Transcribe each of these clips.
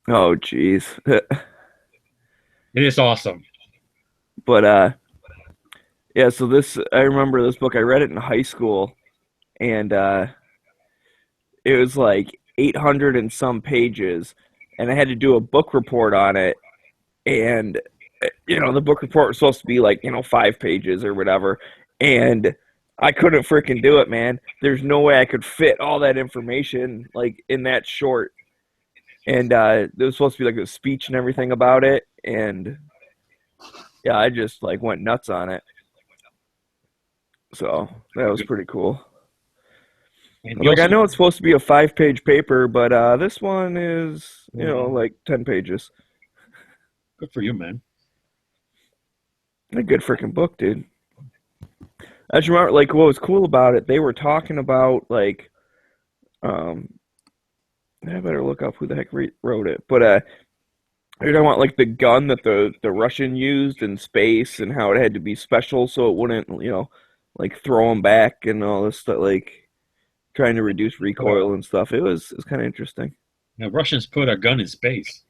Oh, jeez. It is awesome. But yeah. So this, I remember this book. I read it in high school, and it was like 800 and some pages, and I had to do a book report on it. And the book report was supposed to be like 5 pages or whatever, and I couldn't freaking do it, man. There's no way I could fit all that information like in that short. And there was supposed to be like a speech and everything about it, and yeah, I just like went nuts on it. So that was pretty cool. And you Like I also know it's supposed to be a 5 page paper, but this one is like 10 pages. good for you, man. A good freaking book, dude. I just remember like what was cool about it. They were talking about like um I better look up who the heck wrote it, but you're talking about like the gun that the Russian used in space and how it had to be special so it wouldn't like throw them back and all this stuff, like trying to reduce recoil and stuff. It was kind of interesting. The Russians put a gun in space.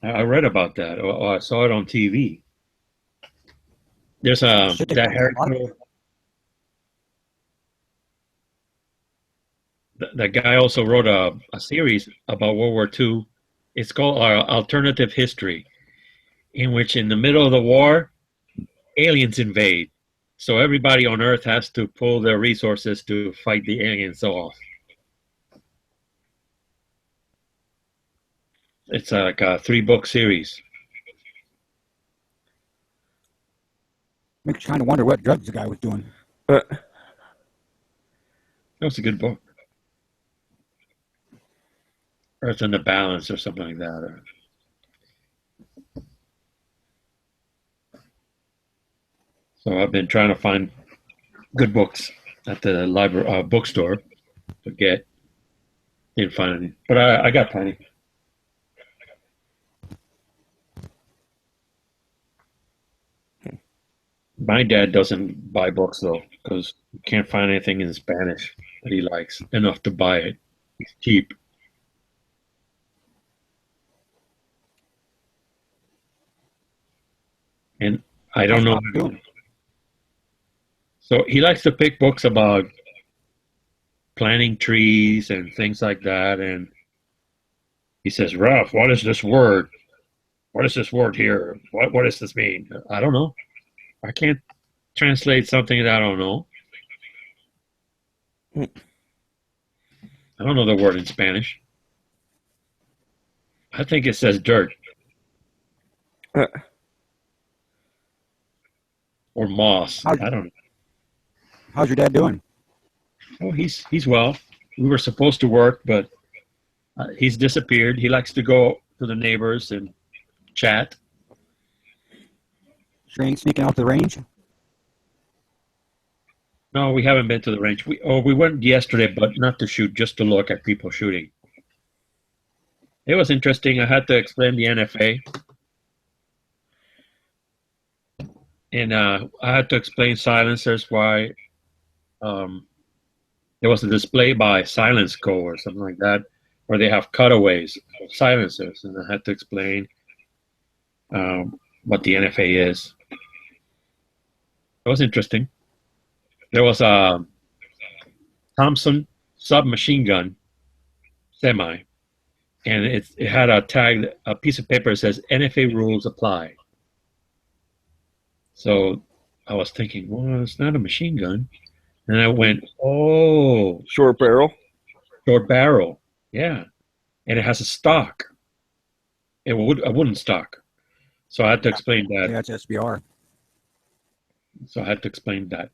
I read about that, or I saw it on TV. There's a Shit, they that probably got Harry a lot of. that guy also wrote a series about World War II. It's called Alternative History, in which in the middle of the war, aliens invade. So everybody on Earth has to pull their resources to fight the aliens off. It's like a 3 book series. Makes you kind of wonder what drugs the guy was doing. Uh, That was a good book. Earth in the Balance or something like that. So I've been trying to find good books at the library bookstore to get. Didn't find any, but I got plenty. My dad doesn't buy books though because he can't find anything in Spanish that he likes enough to buy it. It's cheap, and I don't How's know. Pop doing? So he likes to pick books about planting trees and things like that. And he says, "Ralph, what is this word? What is this word here? What does this mean?" I don't know. I can't translate something that I don't know. I don't know the word in Spanish. I think it says dirt uh, or moss. How's, I don't know. how's your dad doing? Oh, he's well. We were supposed to work, but he's disappeared. He likes to go to the neighbors and chat. Sure ain't sneaking out to the range? No, we haven't been to the range. We went yesterday, but not to shoot, just to look at people shooting. It was interesting. I had to explain the NFA, and I had to explain silencers why um, there was a display by Silence Co. or something like that, where they have cutaways of silencers, and I had to explain what the NFA is. It was interesting. There was a Thompson submachine gun semi, and it had a tag, a piece of paper that says NFA rules apply. So I was thinking, well, it's not a machine gun. And I went, oh, Short barrel. short barrel. Yeah. And it has a stock, a wooden stock. So I had to explain that. Yeah, it's SBR. So I had to explain that.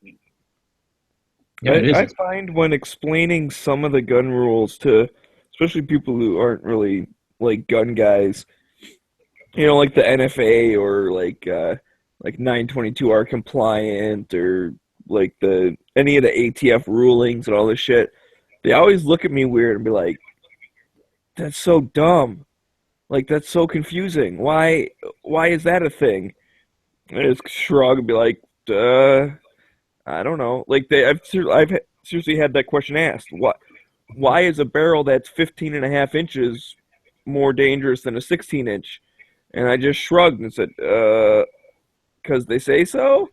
Yeah, I, it is. I find when explaining some of the gun rules to especially people who aren't really like gun guys, like the NFA or like 922R compliant or like the any of the ATF rulings and all this shit, they always look at me weird and be like, "That's so dumb. Like that's so confusing. Why is that a thing?" And I just shrug and be like, I don't know. Like I've seriously had that question asked. why is a barrel that's 15 and a half inches more dangerous than a 16-inch? And I just shrugged and said, because they say so?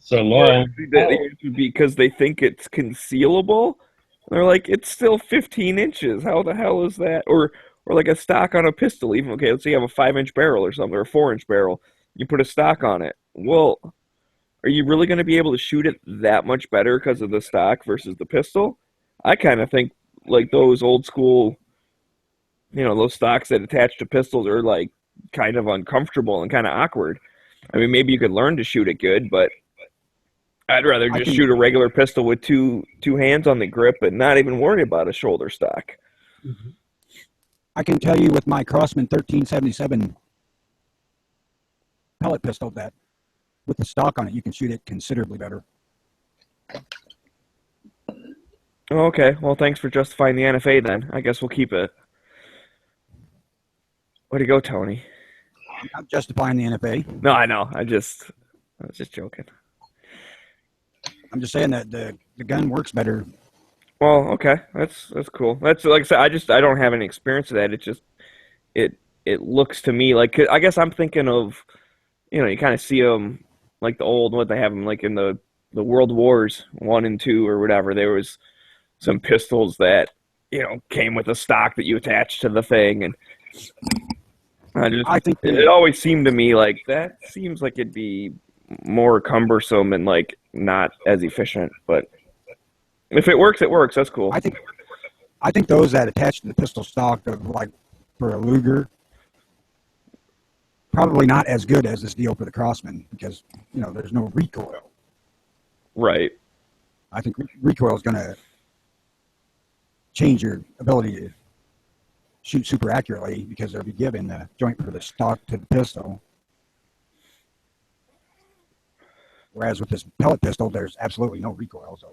So long. The answer would be because they think it's concealable. They're like, it's still 15 inches. How the hell is that? Or like a stock on a pistol. Even, okay, let's say you have a 5-inch barrel or something, or a 4-inch barrel. You put a stock on it. Well, are you really going to be able to shoot it that much better because of the stock versus the pistol? I kind of think like those old school, those stocks that attach to pistols are like kind of uncomfortable and kind of awkward. I mean, maybe you could learn to shoot it good, but I'd rather just shoot a regular pistol with two hands on the grip and not even worry about a shoulder stock. Mm-hmm. I can tell you with my Crossman 1377 pellet pistol that with the stock on it, you can shoot it considerably better. Okay, well, thanks for justifying the NFA then. I guess we'll keep it. Way to go, Tony. I'm not justifying the NFA. No, I know. I was just joking. I'm just saying that the gun works better. Well, okay, that's cool. That's like I said, I don't have any experience with that. It's just it looks to me like, I guess I'm thinking of, you kind of see them like the old, what they have them like in the World Wars 1 and 2 or whatever. There was some pistols that came with a stock that you attached to the thing, and I think it always seemed to me like that seems like it'd be more cumbersome and like not as efficient, but if it works, it works. That's cool. I think those that attach to the pistol stock of like for a Luger probably not as good as this deal for the Crossman because there's no recoil. Right. I think recoil is going to change your ability to shoot super accurately because they'll be given the joint for the stock to the pistol. Whereas with this pellet pistol, there's absolutely no recoil, so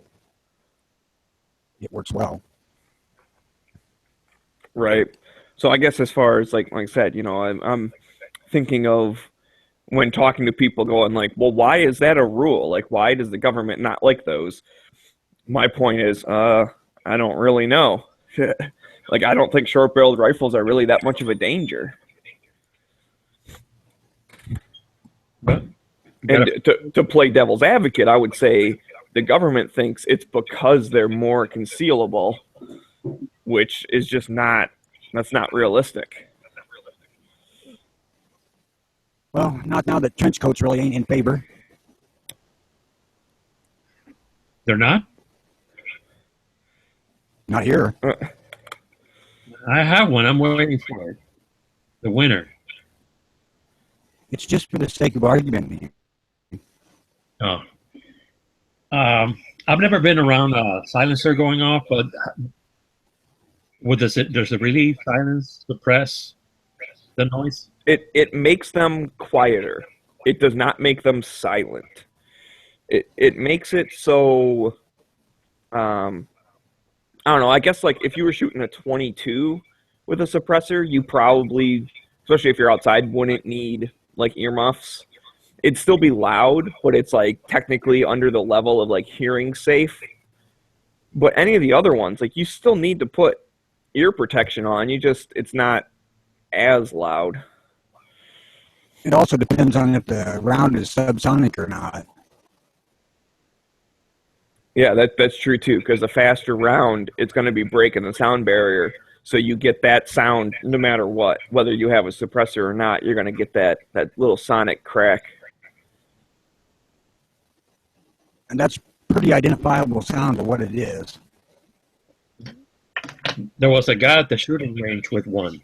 it works well. Right. So I guess as far as like I said, I'm thinking of when talking to people going like, well, why is that a rule? Like, why does the government not like those? My point is, I don't really know. Like, I don't think short-barreled rifles are really that much of a danger. But and to play devil's advocate, I would say the government thinks it's because they're more concealable, which is just that's not realistic. Well, not now that trench coats really ain't in favor. They're not? Not here. I have one. I'm waiting for it. The winner. It's just for the sake of argument. Oh. I've never been around a silencer going off, but does it really silence, suppress the noise? It makes them quieter. It does not make them silent. It makes it so I don't know. I guess like if you were shooting a 22 with a suppressor, you probably, especially if you're outside, wouldn't need like earmuffs. It'd still be loud, but it's like technically under the level of like hearing safe. But any of the other ones, like you still need to put ear protection on. It's not as loud. It also depends on if the round is subsonic or not. Yeah, that's true too, because a faster round, it's going to be breaking the sound barrier. So you get that sound no matter what. Whether you have a suppressor or not, you're going to get that little sonic crack. And that's pretty identifiable sound of what it is. There was a guy at the shooting range with one,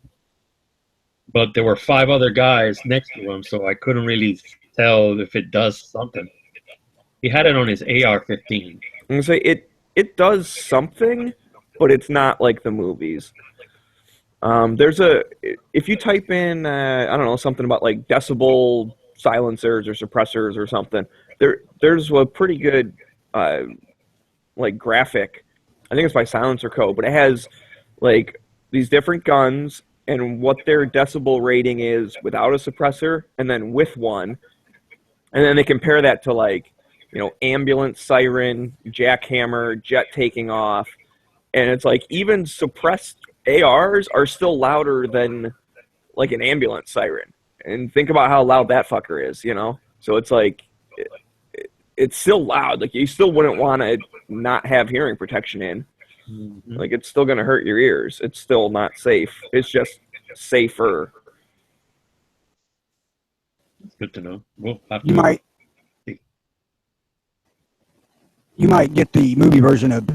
but there were 5 other guys next to him, so I couldn't really tell if it does something. He had it on his AR-15. I'm going to say it does something, but it's not like the movies. If you type in, I don't know, something about like decibel silencers or suppressors or something, there's a pretty good like graphic. I think it's by Silencer Co., but it has like these different guns and what their decibel rating is without a suppressor and then with one. And then they compare that to like, ambulance siren, jackhammer, jet taking off, And it's like even suppressed ARs are still louder than like an ambulance siren. And think about how loud that fucker is, you know? So it's like it's still loud. Like you still wouldn't want to not have hearing protection in. Mm-hmm. Like it's still going to hurt your ears. It's still not safe. It's just safer. Good to know. We'll have to. You might get the movie version of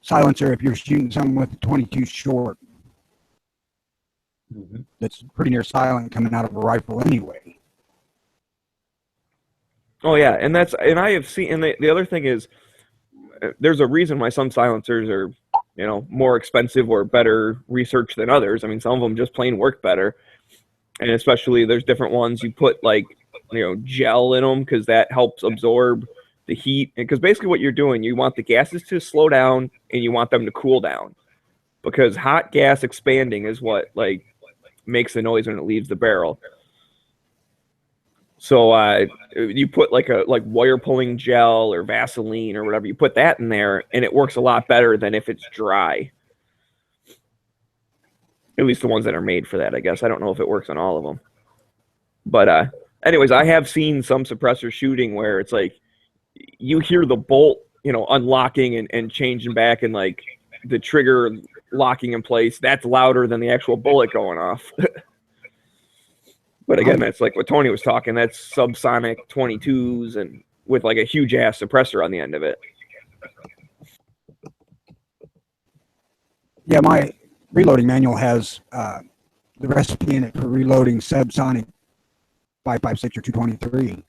silencer if you're shooting something with a 22 short. Mm-hmm. That's pretty near silent coming out of a rifle anyway. Oh yeah, and I have seen. And the other thing is, there's a reason why some silencers are, you know, more expensive or better researched than others. I mean, some of them just plain work better, and especially there's different ones you put like, you know, gel in them because that helps absorb the heat. Because basically what you're doing, you want the gases to slow down and you want them to cool down, because hot gas expanding is what like makes the noise when it leaves the barrel. So you put like wire pulling gel or Vaseline or whatever, you put that in there, and it works a lot better than if it's dry. At least the ones that are made for that, I guess. I don't know if it works on all of them. But anyways, I have seen some suppressor shooting where it's like you hear the bolt, you know, unlocking and changing back, and like the trigger locking in place. That's louder than the actual bullet going off. But again, that's like what Tony was talking. That's subsonic 22s and with like a huge ass suppressor on the end of it. Yeah, my reloading manual has the recipe in it for reloading subsonic 5.56 or 223.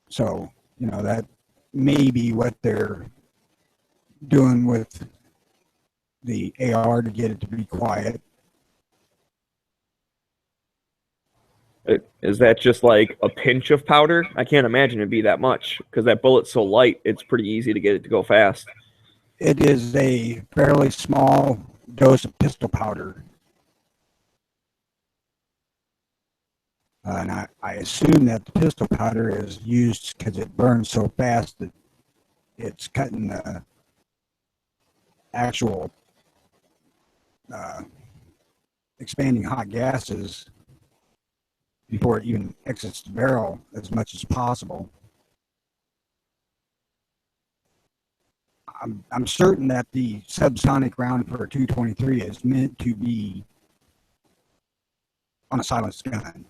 So, you know, that may be what they're doing with the AR to get it to be quiet. Is that just like a pinch of powder? I can't imagine it'd be that much because that bullet's so light, it's pretty easy to get it to go fast. It is a fairly small dose of pistol powder. And I assume that the pistol powder is used because it burns so fast that it's cutting the actual expanding hot gases before it even exits the barrel as much as possible. I'm certain that the subsonic round for a 223 is meant to be on a silenced gun.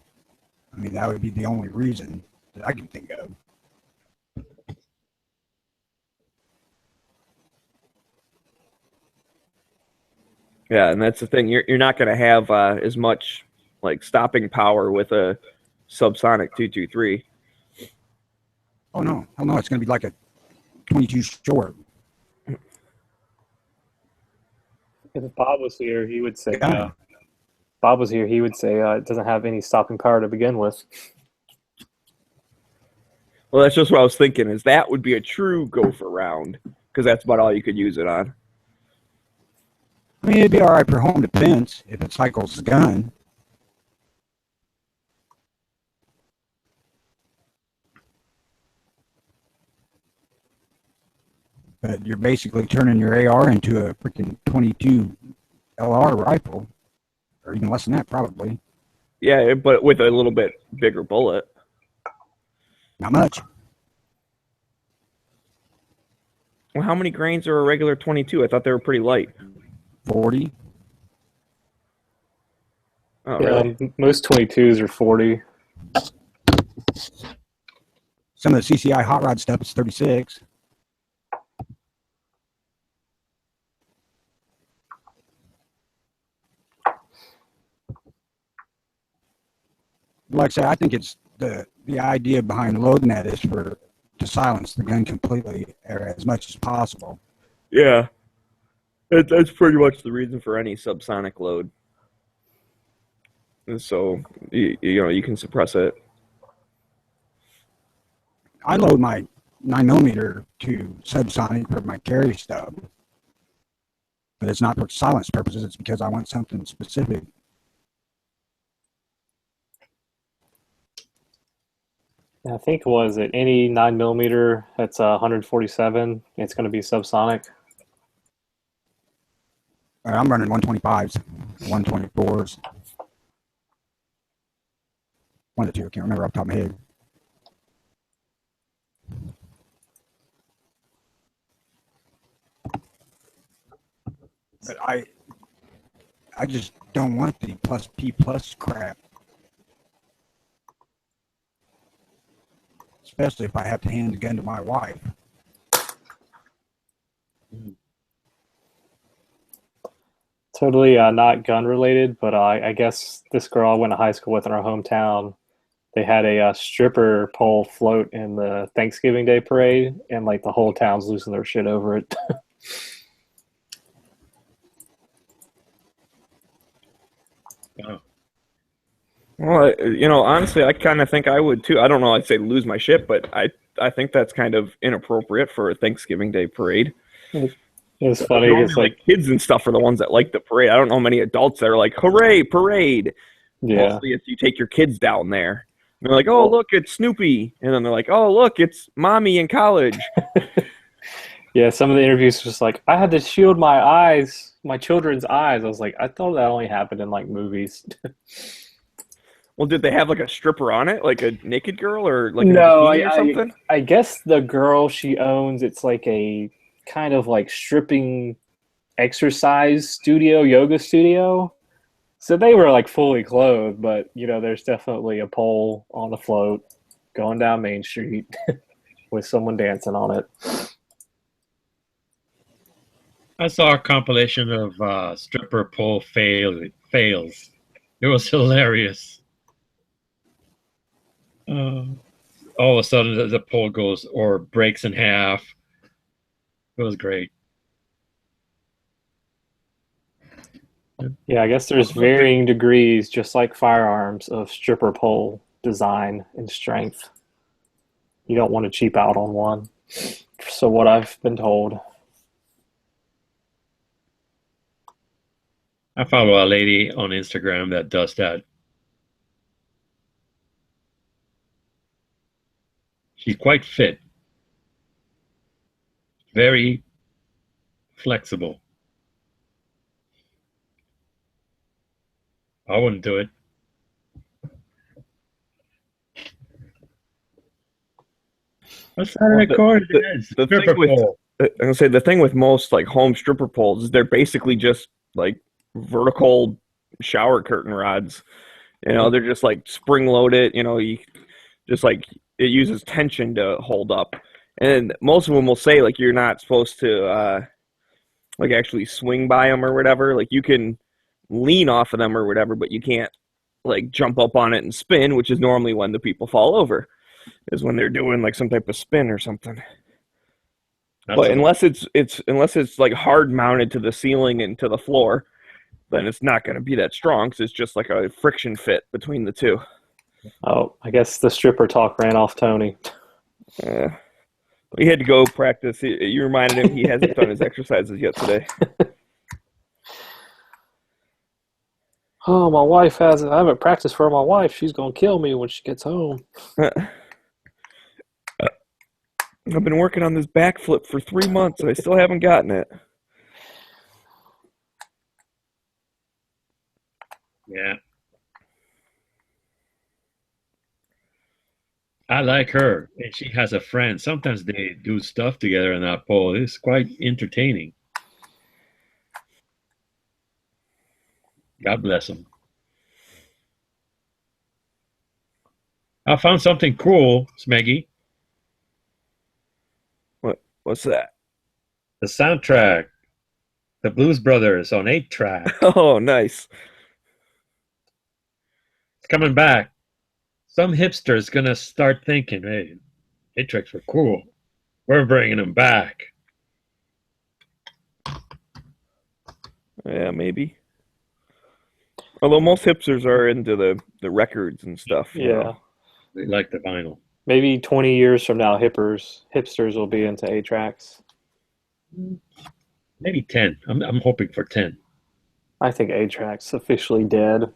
I mean, that would be the only reason that I can think of. Yeah, and that's the thing. You're not going to have as much like stopping power with a subsonic 223. Oh no, hell no! It's going to be like a 22 short. If Bob was here, he would say. Yeah. Bob was here, he would say it doesn't have any stopping power to begin with. Well, that's just what I was thinking. Is that would be a true gopher round because that's about all you could use it on. I mean, it'd be all right for home defense if it cycles the gun. But you're basically turning your AR into a freaking 22 LR rifle, or even less than that, probably. Yeah, but with a little bit bigger bullet. Not much. Well, how many grains are a regular 22? I thought they were pretty light. 40. Oh, really? Most 22s are 40. Some of the CCI hot rod stuff is 36. Like I said, I think it's the idea behind loading that is to silence the gun completely or as much as possible. Yeah. That's pretty much the reason for any subsonic load. And so, you know, you can suppress it. I load my 9mm to subsonic for my carry stub, but it's not for silence purposes. It's because I want something specific. I think was it any 9 millimeter that's 147. It's going to be subsonic. I'm running 125s, 124s. One of the two, I can't remember off the top of my head. But I just don't want the plus P plus crap. Especially if I have to hand the gun to my wife. Totally not gun related, but I guess this girl I went to high school with in our hometown, they had a stripper pole float in the Thanksgiving Day parade, and like the whole town's losing their shit over it. Wow. Well, honestly, I kind of think I would too. I don't know. I'd say lose my shit, but I think that's kind of inappropriate for a Thanksgiving Day parade. It's funny. Normally, It's like, kids and stuff are the ones that like the parade. I don't know many adults that are like, "Hooray, parade!" yeah, Mostly, if you take your kids down there, and they're like, "Oh, look, it's Snoopy," and then they're like, "Oh, look, it's Mommy in college." yeah. Some of the interviews was just like, I had to shield my eyes, my children's eyes. I was like, I thought that only happened in like movies. Well, did they have like a stripper on it, like a naked girl, or like a No, bikini or something? I guess the girl she owns, it's like a kind of like stripping exercise studio, yoga studio. So they were like fully clothed, but there's definitely a pole on the float going down Main Street with someone dancing on it. I saw a compilation of stripper pole fails. It was hilarious. All of a sudden, the pole goes or breaks in half. It was great. Yeah, I guess there's varying degrees, just like firearms, of stripper pole design and strength. You don't want to cheap out on one. So what I've been told. I follow a lady on Instagram that does that. She's quite fit, very flexible. I wouldn't do it. What's that Well, record? the thing Stripper with pole. I'm gonna say the thing with most like home stripper poles is they're basically just like vertical shower curtain rods. They're just like spring loaded. You just like it uses tension to hold up, and most of them will say like you're not supposed to like actually swing by them or whatever. Like you can lean off of them or whatever, but you can't like jump up on it and spin, which is normally when the people fall over, is when they're doing like some type of spin or something. But unless it's like hard mounted to the ceiling and to the floor, then it's not going to be that strong because it's just like a friction fit between the two. Oh, I guess the stripper talk ran off Tony. He had to go practice. You reminded him he hasn't done his exercises yet today. Oh, my wife hasn't. I haven't practiced for my wife. She's gonna kill me when she gets home. I've been working on this backflip for 3 months and I still haven't gotten it. Yeah. I like her, and she has a friend. Sometimes they do stuff together in that pole. It's quite entertaining. God bless them. I found something cool, Smeggy. What's that? The soundtrack, the Blues Brothers on 8-track. Oh, nice. It's coming back. Some hipster's gonna start thinking, hey, 8-tracks were cool. We're bringing them back. Yeah, maybe. Although most hipsters are into the records and stuff. Yeah. They like the vinyl. Maybe 20 years from now, hipsters will be into 8-tracks. Maybe 10. I'm hoping for 10. I think 8-tracks officially dead.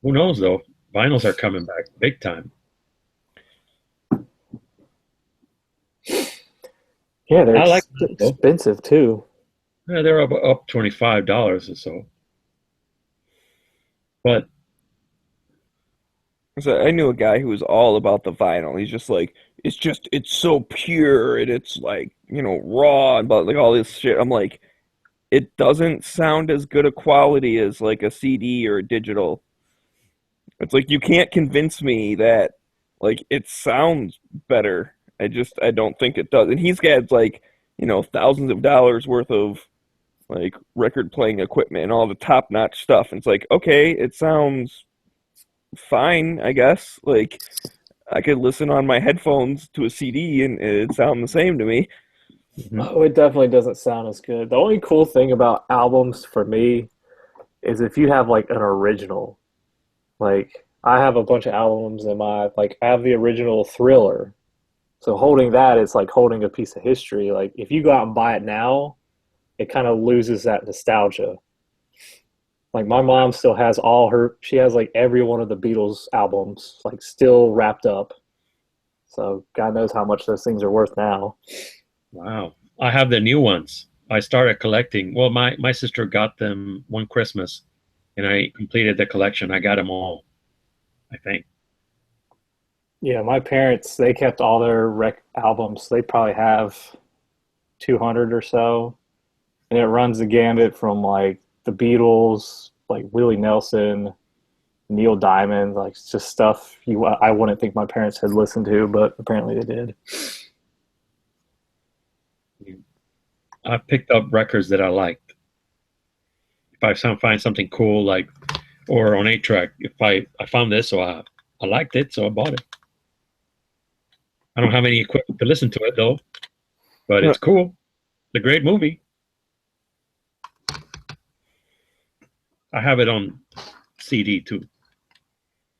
Who knows, though? Vinyls are coming back big time. Yeah, they're I like them, though. expensive too. Yeah, they're up $25 or so. But So I knew a guy who was all about the vinyl. He's just like, it's so pure and it's like, raw and but like all this shit. I'm like, it doesn't sound as good a quality as like a CD or a digital. It's like you can't convince me that like it sounds better. I don't think it does. And he's got like, thousands of dollars worth of like record playing equipment and all the top notch stuff. And it's like, okay, it sounds fine, I guess. Like I could listen on my headphones to a CD and it'd sound the same to me. Oh, it definitely doesn't sound as good. The only cool thing about albums for me is if you have like an original. Like I have a bunch of albums in my like I have the original Thriller. So holding that is like holding a piece of history. Like if you go out and buy it now, it kind of loses that nostalgia. Like my mom still has she has like every one of the Beatles albums like still wrapped up. So God knows how much those things are worth now. wow, I have the new ones. I started collecting. Well, my sister got them one Christmas, and I completed the collection. I got them all, I think. Yeah, my parents, they kept all their albums. They probably have 200 or so. And it runs the gambit from like the Beatles, like Willie Nelson, Neil Diamond, like it's just stuff I wouldn't think my parents had listened to, but apparently they did. I picked up records that I liked. If I find something cool, like, or on 8-track, if I found this, so I liked it, so I bought it. I don't have any equipment to listen to it though, but it's cool. It's a great movie. I have it on CD too.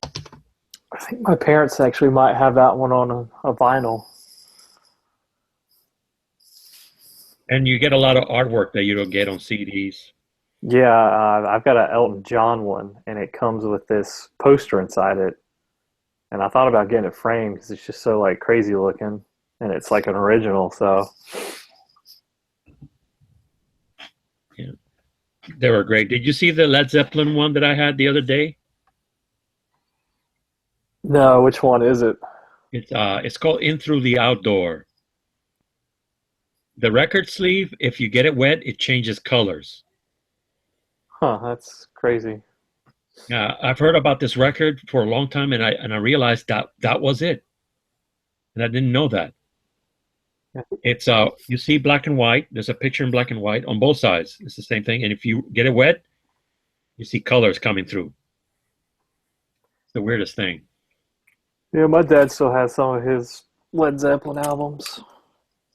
I think my parents actually might have that one on a vinyl. And you get a lot of artwork that you don't get on CDs. Yeah, I've got an Elton John one, and it comes with this poster inside it. And I thought about getting it framed because it's just so like crazy looking, and it's like an original. So Yeah, they were great. Did you see the Led Zeppelin one that I had the other day? no, which one is it? It's called In Through the Outdoor. The record sleeve, if you get it wet, it changes colors. Huh, that's crazy. I've heard about this record for a long time, and I realized that was it, and I didn't know that. Yeah. It's you see black and white. There's a picture in black and white on both sides. It's the same thing, and if you get it wet, you see colors coming through. It's the weirdest thing. Yeah, my dad still has some of his Led Zeppelin albums.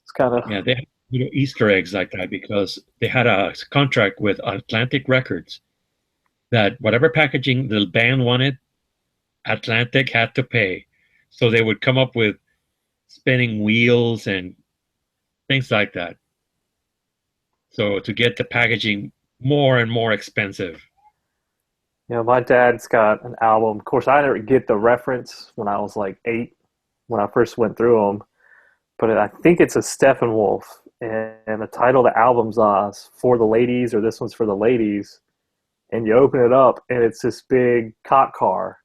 It's kind of Yeah, they have little Easter eggs like that because they had a contract with Atlantic Records that whatever packaging the band wanted, Atlantic had to pay. So they would come up with spinning wheels and things like that. So to get the packaging more and more expensive. my dad's got an album. Of course, I didn't get the reference when I was like 8 when I first went through them, but I think it's a Steppenwolf, and the title of the album's For the Ladies, or This One's for the Ladies. And you open it up, and it's this big cop car.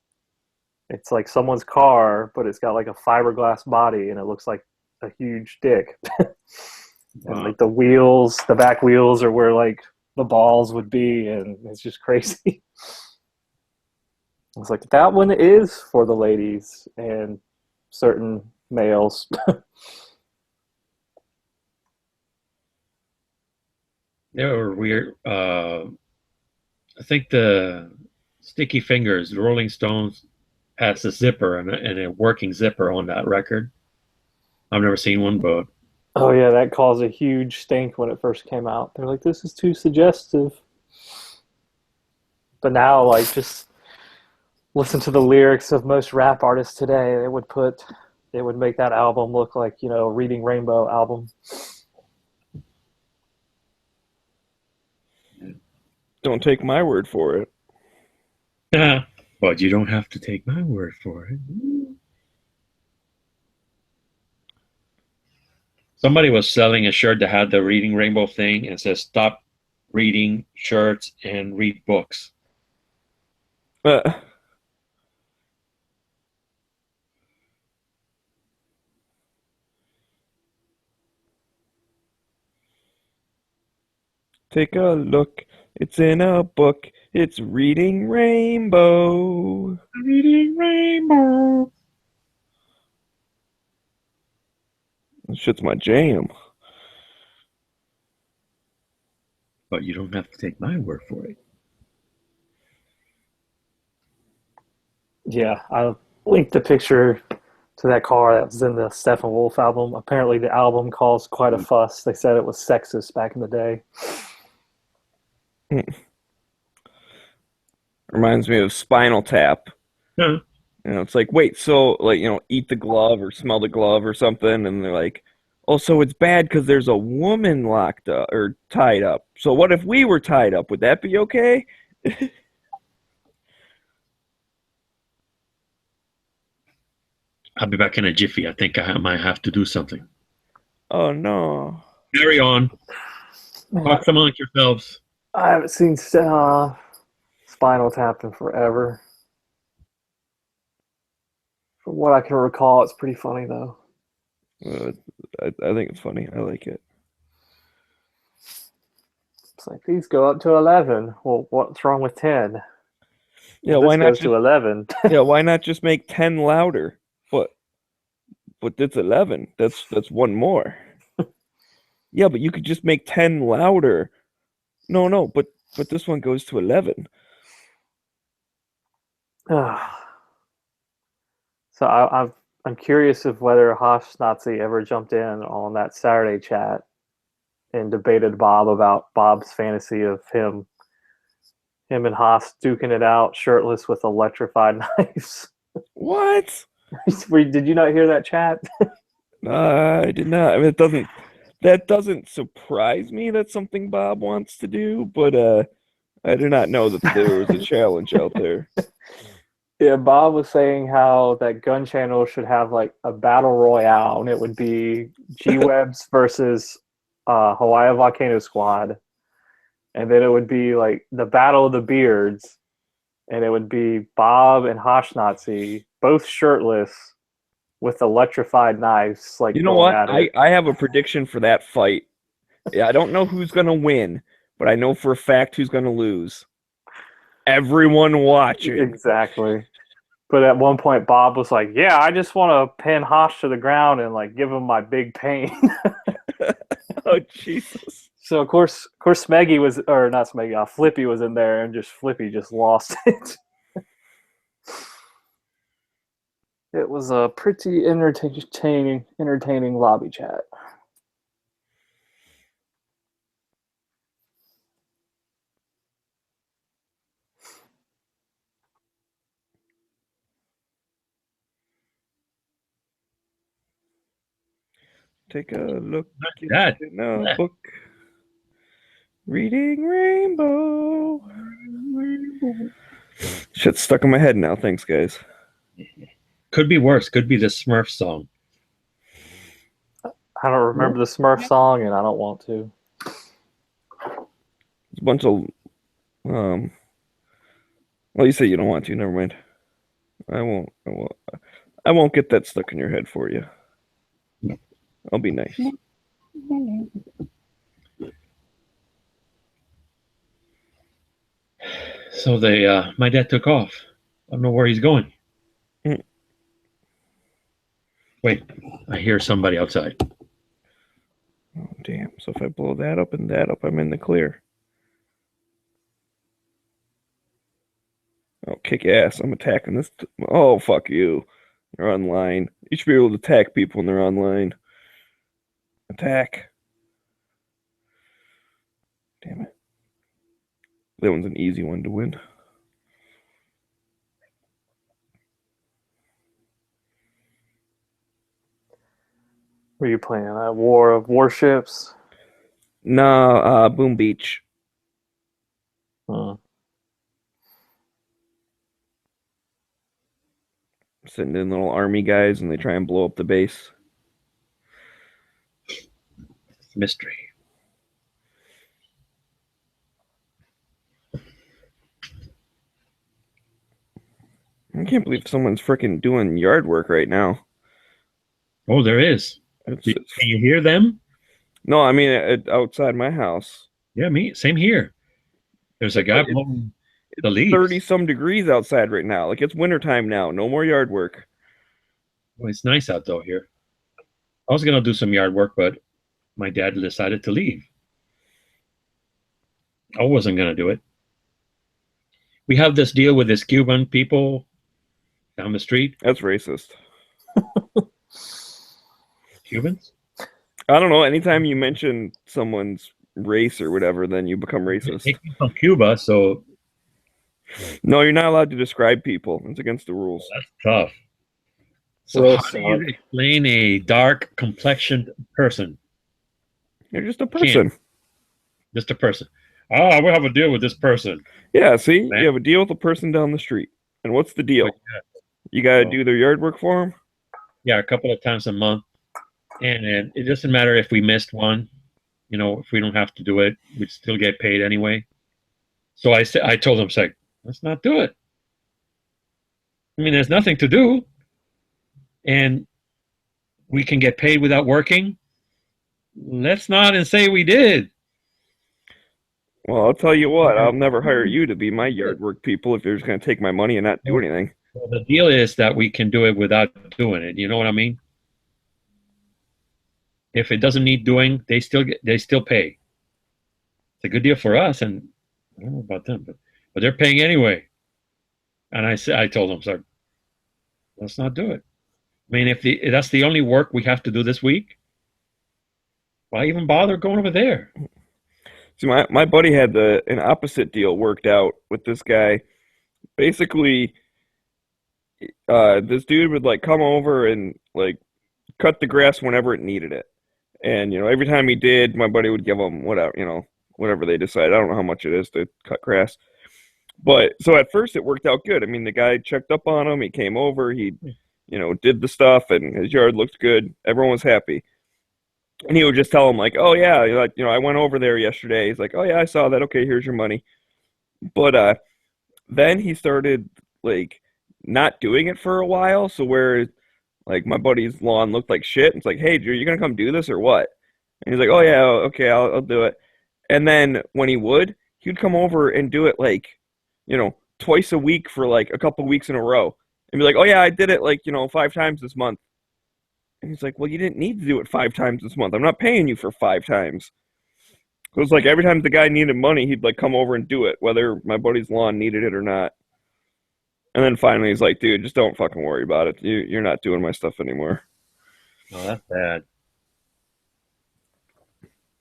It's like someone's car, but it's got like a fiberglass body, and it looks like a huge dick. And like the back wheels are where like the balls would be, and it's just crazy. It's like that one is for the ladies and certain males. They were weird. I think the Sticky Fingers, the Rolling Stones, has a zipper and a working zipper on that record. I've never seen one, but Oh yeah, that caused a huge stink when it first came out. They're like, this is too suggestive. But now, like, just listen to the lyrics of most rap artists today. They would make that album look like, Reading Rainbow album. Don't take my word for it. but But you don't have to take my word for it. Somebody was selling a shirt that had the reading rainbow thing and says, "Stop reading shirts and read books." Uh, Take a look. It's in a book. It's Reading Rainbow. Reading rainbow. That shit's my jam. But you don't have to take my word for it. Yeah, I linked the picture to that car that was in the Steppenwolf album. Apparently, the album caused quite a fuss. They said it was sexist back in the day. Reminds me of Spinal Tap. Huh. You know, it's like, wait, so like, eat the glove or smell the glove or something, and they're like, oh, so it's bad because there's a woman locked up or tied up. So what if we were tied up? Would that be okay? I'll be back in a jiffy. I think I might have to do something. Oh no. Carry on. Talk amongst yourselves. I haven't seen Spinal Tap in forever. From what I can recall, it's pretty funny though. I think it's funny. I like it. It's like these go up to 11. Well, what's wrong with 10? Yeah, This why not goes just to 11. yeah, why not just make 10 louder? But that's 11. That's one more. Yeah, but you could just make 10 louder. No, but this one goes to 11. So I'm curious if whether Hosh Nazi ever jumped in on that Saturday chat and debated Bob about Bob's fantasy of him and Haas duking it out shirtless with electrified knives. What? Did you not hear that chat? I did not. I mean, that doesn't surprise me. That's something Bob wants to do, but I did not know that there was a challenge out there. Yeah, Bob was saying how that gun channel should have like a battle royale, and it would be G-Webs versus Hawaii Volcano Squad, and then it would be like the Battle of the Beards, and it would be Bob and Hosh Nazi both shirtless with electrified knives. Like, You know going what? at it. I have a prediction for that fight. Yeah, I don't know who's gonna win, but I know for a fact who's gonna lose. Everyone watching. Exactly. But at one point, Bob was like, "Yeah, I just want to pin Hosh to the ground and like give him my big pain." Oh Jesus! So of course, Smeggy was, or not Smeggy, Flippy was in there, and Flippy just lost it. It was a pretty entertaining lobby chat. Take a look That. in a book. Reading Rainbow. Shit's stuck in my head now. Thanks, guys. Could be worse. Could be the Smurf song. I don't remember the Smurf song, and I don't want to. It's a bunch of well, you say you don't want to. Never mind. I won't get that stuck in your head for you. I'll be nice. So my dad took off. I don't know where he's going. Mm. Wait, I hear somebody outside. Oh, damn. So if I blow that up and that up, I'm in the clear. Oh, kick ass. I'm attacking this. Oh, fuck you. You're online. You should be able to attack people when they're online. Attack. Damn it. That one's an easy one to win. Were you playing War of Warships? No, Boom Beach. Hmm. Send in little army guys and they try and blow up the base. Mystery. I can't believe someone's freaking doing yard work right now. Oh, there is. It's, Can you hear them? no, I mean outside my house. Yeah, me. Same here. There's a guy But blowing the It's leaves. 30 some degrees outside right now. Like it's wintertime now. No more yard work. Well, it's nice out though here. I was gonna do some yard work, but my dad decided to leave. I wasn't gonna do it. We have this deal with this Cuban people down the street. That's racist. Cubans? I don't know. Anytime you mention someone's race or whatever, then you become racist. They came from Cuba, so No, you're not allowed to describe people. It's against the rules. that's tough. So Real how do you explain a dark complexioned person? You're just a person. Just a person. Oh, we have a deal with this person. Yeah, see? Man. You have a deal with a person down the street. And what's the deal? You got to Well- do their yard work for them? Yeah, a couple of times a month. And it doesn't matter if we missed one. You know, if we don't have to do it, we'd still get paid anyway. So I told him, like, let's not do it. I mean, there's nothing to do. And we can get paid without working. Let's not and say we did. Well, I'll tell you what. I'll never hire you to be my yard work people if you're just going to take my money and not do anything. Well, the deal is that we can do it without doing it. You know what I mean? If it doesn't need doing, they still pay. It's a good deal for us, and I don't know about them, but they're paying anyway. And I told them, so let's not do it. I mean, if that's the only work we have to do this week, why even bother going over there? See, my buddy had an opposite deal worked out with this guy. Basically, this dude would like come over and like cut the grass whenever it needed it. And every time he did, my buddy would give him whatever they decide. I don't know how much it is to cut grass. But so at first it worked out good. I mean, the guy checked up on him. He came over. He, did the stuff, and his yard looked good. Everyone was happy. And he would just tell him like, "Oh yeah, I went over there yesterday." He's like, "Oh yeah, I saw that. Okay, here's your money." But then he started like not doing it for a while. So where like my buddy's lawn looked like shit. It's like, "Hey, Drew, you gonna come do this or what?" And he's like, "Oh yeah, okay, I'll do it." And then when he'd come over and do it like, twice a week for like a couple weeks in a row, and be like, "Oh yeah, I did it like 5 times this month." And he's like, "Well, you didn't need to do it 5 times this month. I'm not paying you for 5 times." So it's like every time the guy needed money, he'd like come over and do it, whether my buddy's lawn needed it or not. And then finally, he's like, "Dude, just don't fucking worry about it. You're not doing my stuff anymore." Oh, that's bad.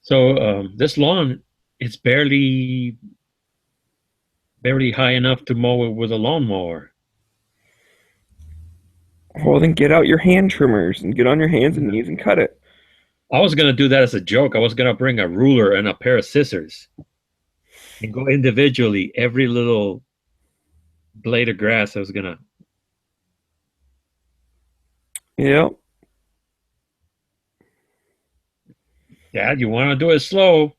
So this lawn, it's barely high enough to mow it with a lawnmower. Well, then get out your hand trimmers and get on your hands and knees and cut it. I was gonna do that as a joke. I was gonna bring a ruler and a pair of scissors and go individually every little blade of grass. I was gonna. Yep. Dad, you want to do it slow?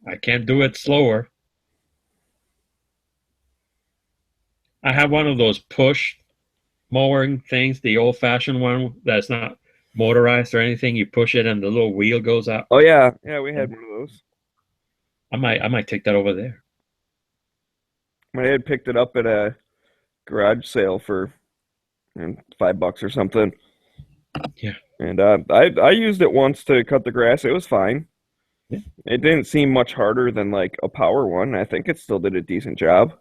I can't do it slower. I have one of those push mowing things, the old-fashioned one that's not motorized or anything. You push it and the little wheel goes out. Oh yeah, we had one of those. I might take that over there. My dad picked it up at a garage sale for $5 or something. Yeah. And I used it once to cut the grass. It was fine. Yeah. It didn't seem much harder than like a power one. I think it still did a decent job.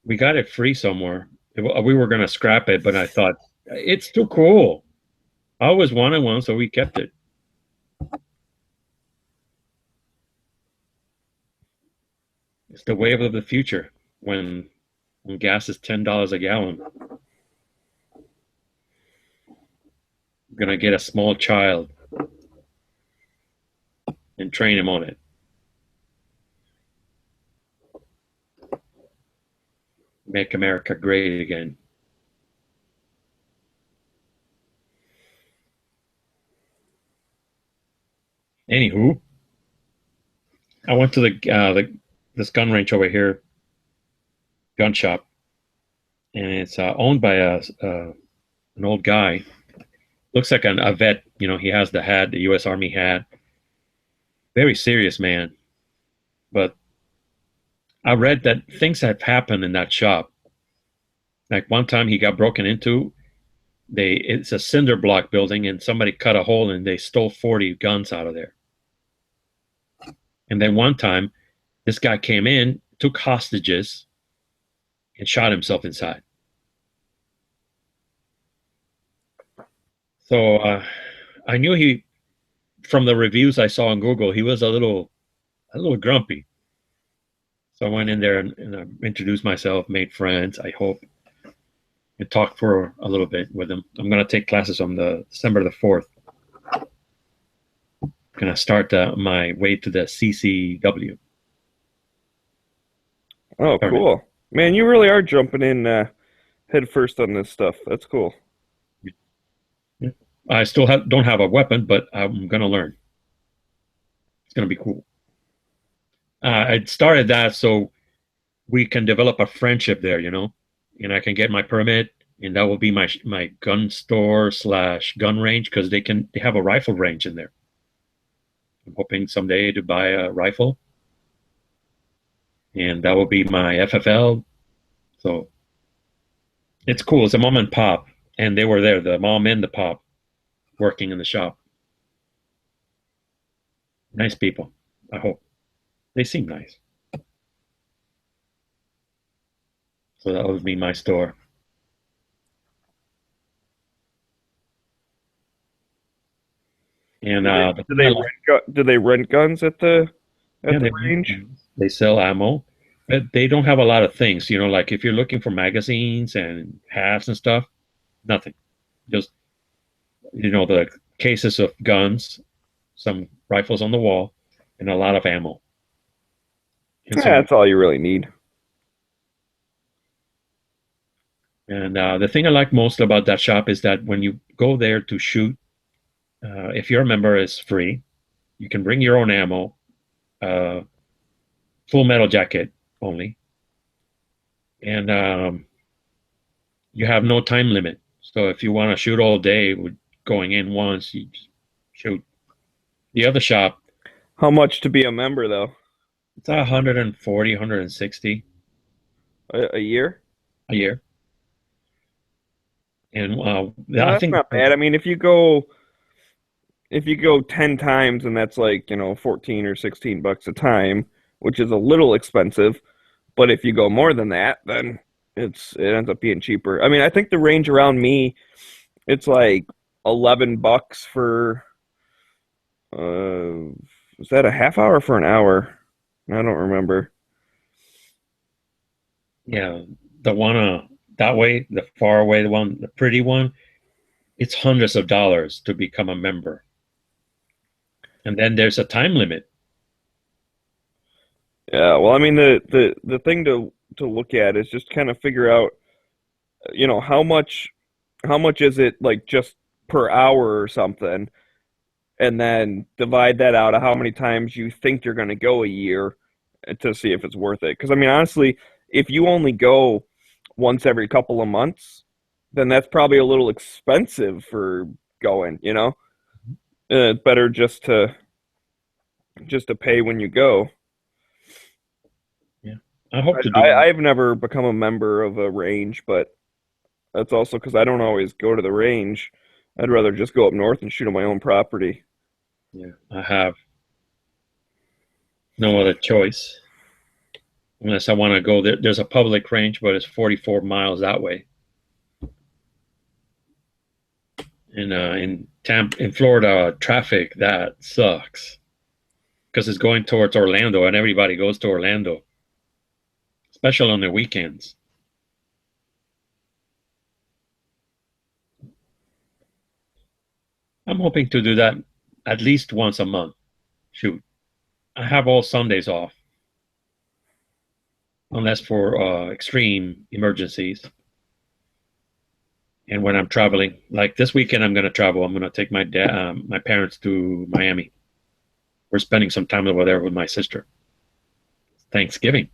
We got it free somewhere. We were going to scrap it, but I thought it's too cool. I always wanted one, so we kept it. It's the wave of the future when gas is $10 a gallon. I'm going to get a small child and train him on it. Make America great again. Anywho, I went to this gun range over here, gun shop, and it's owned by an old guy. Looks like a vet. You know, he has the hat, the U.S. Army hat. Very serious man. But I read that things have happened in that shop. Like one time he got broken into. It's a cinder block building, and somebody cut a hole and they stole 40 guns out of there. And then one time, this guy came in, took hostages, and shot himself inside. So I knew from the reviews I saw on Google, he was a little grumpy. So I went in there and introduced myself, made friends, I hope, and talked for a little bit with him. I'm going to take classes on December the 4th. Going to start my way to the CCW. Oh, cool. Man, you really are jumping in head first on this stuff. That's cool. I still don't have a weapon, but I'm going to learn. It's going to be cool. I started that so we can develop a friendship there, you know, and I can get my permit, and that will be my gun store / gun range, because they have a rifle range in there. I'm hoping someday to buy a rifle, and that will be my FFL. So it's cool. It's a mom and pop, and they were there, the mom and the pop, working in the shop. Nice people, I hope. They seem nice. So that would be my store. And do they rent guns at the range? They sell ammo, but they don't have a lot of things. You know, like if you're looking for magazines and hats and stuff, nothing. Just, you know, the cases of guns, some rifles on the wall, and a lot of ammo. Yeah, that's all you really need. And the thing I like most about that shop is that when you go there to shoot, if you're a member, it's free. You can bring your own ammo, full metal jacket only, and you have no time limit. So if you want to shoot all day, with going in once, you just shoot. The other shop, how much to be a member though? It's 140, 160 a year. A year. And that's not bad. I mean, if you go 10 times, and that's like, you know, 14 or 16 bucks a time, which is a little expensive. But if you go more than that, then it ends up being cheaper. I mean, I think the range around me, it's like $11 for is that a half hour for an hour? I don't remember. Yeah, the one that way, the far away one, the pretty one, it's hundreds of dollars to become a member. And then there's a time limit. Yeah, well, I mean, the thing to look at is just kind of figure out, you know, how much is it, like, just per hour or something, and then divide that out of how many times you think you're going to go a year to see if it's worth it. Because, I mean, honestly, if you only go once every couple of months, then that's probably a little expensive for going, you know? It's better just to pay when you go. Yeah, I hope to do. I've never become a member of a range, but that's also because I don't always go to the range. I'd rather just go up north and shoot on my own property. Yeah, I have no other choice unless I want to go there. There's a public range, but it's 44 miles that way. And in Florida, traffic, that sucks because it's going towards Orlando, and everybody goes to Orlando, especially on the weekends. I'm hoping to do that at least once a month. Shoot, I have all Sundays off. unless for extreme emergencies. And when I'm traveling, like this weekend, I'm going to travel. I'm going to take my parents to Miami. We're spending some time over there with my sister. Thanksgiving.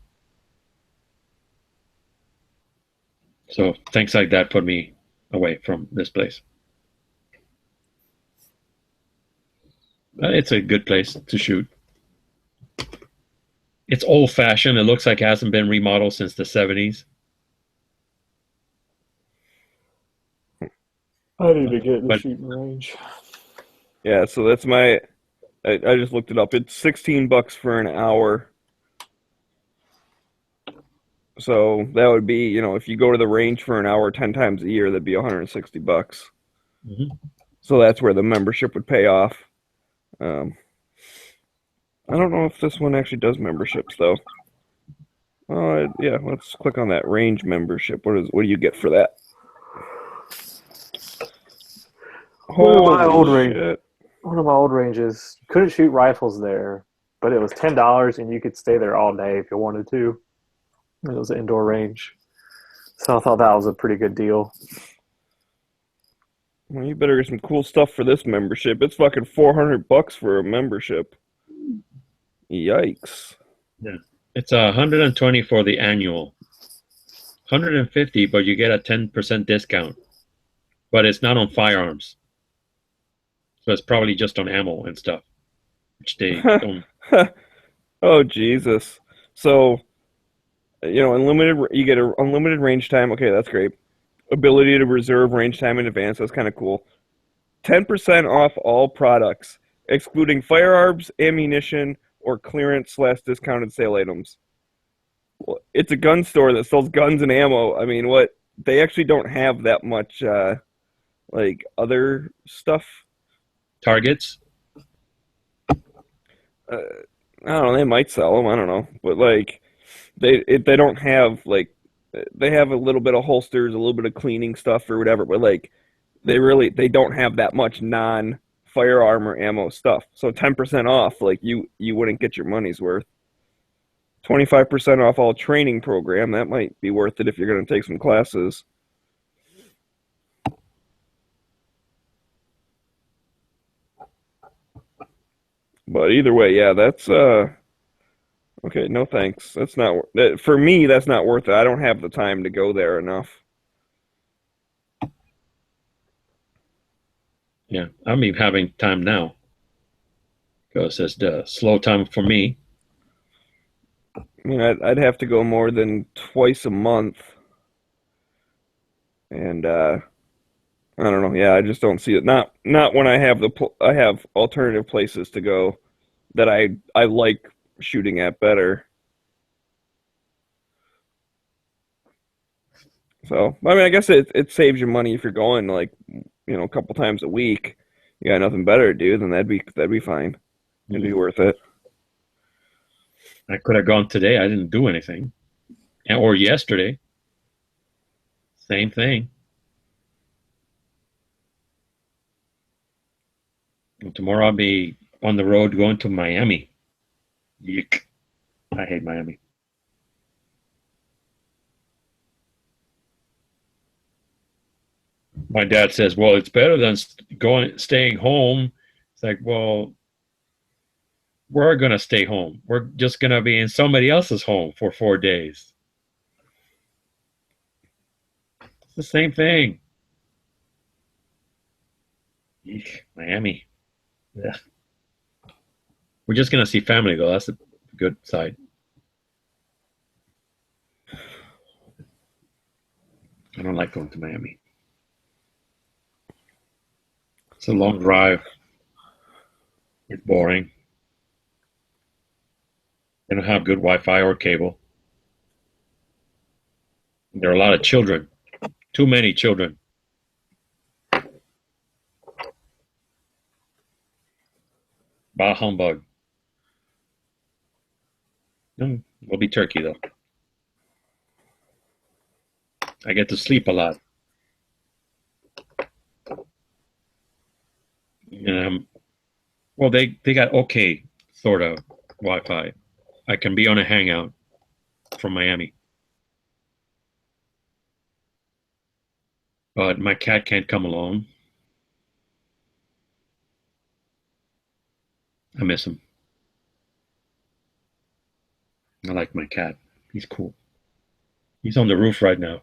So things like that put me away from this place. It's a good place to shoot. It's old fashioned. It looks like it hasn't been remodeled since the 70s. I need to get in the But- shooting range. Yeah, so that's my. I just looked it up. It's $16 for an hour. So that would be, you know, if you go to the range for an hour 10 times a year, that'd be $160. Mhm. So that's where the membership would pay off. I don't know if this one actually does memberships though. Yeah, let's click on that range membership. What do you get for that? One of my old Holy range- shit. One of my old ranges, you couldn't shoot rifles there, but it was $10 and you could stay there all day if you wanted to. It was an indoor range. So I thought that was a pretty good deal. Well, you better get some cool stuff for this membership. It's fucking $400 for a membership. Yikes. It's 120 for the annual. 150, but you get a 10% discount. But it's not on firearms. So it's probably just on ammo and stuff, which they don't. Oh Jesus. So, you know, you get a unlimited range time. Okay, that's great. Ability to reserve range time in advance. That's kind of cool. 10% off all products, excluding firearms, ammunition, or clearance/discounted sale items. Well, it's a gun store that sells guns and ammo. I mean, what? They actually don't have that much, like, other stuff. Targets? I don't know. They might sell them. I don't know, but like, they don't have like, they have a little bit of holsters, a little bit of cleaning stuff or whatever, but like, they don't have that much non firearm or ammo stuff. So 10% off, like you wouldn't get your money's worth. 25% off all training program. That might be worth it if you're going to take some classes. But either way, yeah, that's okay, no thanks. That's not for me, that's not worth it. I don't have the time to go there enough. Yeah, I'm even having time now. Because it's the slow time for me. I mean, I'd have to go more than twice a month. And I don't know. Yeah, I just don't see it. Not when I have I have alternative places to go that I like shooting at better. So, I mean, I guess it saves you money if you're going like, you know, a couple times a week. You got nothing better to do, then that'd be fine. It'd be worth it. I could have gone today. I didn't do anything. Or yesterday. Same thing. And tomorrow I'll be on the road going to Miami. Yuck. I hate Miami. My dad says, well, it's better than staying home. It's like, well, we're going to stay home. We're just going to be in somebody else's home for 4 days. It's the same thing. Eek, Miami. Yeah. We're just going to see family, though. That's the good side. I don't like going to Miami. It's a long drive. It's boring. They don't have good Wi-Fi or cable. There are a lot of children. Too many children. Bah humbug. Will be turkey, though. I get to sleep a lot. Well, they got okay, sort of, Wi-Fi. I can be on a hangout. from Miami. But my cat can't come along. I miss him. I like my cat. He's cool. He's on the roof right now.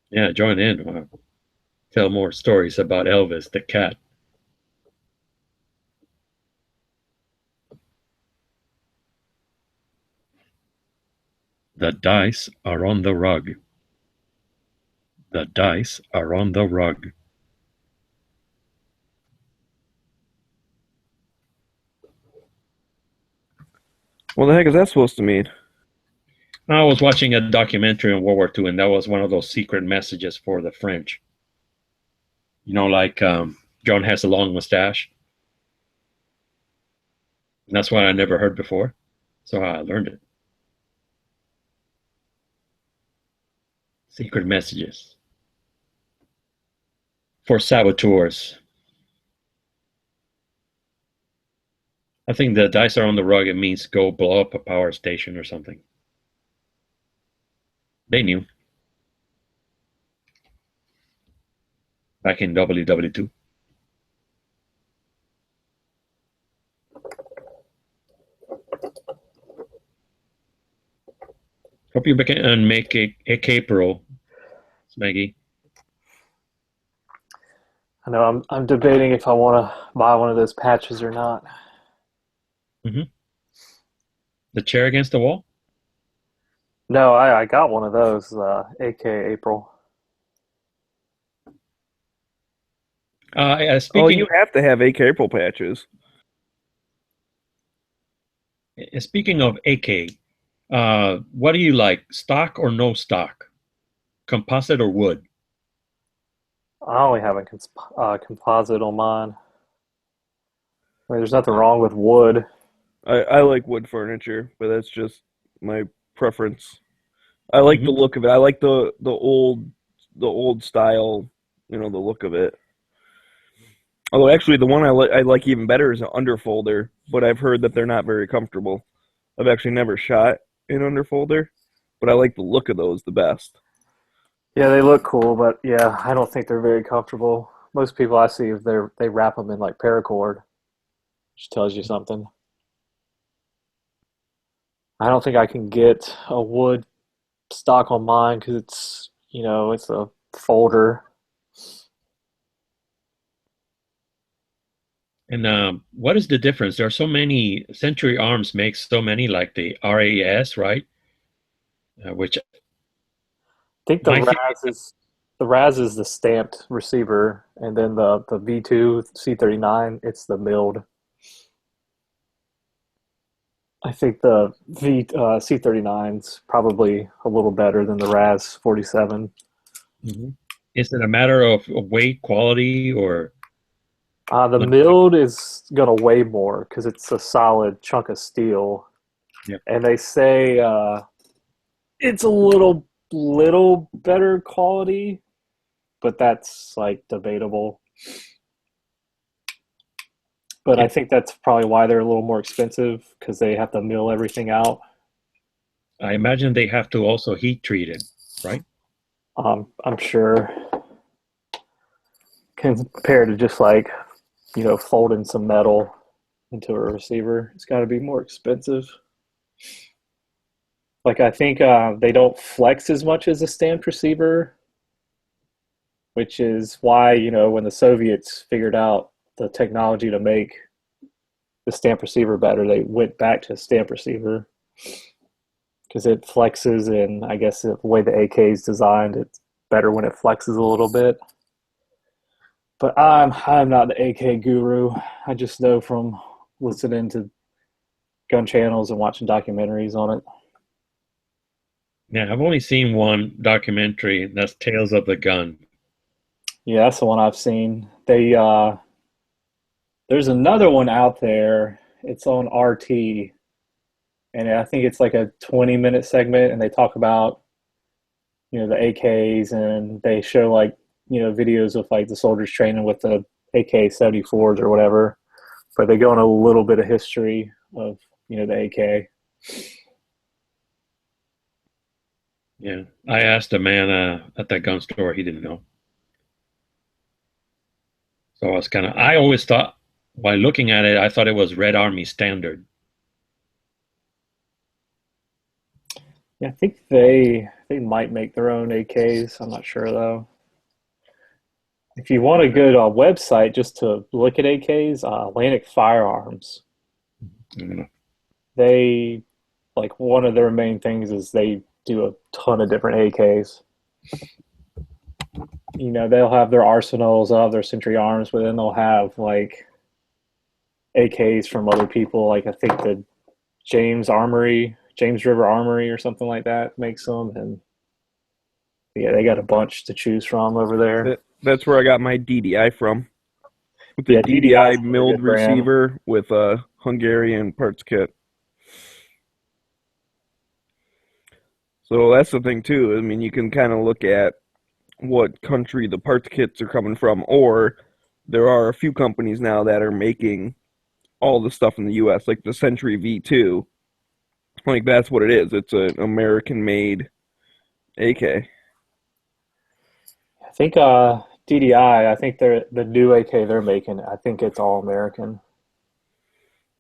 Yeah, join in. Tell more stories about Elvis the cat. The dice are on the rug. The dice are on the rug. What the heck is that supposed to mean? I was watching a documentary on World War II, and that was one of those secret messages for the French. You know, like John has a long mustache. And that's what I never heard before. So I learned it. Secret messages for saboteurs. I think the dice are on the rug. It means go blow up a power station or something. They knew. Back in WW2. Hope you can make a K-Pro, Maggie. I know I'm debating if I want to buy one of those patches or not. The chair against the wall? No, I got one of those, AK April. Oh, Speaking you have to have AK April patches. speaking of AK, what do you like, stock or no stock? Composite or wood? I only have a composite on mine. I mean, there's nothing wrong with wood. I like wood furniture, but that's just my preference. I like the look of it. I like the old style, the look of it. Although actually the one I like even better is an underfolder, but I've heard that they're not very comfortable. I've actually never shot an underfolder, but I like the look of those the best. Yeah, they look cool, but yeah, I don't think they're very comfortable. Most people I see, they wrap them in like paracord, which tells you something. I don't think I can get a wood stock on mine because it's a folder. And what is the difference? There are so many. Century Arms makes so many, like the RAS, right? Which I think my the RAS is the stamped receiver, and then the V2 C39, it's the milled. I think the C39's probably a little better than the RAS 47. Is it a matter of weight, quality, or The milled is going to weigh more because it's a solid chunk of steel. Yep. And they say it's a little better quality, but that's like debatable. But I think that's probably why they're a little more expensive because they have to mill everything out. I imagine they have to also heat treat it, right? I'm sure compared to just like, folding some metal into a receiver, it's got to be more expensive. Like I think they don't flex as much as a stamped receiver, which is why, when the Soviets figured out the technology to make the stamp receiver better, they went back to stamp receiver because it flexes, and I guess the way the AK is designed, it's better when it flexes a little bit. But I'm not the AK guru. I just know from listening to gun channels and watching documentaries on it. Yeah, I've only seen one documentary. That's Tales of the Gun. Yeah, that's the one I've seen. There's another one out there. It's on RT, and I think it's like a 20-minute segment, and they talk about, the AKs, and they show like videos of like the soldiers training with the AK-74s or whatever, but they go on a little bit of history of the AK. Yeah, I asked a man at that gun store. He didn't know. So I always thought, by looking at it, I thought it was Red Army Standard. Yeah, I think they might make their own AKs. I'm not sure though. If you want a good website just to look at AKs, Atlantic Firearms. They, like, one of their main things is they do a ton of different AKs. They'll have their arsenals, they'll have their Century Arms, but then they'll have like AKs from other people. Like I think the James River Armory or something like that makes them, and yeah, they got a bunch to choose from over there. That's where I got my DDI from. With the Yeah, DDI DDI milled receiver with a Hungarian parts kit. So that's the thing too. I mean, you can kind of look at what country the parts kits are coming from, or there are a few companies now that are making all the stuff in the U.S., like the Century V2. Like, that's what it is. It's an American-made AK. I think DDI, I think the new AK they're making, I think it's all American.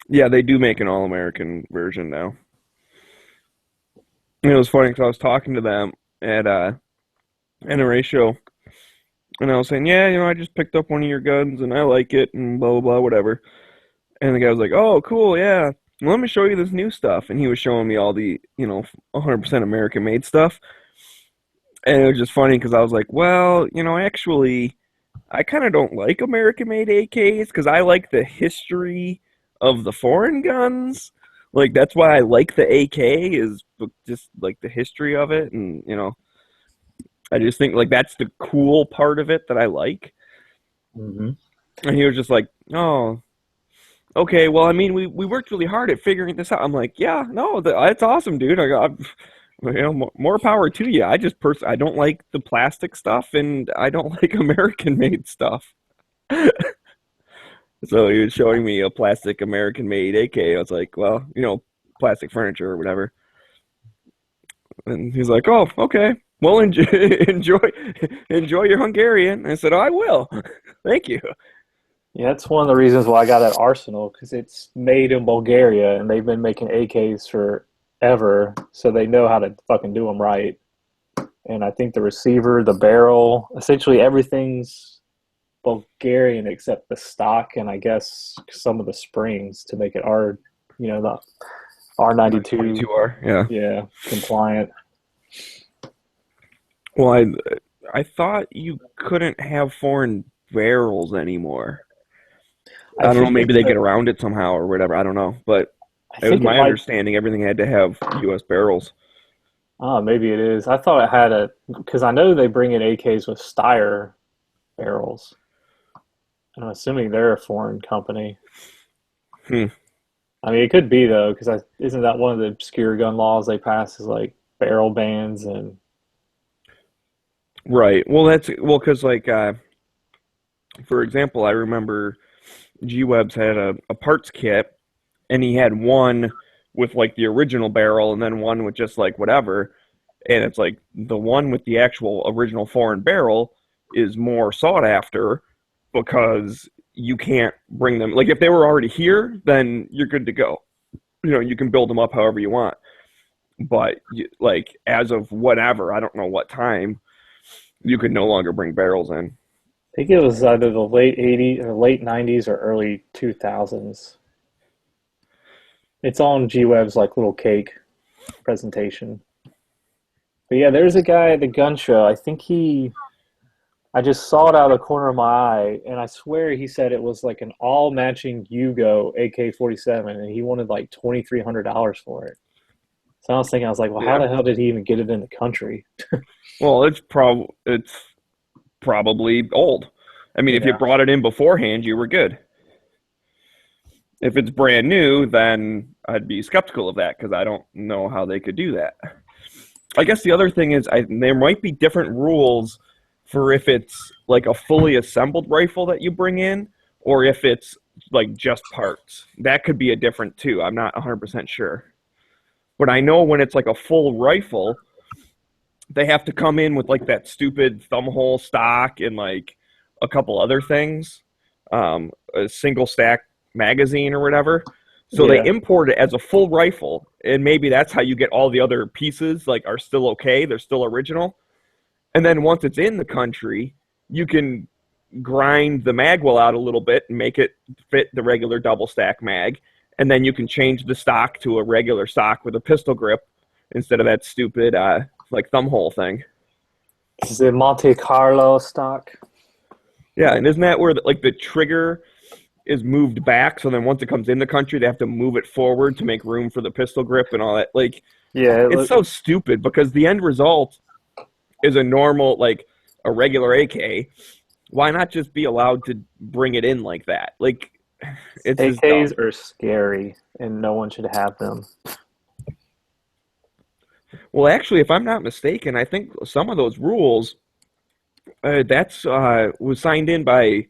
Yeah, they do make an all-American version now. And it was funny because I was talking to them at NRA show, and I was saying, yeah, I just picked up one of your guns, and I like it, and blah, blah, blah, whatever. And the guy was like, oh, cool, yeah. Let me show you this new stuff. And he was showing me all the, 100% American-made stuff. And it was just funny because I was like, well, actually, I kind of don't like American-made AKs because I like the history of the foreign guns. Like, that's why I like the AK, is just, like, the history of it. And, I just think, like, that's the cool part of it that I like. Mm-hmm. And he was just like, oh, okay, well, I mean, we worked really hard at figuring this out. I'm like, yeah, no, that's awesome, dude. I got, more power to you. I just I don't like the plastic stuff, and I don't like American-made stuff. So he was showing me a plastic American-made AK. I was like, well, plastic furniture or whatever. And he's like, oh, okay. Well, enjoy your Hungarian. And I said, oh, I will. Thank you. Yeah, that's one of the reasons why I got that Arsenal, because it's made in Bulgaria, and they've been making AKs forever, so they know how to fucking do them right. And I think the receiver, the barrel, essentially everything's Bulgarian except the stock, and I guess some of the springs to make it the R92. R, Yeah, compliant. Well, I thought you couldn't have foreign barrels anymore. I don't know, maybe they get around it somehow or whatever. I don't know. But it was my understanding everything had to have U.S. barrels. Oh, maybe it is. I thought it had because I know they bring in AKs with Steyr barrels. And I'm assuming they're a foreign company. I mean, it could be, though, because isn't that one of the obscure gun laws they pass, is like barrel bans and... Right. Well, because like, for example, I remember G-Webs had a parts kit, and he had one with like the original barrel and then one with just like whatever. And it's like the one with the actual original foreign barrel is more sought after because you can't bring them. Like, if they were already here, then you're good to go. You can build them up however you want. But like, as of whatever, I don't know what time, you could no longer bring barrels in. I think it was either the late 80s or late 90s or early 2000s. It's on G-Web's like little cake presentation. But yeah, there's a guy at the gun show. I think I just saw it out of the corner of my eye, and I swear he said it was like an all-matching Yugo AK-47, and he wanted like $2,300 for it. So I was thinking, well, how the hell did he even get it in the country? Well, it's probably old. I mean, if you brought it in beforehand, you were good. If it's brand new, then I'd be skeptical of that because I don't know how they could do that. I guess the other thing is there might be different rules for if it's like a fully assembled rifle that you bring in, or if it's like just parts. That could be a different too. I'm not 100% sure. But I know when it's like a full rifle, they have to come in with like that stupid thumb hole stock and like a couple other things, a single stack magazine or whatever. So Yeah. they import it as a full rifle, and maybe that's how you get all the other pieces like are still okay, they're still original. And then once it's in the country, you can grind the magwell out a little bit and make it fit the regular double stack mag, and then you can change the stock to a regular stock with a pistol grip instead of that stupid like thumb hole thing. Is it Monte Carlo stock? Yeah, and isn't that where like the trigger is moved back, so then once it comes in the country, they have to move it forward to make room for the pistol grip and all that? Like, Yeah, it's so stupid because the end result is a normal, like a regular AK. Why not just be allowed to bring it in like that? Like, it's just AKs dumb. are scary, and no one should have them. Well, actually, if I'm not mistaken, I think some of those rules that's was signed in by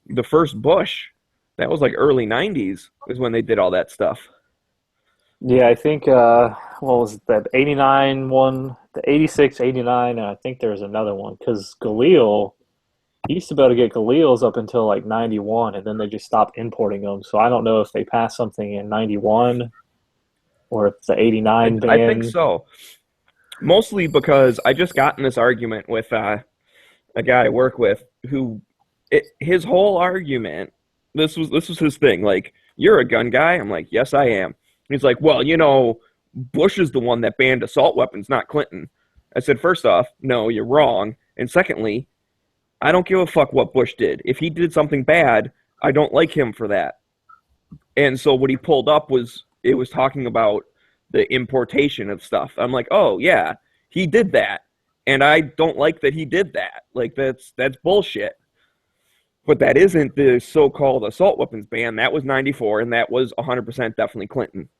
the first Bush. That was like early 90s is when they did all that stuff. Yeah, I think what was it, that 89 one, the 86, 89, and I think there's another one because Galil, you used to be able to get Galils up until like 91, and then they just stopped importing them. So I don't know if they passed something in 91 or if the 89 ban. I think so. Mostly because I just got in this argument with a guy I work with who his whole argument, this was his thing, like, you're a gun guy? I'm like, yes, I am. He's like, well, you know, Bush is the one that banned assault weapons, not Clinton. I said, first off, no, you're wrong. And secondly, I don't give a fuck what Bush did. If he did something bad, I don't like him for that. And so what he pulled up was, it was talking about the importation of stuff. I'm like, oh, yeah, he did that. And I don't like that he did that. Like, that's bullshit. But that isn't the so-called assault weapons ban. That was 94, and that was 100% definitely Clinton.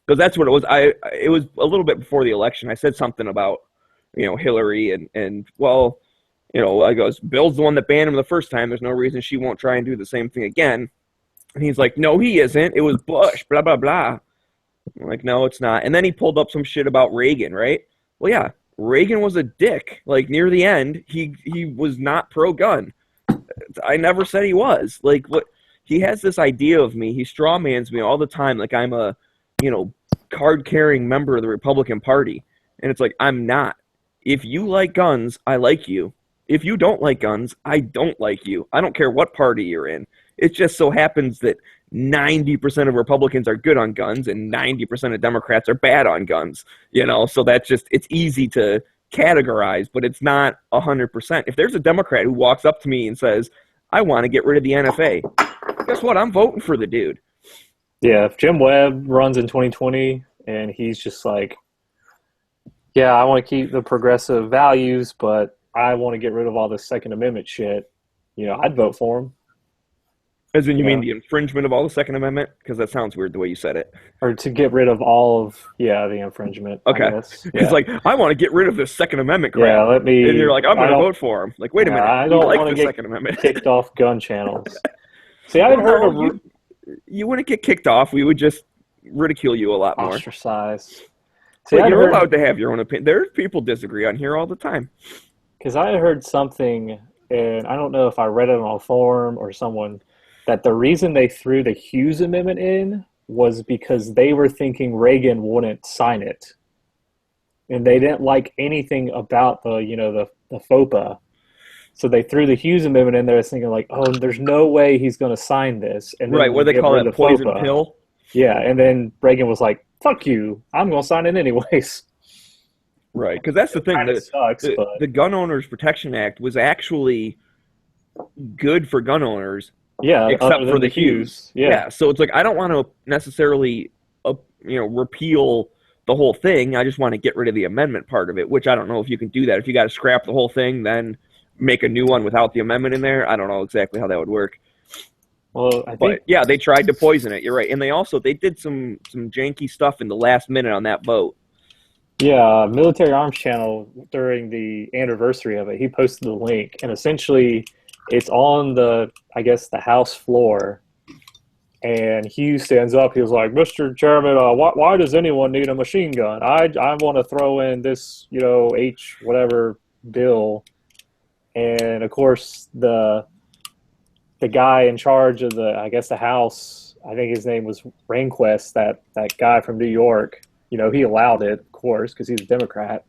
Because that's what it was. It was a little bit before the election. I said something about, you know, Hillary and well, you know, I goes, Bill's the one that banned him the first time. There's no reason she won't try and do the same thing again. And he's like, no, he isn't. It was Bush, blah, blah, blah. I'm like, no, it's not. And then he pulled up some shit about Reagan, right? Well, yeah, Reagan was a dick. Like, near the end, he was not pro-gun. I never said he was. Like, what he has this idea of me. He strawmans me all the time like I'm a, you know, card-carrying member of the Republican Party. And it's like, I'm not. If you like guns, I like you. If you don't like guns, I don't like you. I don't care what party you're in. It just so happens that 90% of Republicans are good on guns and 90% of Democrats are bad on guns. You know, so that's just, it's easy to categorize, but it's not 100%. If there's a Democrat who walks up to me and says, I want to get rid of the NFA, guess what? I'm voting for the dude. Yeah, if Jim Webb runs in 2020 and he's just like, yeah, I want to keep the progressive values, but I want to get rid of all this Second Amendment shit, you know, I'd vote for him. As in, you mean the infringement of all the Second Amendment? Because that sounds weird the way you said it. Or to get rid of all of, the infringement. Okay. I guess. He's like, I want to get rid of the Second Amendment crap. Yeah, let me. And you're like, I'm going to I don't- vote for him. Like, wait a minute. I You don't like want to the get Second Amendment. kicked off gun channels. See, I haven't heard of You wouldn't get kicked off. We would just ridicule you a lot more. ostracized. See, But I you're heard, allowed to have your own opinion. There's people disagree on here all the time. because I heard something, and I don't know if I read it on a forum or someone, that the reason they threw the Hughes Amendment in was because they were thinking Reagan wouldn't sign it. And they didn't like anything about the FOPA. So they threw the Hughes Amendment in there thinking like, oh, there's no way he's going to sign this. And then Right, what do they get call rid that, of the poison FOPA. pill? Yeah, and then Reagan was like, fuck you, I'm going to sign it anyways. Right, because that's the thing. Kinda sucks, but The Gun Owners Protection Act was actually good for gun owners, yeah, except other for than the Hughes. Yeah. So it's like, I don't want to necessarily, repeal the whole thing. I just want to get rid of the amendment part of it, which I don't know if you can do that. If you got to scrap the whole thing, then make a new one without the amendment in there. I don't know exactly how that would work. Well, I think But yeah, they tried to poison it. You're right. And they did some janky stuff in the last minute on that vote. Yeah, Military Arms Channel during the anniversary of it, he posted the link, and essentially, it's on the I guess the House floor, and Hughes stands up. He was like, "Mr. Chairman, why does anyone need a machine gun? I want to throw in this, H whatever bill." And of course, the guy in charge of the I guess the House, I think his name was Rehnquist, that guy from New York. He allowed it, of course, because he's a Democrat.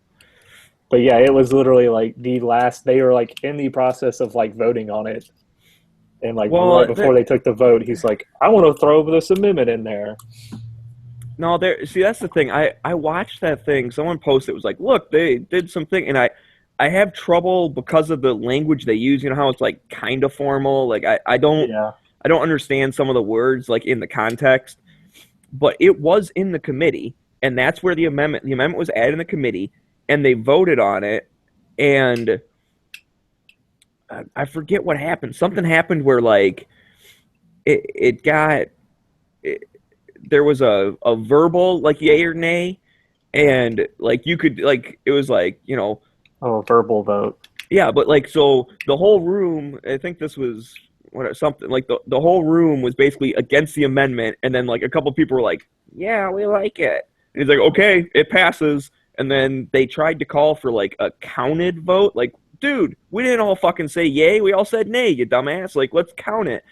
But yeah, it was literally like the last. They were like in the process of like voting on it, and like Well, right before they took the vote, he's like, "I want to throw this amendment in there." no, there. See, that's the thing. I watched that thing. Someone posted. It was like, look, they did something, and I have trouble because of the language they use. You know how it's like kind of formal. Like Yeah. I don't understand some of the words like in the context. But it was in the committee, and that's where the amendment was added in the committee, and they voted on it, and I forget what happened. Something happened where like it got it, there was a verbal like yay or nay, and like you could like it was like Oh, verbal vote. yeah, but like so the whole room, I think this was something like the whole room was basically against the amendment, and then like a couple people were like, "Yeah, we like it." And he's like, "Okay, it passes." And then they tried to call for like a counted vote. Like, dude, we didn't all fucking say yay. We all said nay, you dumbass. Like, let's count it.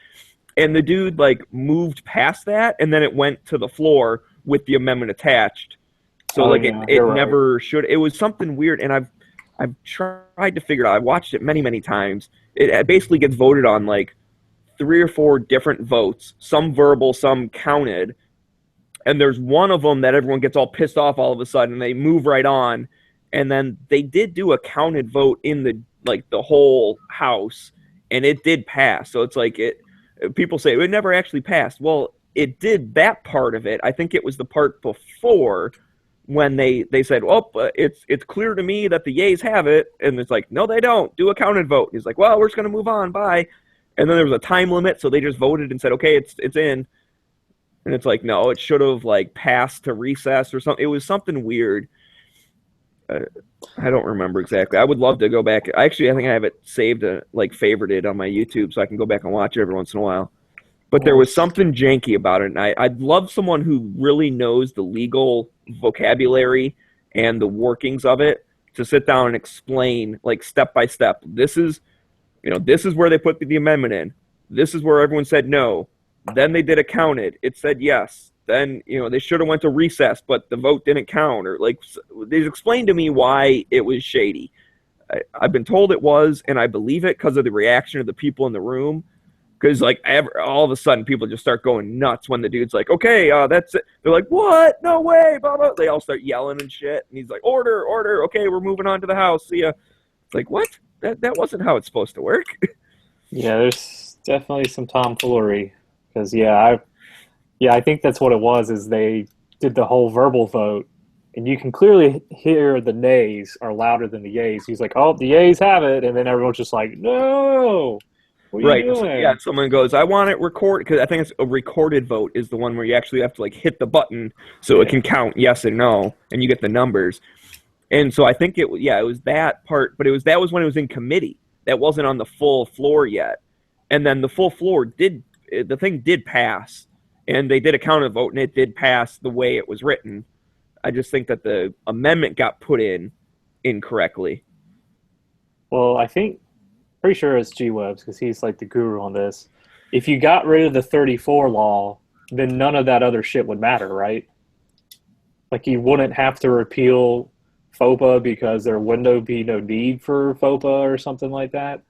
And the dude like moved past that, and then it went to the floor with the amendment attached. So Oh like yeah, it you're right. never should. It was something weird, and I've tried to figure it out. I've watched it many times. It basically gets voted on like three or four different votes, some verbal, some counted, and there's one of them that everyone gets all pissed off all of a sudden. They move right on, and then they did do a counted vote in the whole house, and it did pass. So it's like it. People say it never actually passed. Well, it did that part of it. I think it was the part before when they said, "Oh, it's clear to me that the yays have it," and it's like, "No, they don't. Do a counted vote." He's like, "Well, we're just gonna move on. Bye." And then there was a time limit, so they just voted and said, "Okay, it's in." And it's like, no, it should have like passed to recess or something. It was something weird. Uh, I don't remember exactly. I would love to go back. I think I have it saved, like favorited on my YouTube, so I can go back and watch it every once in a while. But there was something janky about it, and I'd love someone who really knows the legal vocabulary and the workings of it to sit down and explain, like step by step. This is where they put the amendment in. This is where everyone said no. Then they did a counted. It said yes. Then they should have went to recess, but the vote didn't count. Or like they explained to me why it was shady. I've been told it was, and I believe it because of the reaction of the people in the room. Because like all of a sudden people just start going nuts when the dude's like, "Okay, that's it." They're like, "What? No way!" Blah blah. They all start yelling and shit, and he's like, "Order, order! Okay, we're moving on to the house. See ya." It's like, what? That wasn't how it's supposed to work. Yeah, there's definitely some tomfoolery because I think that's what it was. Is they did the whole verbal vote, and you can clearly hear the nays are louder than the yays. He's like, "Oh, the yays have it," and then everyone's just like, "No, what are Right. you So, doing?" yeah, someone goes, "I want it recorded," because I think it's a recorded vote is the one where you actually have to like hit the button so it can count yes and no, and you get the numbers. And so I think it was that part, but that was when it was in committee. That wasn't on the full floor yet. And then the full floor the thing did pass, and they did a counter vote, and it did pass the way it was written. I just think that the amendment got put in incorrectly. Well, I think pretty sure it's G Webs because he's like the guru on this. If you got rid of the 34 law, then none of that other shit would matter, right? Like you wouldn't have to repeal FOPA because there would be no need for FOPA or something like that.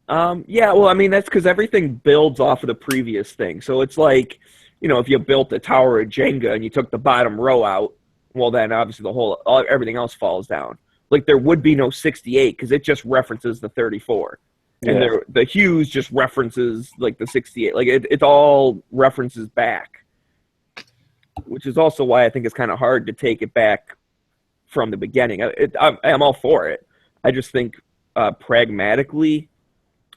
Yeah, well, I mean, that's because everything builds off of the previous thing. So it's like, if you built a tower of Jenga and you took the bottom row out, well, then obviously everything else falls down. Like there would be no 68 because it just references the 34. And Yeah. the Hughes just references like the 68. Like it all references back, which is also why I think it's kind of hard to take it back from the beginning. I'm all for it. I just think pragmatically,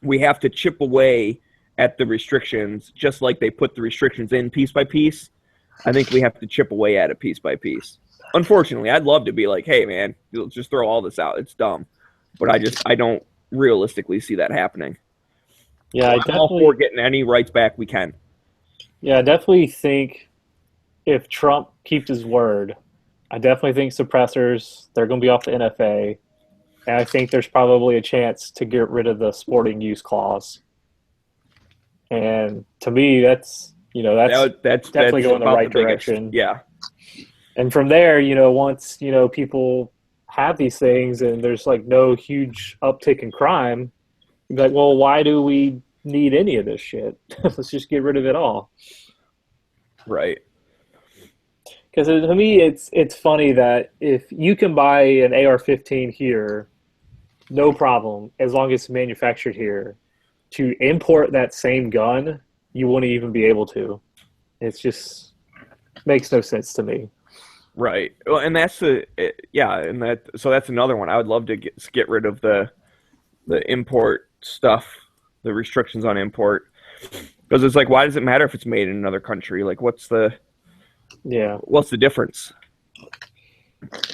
we have to chip away at the restrictions, just like they put the restrictions in piece by piece. I think we have to chip away at it piece by piece. unfortunately, I'd love to be like, hey, man, just throw all this out. It's dumb. But I don't realistically see that happening. Yeah, So I I'm all definitely. for getting any rights back we can. Yeah, I definitely think if Trump keeps his word, I definitely think suppressors they're going to be off the NFA, and I think there's probably a chance to get rid of the sporting use clause. And to me, that's That's definitely going the about right the biggest. direction. Yeah, And from there, once people have these things and there's like no huge uptick in crime, you're like, well, why do we need any of this shit? Let's just get rid of it all. right. Because to me, it's funny that if you can buy an AR-15 here, no problem, as long as it's manufactured here, to import that same gun, you wouldn't even be able to. It's just makes no sense to me. Right. Well, and that's that's another one. I would love to get rid of the import stuff, the restrictions on import, because it's like, why does it matter if it's made in another country? Like, what's the difference?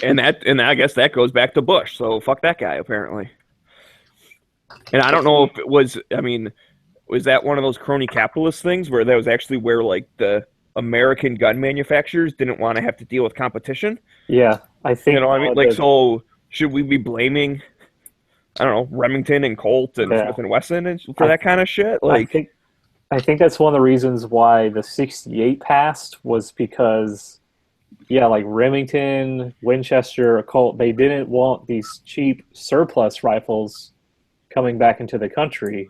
And I guess that goes back to Bush. So fuck that guy, apparently. And I don't know if it was. I mean, was that one of those crony capitalist things where that was actually where like the American gun manufacturers didn't want to have to deal with competition? Yeah, I think You know what I mean? Like, so should we be blaming, I don't know, Remington and Colt and Smith and Wesson for that kind of shit? Like, I think that's one of the reasons why the 68 passed was because, like Remington, Winchester, Colt, they didn't want these cheap surplus rifles coming back into the country.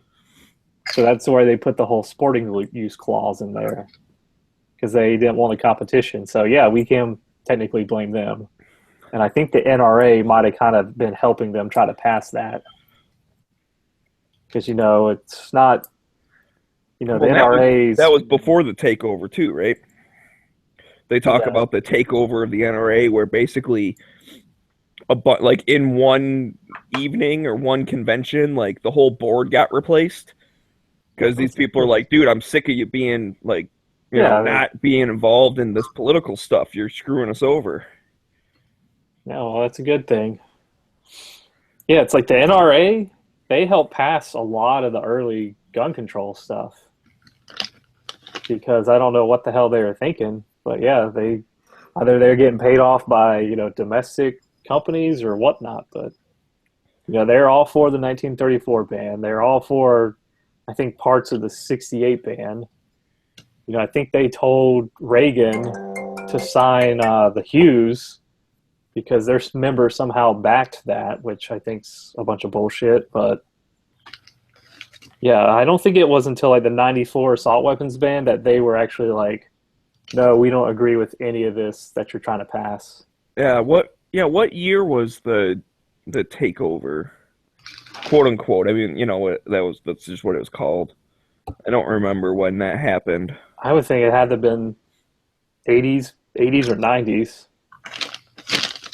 So that's why they put the whole sporting use clause in there, because they didn't want the competition. So, yeah, we can technically blame them. And I think the NRA might have kind of been helping them try to pass that. Because, it's not, the NRA's... That was before the takeover, too, right? They talk about the takeover of the NRA, where basically, like in one evening or one convention, like the whole board got replaced. Because these people are like, dude, I'm sick of you being like, not being involved in this political stuff. You're screwing us over. No, well, that's a good thing. Yeah, it's like the NRA, they helped pass a lot of the early gun control stuff. Because I don't know what the hell they were thinking. But yeah, either they're getting paid off by, domestic companies or whatnot. But, they're all for the 1934 ban. They're all for, I think, parts of the 68 ban. I think they told Reagan to sign the Hughes because their member somehow backed that, which I think's a bunch of bullshit. But yeah, I don't think it was until like the 94 assault weapons ban that they were actually like, no, we don't agree with any of this that you're trying to pass. Yeah, what year was the takeover? Quote unquote. I mean, that's just what it was called. I don't remember when that happened. I would think it had to have been 80s or 90s.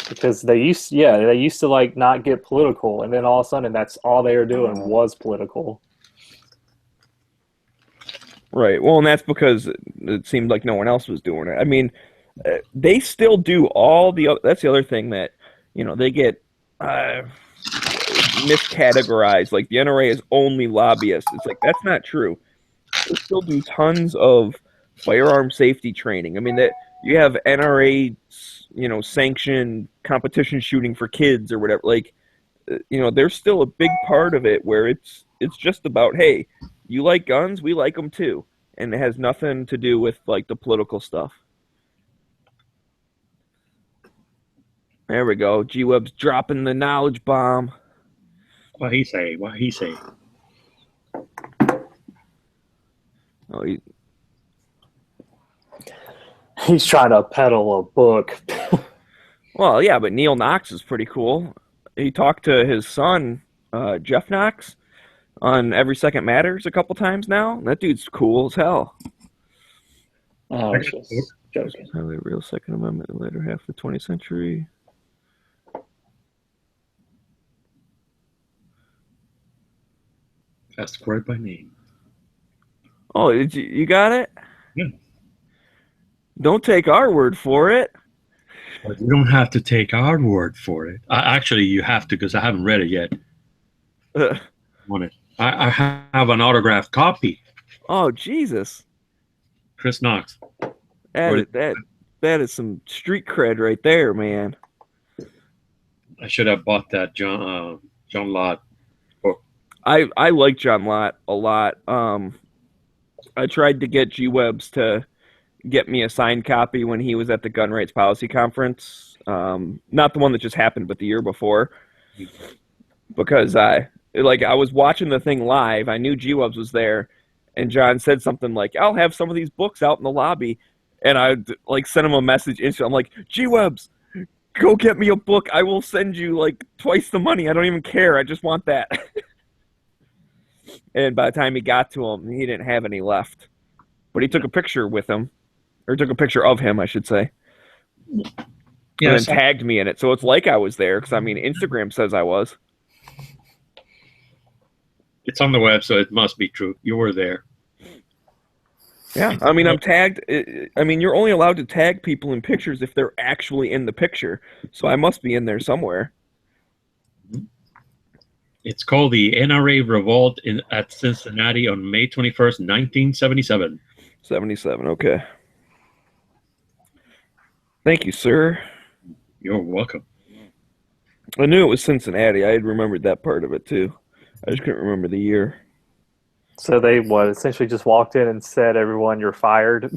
Because they used to like not get political, and then all of a sudden that's all they were doing was political. Right. Well, and that's because it seemed like no one else was doing it. I mean, they still do all the. That's the other thing that they get miscategorized. Like the NRA is only lobbyists. It's like that's not true. They still do tons of firearm safety training. I mean that you have NRA, sanctioned competition shooting for kids or whatever. Like, there's still a big part of it where it's just about, hey, you like guns, we like them too, and it has nothing to do with like the political stuff. There we go. G-Web's dropping the knowledge bomb. What he say? Oh, He's trying to peddle a book. well, yeah, but Neil Knox is pretty cool. He talked to his son, Jeff Knox, on Every Second Matters a couple times now. That dude's cool as hell. Oh, just joking. The real Second Amendment in the later half of the 20th century. Ask right by name. Oh, you got it? Yeah. Don't take our word for it. But you don't have to take our word for it. Actually, you have to because I haven't read it yet. Want it? I have an autographed copy. Oh Jesus! Chris Knox. That is some street cred right there, man. I should have bought that John Lott book. I like John Lott a lot. I tried to get G Webs to get me a signed copy when he was at the Gun Rights Policy Conference. Not the one that just happened, but the year before. Because I was watching the thing live. I knew G Webs was there, and John said something like, "I'll have some of these books out in the lobby," and I sent him a message instantly. I'm like, "G Webs, go get me a book. I will send you twice the money. I don't even care. I just want that." And by the time he got to him, he didn't have any left. But he took a picture with him, or took a picture of him, I should say. Yeah, and then tagged me in it. So it's like I was there, because, Instagram says I was. It's on the web, so it must be true. You were there. Yeah, I'm tagged. You're only allowed to tag people in pictures if they're actually in the picture. So I must be in there somewhere. It's called the NRA Revolt at Cincinnati on May 21st, 1977. 77, okay. Thank you, sir. You're welcome. I knew it was Cincinnati. I had remembered that part of it, too. I just couldn't remember the year. So they, essentially just walked in and said, "Everyone, you're fired"?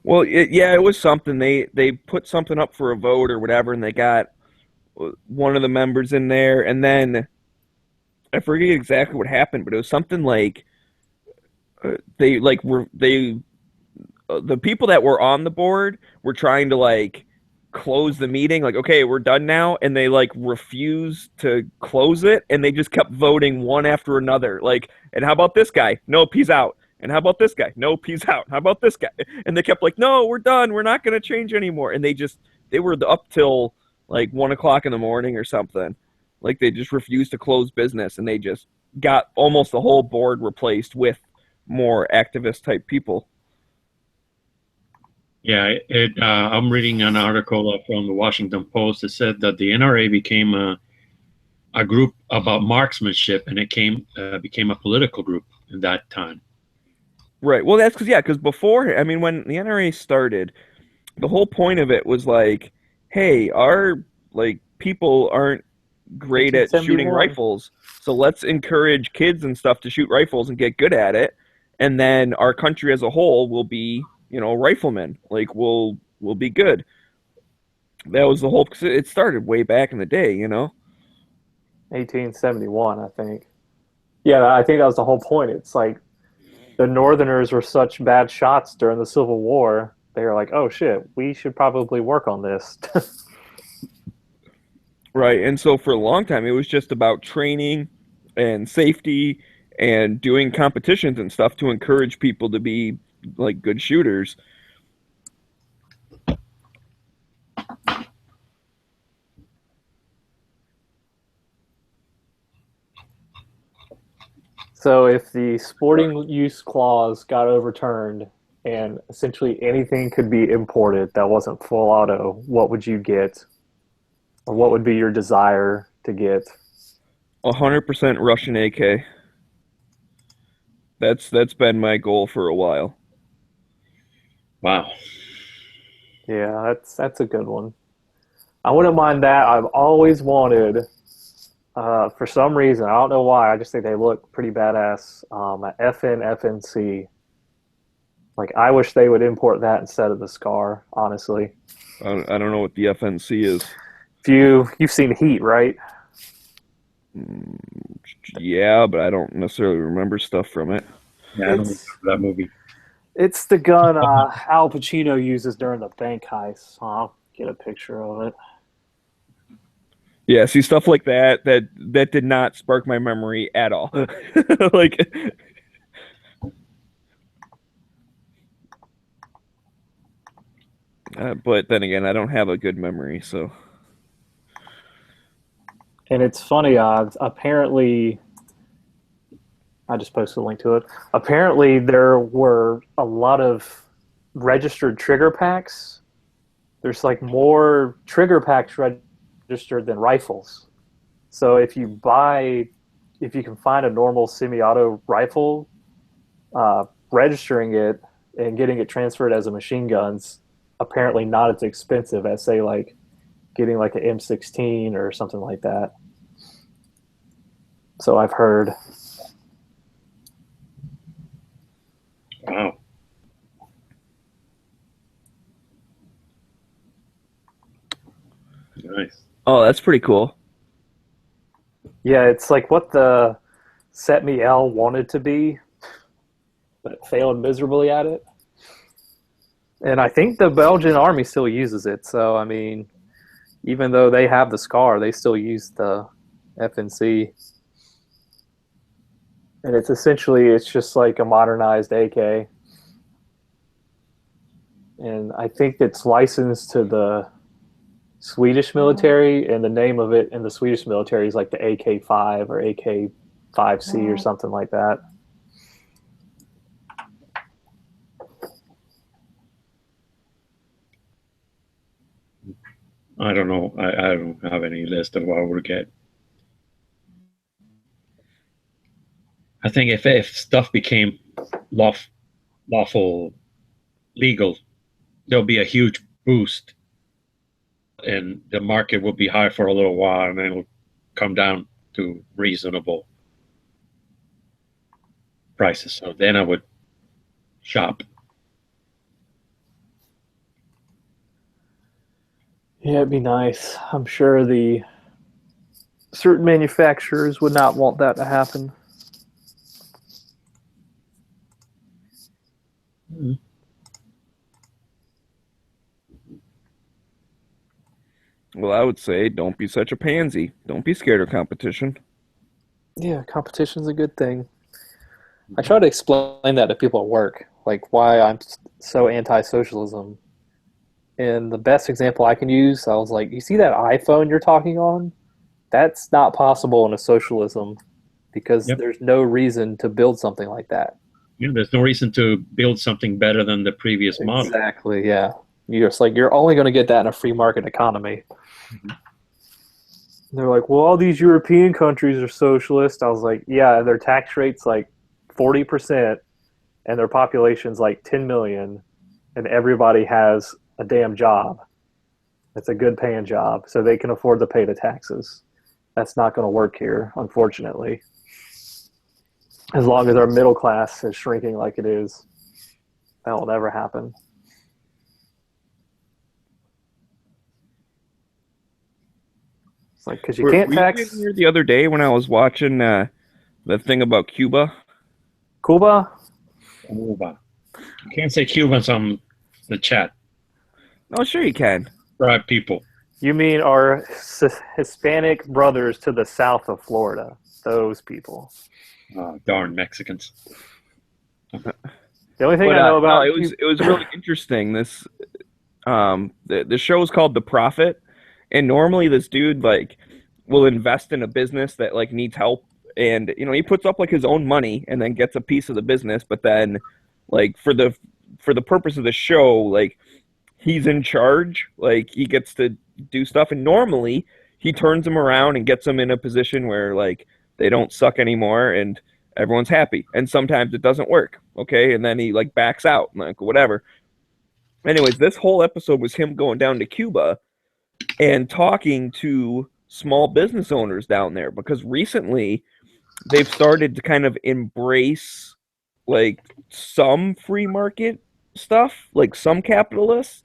Well, it was something. They put something up for a vote or whatever, and they got one of the members in there, and then I forget exactly what happened, but it was something like the people that were on the board were trying to close the meeting, okay, we're done now, and they refused to close it, and they just kept voting one after another, and how about this guy? Nope, he's out. And how about this guy? Nope, he's out. How about this guy? And they kept no, we're done, we're not going to change anymore. And they were up till 1 o'clock in the morning or something. They just refused to close business, and they just got almost the whole board replaced with more activist type people. Yeah, I'm reading an article from the Washington Post that said that the NRA became a group about marksmanship, and it became a political group in that time. Right. Well, that's because before, when the NRA started, the whole point of it was hey, our people aren't great at shooting rifles, so let's encourage kids and stuff to shoot rifles and get good at it, and then our country as a whole will be riflemen. We'll be good. That was the whole. It started way back in the day, 1871, I think. Yeah, I think that was the whole point. It's the Northerners were such bad shots during the Civil War. They were oh shit, we should probably work on this. Right, and so for a long time, it was just about training and safety and doing competitions and stuff to encourage people to be good shooters. So if the sporting use clause got overturned and essentially anything could be imported that wasn't full auto, what would you get? Or what would be your desire to get? 100% Russian AK. That's been my goal for a while. Wow. Yeah, that's a good one. I wouldn't mind that. I've always wanted, for some reason, I don't know why, I just think they look pretty badass, FNC. I wish they would import that instead of the SCAR, honestly. I don't know what the FNC is. You've seen Heat, right? Yeah, but I don't necessarily remember stuff from it. Yeah, I don't remember that movie. It's the gun Al Pacino uses during the bank heist. I'll get a picture of it. Yeah, see, stuff like that did not spark my memory at all. But then again, I don't have a good memory, so. And it's funny, apparently, I just posted a link to it. Apparently, there were a lot of registered trigger packs there's like more trigger packs registered than rifles. So if you can find a normal semi-auto rifle, registering it and getting it transferred as a machine gun's apparently not as expensive as, say, like getting like an M16 or something like that. So I've heard. Wow. Nice. Oh, that's pretty cool. Yeah, it's like what the Set-Me L wanted to be, but failed miserably at it. And I think the Belgian army still uses it. So, I mean, even though they have the SCAR, they still use the FNC. And it's just like a modernized AK. And I think it's licensed to the Swedish military, and the name of it in the Swedish military is like the AK-5 or AK-5C or something like that. I don't know. I don't have any list of what I would get. I think if stuff became lawful, legal, there'll be a huge boost, and the market will be high for a little while, and then it'll come down to reasonable prices. So then I would shop. Yeah, it'd be nice. I'm sure the certain manufacturers would not want that to happen. Mm-hmm. Well, I would say don't be such a pansy. Don't be scared of competition. Yeah, competition's a good thing. I try to explain that to people at work, like why I'm so anti-socialism. And the best example I can use, I was like, you see that iPhone you're talking on? That's not possible in a socialism because there's no reason to build something like that. Yeah, there's no reason to build something better than the previous model. Exactly, yeah. You're just like, you're only going to get that in a free market economy. Mm-hmm. They're like, well, all these European countries are socialist. I was like, yeah, their tax rate's like 40% and their population's like 10 million and everybody has a damn job. It's a good paying job, so they can afford to pay the taxes. That's not going to work here, unfortunately. As long as our middle class is shrinking like it is, that will never happen. It's like, because you can't tax. You here the other day when I was watching the thing about Cuba? Cuba? Cuba. You can't say Cubans on the chat. Oh, sure you can. Right, people. You mean our Hispanic brothers to the south of Florida? Those people. Darn Mexicans. The only thing I know about it was really interesting. This the show is called The Prophet, and normally this dude like will invest in a business that like needs help, and you know he puts up like his own money and then gets a piece of the business, but then like for the purpose of the show, like he's in charge, like he gets to do stuff, and normally he turns them around and gets them in a position where like they don't suck anymore and everyone's happy. And sometimes it doesn't work, okay? And then he like backs out, like whatever. Anyways, this whole episode was him going down to Cuba and talking to small business owners down there, because recently they've started to kind of embrace like some free market stuff, like some capitalists,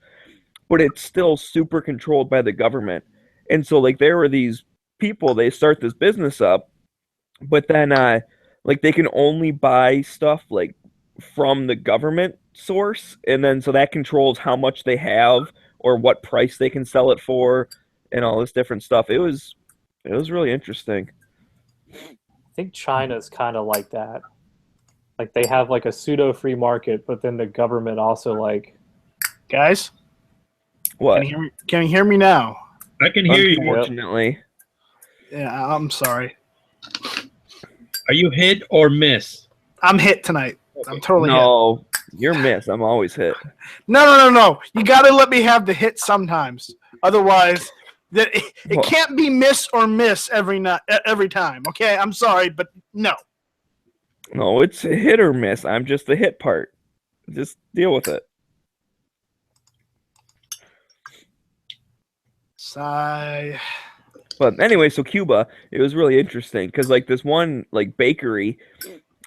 but it's still super controlled by the government. And so like there were these people, they start this business up, but then like they can only buy stuff like from the government source, and then so that controls how much they have or what price they can sell it for and all this different stuff. It was really interesting. I think China's kind of like that. Like they have like a pseudo free market, but then the government also like. Guys, What? Can you hear me now? I can hear you. Unfortunately. Yeah, I'm sorry. Are you hit or miss? I'm hit tonight. I'm totally hit. No, You're miss. I'm always hit. No. You got to let me have the hit sometimes. Otherwise, it Well- can't be miss or miss every time. Okay, I'm sorry, but no. No, it's a hit or miss. I'm just the hit part. Just deal with it. Sigh. But anyway, so Cuba, it was really interesting because like this one like bakery,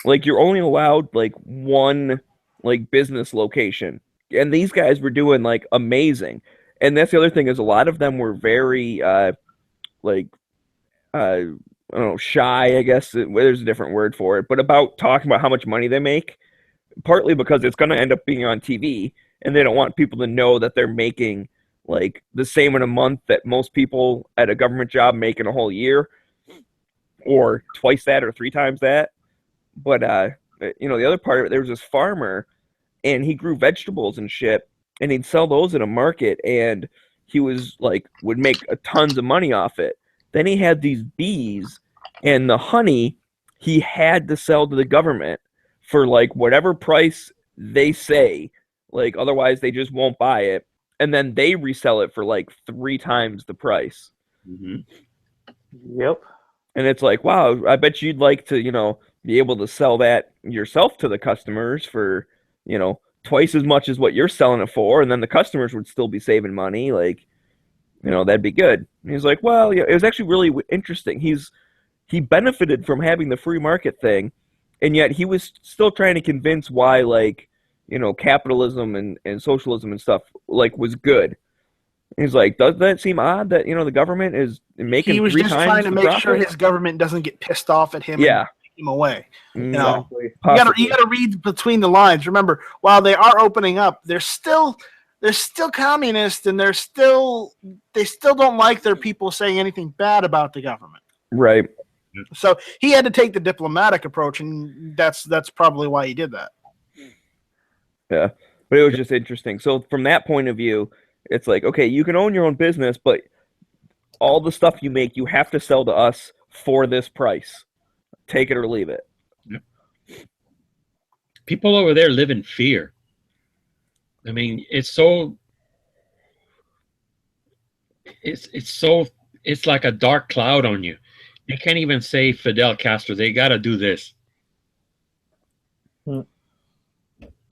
like you're only allowed like one like business location, and these guys were doing like amazing. And that's the other thing is a lot of them were very like I don't know, shy, I guess. There's a different word for it, but about talking about how much money they make, partly because it's going to end up being on TV, and they don't want people to know that they're making like the same in a month that most people at a government job make in a whole year, or twice that or three times that. But the other part of it, there was this farmer, and he grew vegetables and shit, and he'd sell those at a market, and he was like would make tons of money off it. Then he had these bees, and the honey he had to sell to the government for like whatever price they say, like otherwise they just won't buy it, and then they resell it for like 3 times the price. Mhm. Yep. And it's like, wow, I bet you'd like to, be able to sell that yourself to the customers for, twice as much as what you're selling it for, and then the customers would still be saving money. Like, that'd be good. And he's like, well, yeah, it was actually really interesting. He benefited from having the free market thing, and yet he was still trying to convince why, like, capitalism and socialism and stuff like was good. And he's like, does that seem odd that the government is making He was 3 just times trying to the make profit? sure his government doesn't get pissed off at him Yeah. and take him away. Mm, know, Exactly. possibly. You gotta read between the lines. Remember, while they are opening up, they're still communist, and they still don't like their people saying anything bad about the government. Right. So he had to take the diplomatic approach, and that's probably why he did that. Yeah. But it was just interesting. So from that point of view, it's like, okay, you can own your own business, but all the stuff you make, you have to sell to us for this price. Take it or leave it. People over there live in fear. I mean, it's like a dark cloud on you. They can't even say Fidel Castro. They got to do this. Hmm.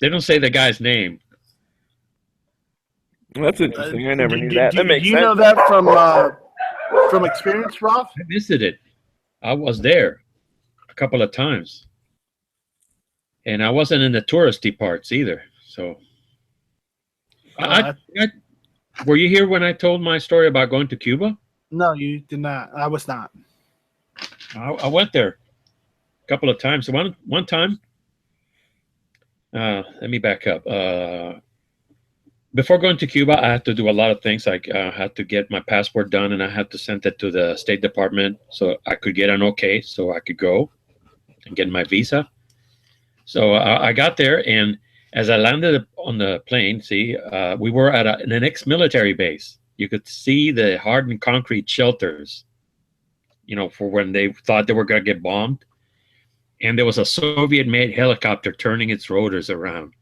They don't say the guy's name. Well, that's interesting. I never knew Do- that. do- That makes do you sense. know that from experience, Rob? I visited. I was there a couple of times. And I wasn't in the touristy parts either. So, were you here when I told my story about going to Cuba? No, you did not. I was not. I went there a couple of times. One time, let me back up. Before going to Cuba, I had to do a lot of things. I had to get my passport done, and I had to send it to the State Department so I could get an okay, so I could go and get my visa. So I got there, and as I landed on the plane, we were at an ex-military base. You could see the hardened concrete shelters, for when they thought they were going to get bombed. And there was a Soviet-made helicopter turning its rotors around.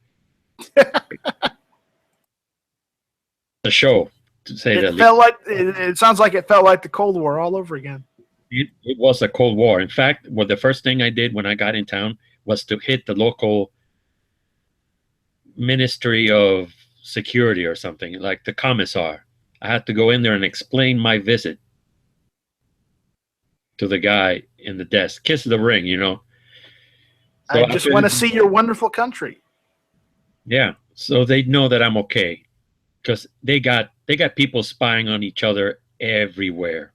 The show, to say the least. It sounds like it felt like the Cold War all over again. It was a Cold War. In fact, the first thing I did when I got in town was to hit the local Ministry of Security or something, like the commissar. I had to go in there and explain my visit to the guy in the desk. Kiss the ring, So I just want to see your wonderful country. Yeah, so they know that I'm okay, because they got people spying on each other everywhere.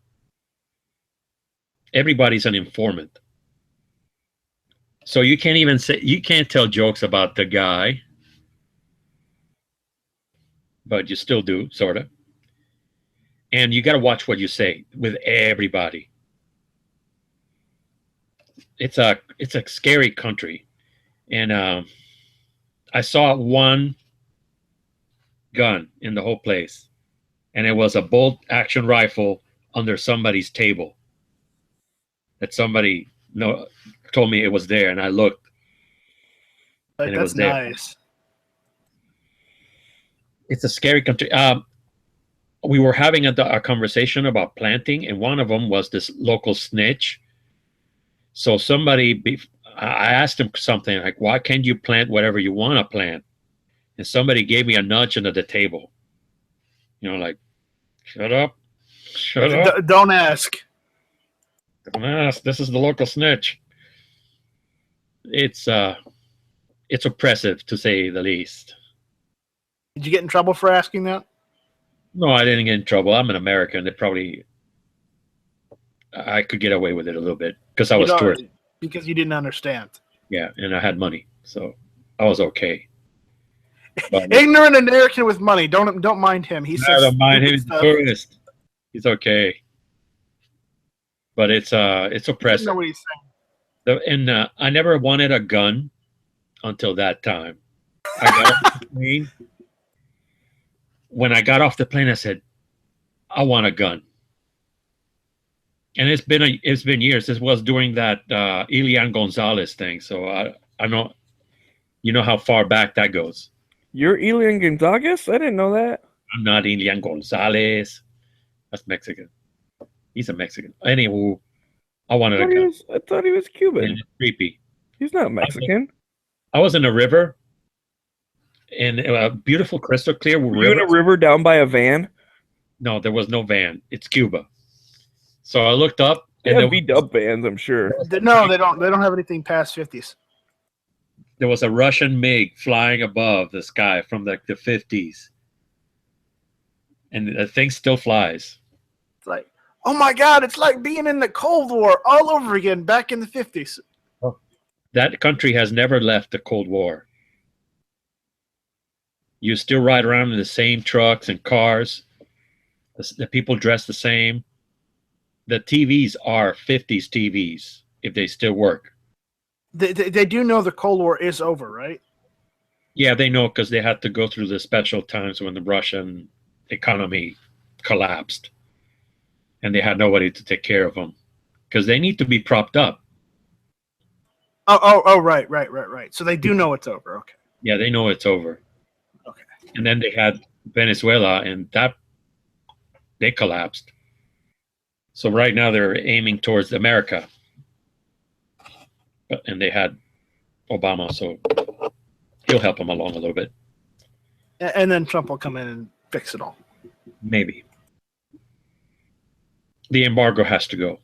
Everybody's an informant. So you can't tell jokes about the guy, but you still do, sort of. And you got to watch what you say with everybody. It's a scary country. And I saw one gun in the whole place, and it was a bolt action rifle under somebody's table that somebody told me it was there, and I looked, and it That's was there. nice. It's a scary country. We were having a conversation about planting, and one of them was this local snitch. So I asked him something like, "Why can't you plant whatever you want to plant?" And somebody gave me a nudge under the table. Like, shut up, shut up. Don't ask. Don't ask. This is the local snitch. It's oppressive, to say the least. Did you get in trouble for asking that? No, I didn't get in trouble. I'm an American. I could get away with it a little bit because I was tourist. Because you didn't understand. Yeah, and I had money, so I was okay. But, Ignorant American with money. Don't mind him. He I says don't mind him. He's a stuff. tourist. He's okay. But it's I don't oppressive. know what he's saying. I never wanted a gun until that time. I got off the plane. When I got off the plane, I said, "I want a gun." And it's been years. This was during that Elian Gonzalez thing, so I know, you know how far back that goes. You're Elian Gonzalez? I didn't know that. I'm not Elian Gonzalez. That's Mexican. He's a Mexican. Anywho, I wanted a gun. I thought he was Cuban. And it's creepy. He's not Mexican. I was in a river, and a beautiful, crystal clear river. Were you in a river down by a van? No, there was no van. It's Cuba. So I looked up, They and have V-dub vans, I'm sure. No, they don't. They don't have anything past 50s. there was a Russian MiG flying above the sky from the 50s. And the thing still flies. It's like, oh my God, it's like being in the Cold War all over again back in the 50s. That country has never left the Cold War. You still ride around in the same trucks and cars. The people dress the same. The TVs are 50s TVs, if they still work. They do know the Cold War is over, right? Yeah, they know because they had to go through the special times when the Russian economy collapsed. And they had nobody to take care of them. Because they need to be propped up. Oh, right. So they do know it's over. Okay. Yeah, they know it's over. Okay. And then they had Venezuela, and they collapsed. So right now they're aiming towards America. And they had Obama, so he'll help them along a little bit. And then Trump will come in and fix it all. Maybe. The embargo has to go.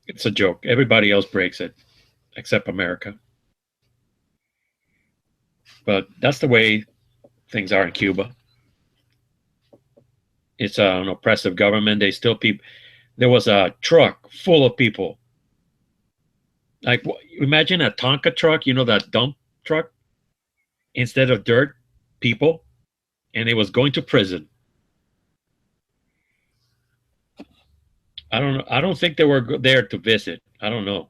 It's a joke. Everybody else breaks it, except America. But that's the way things are in Cuba. It's an oppressive government. There was a truck full of people. Like, imagine a Tonka truck, that dump truck? Instead of dirt, people. And it was going to prison. I don't know. I don't think they were there to visit. I don't know.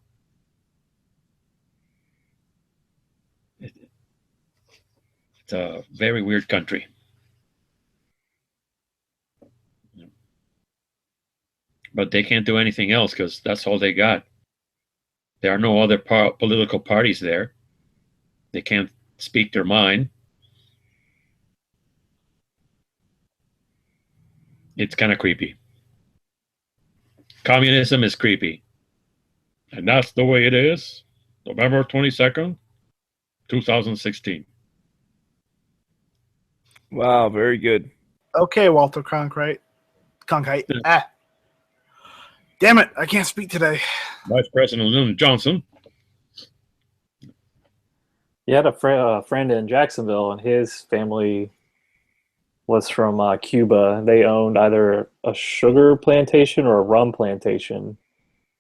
It's a very weird country. But they can't do anything else because that's all they got. There are no other political parties there. They can't speak their mind. It's kind of creepy. Communism is creepy. And that's the way it is. November 22nd, 2016. Wow, very good. Okay, Walter Cronkite. Yeah. Damn it, I can't speak today. Vice President Lyndon Johnson. He had a friend in Jacksonville, and his family was from Cuba. They owned either a sugar plantation or a rum plantation,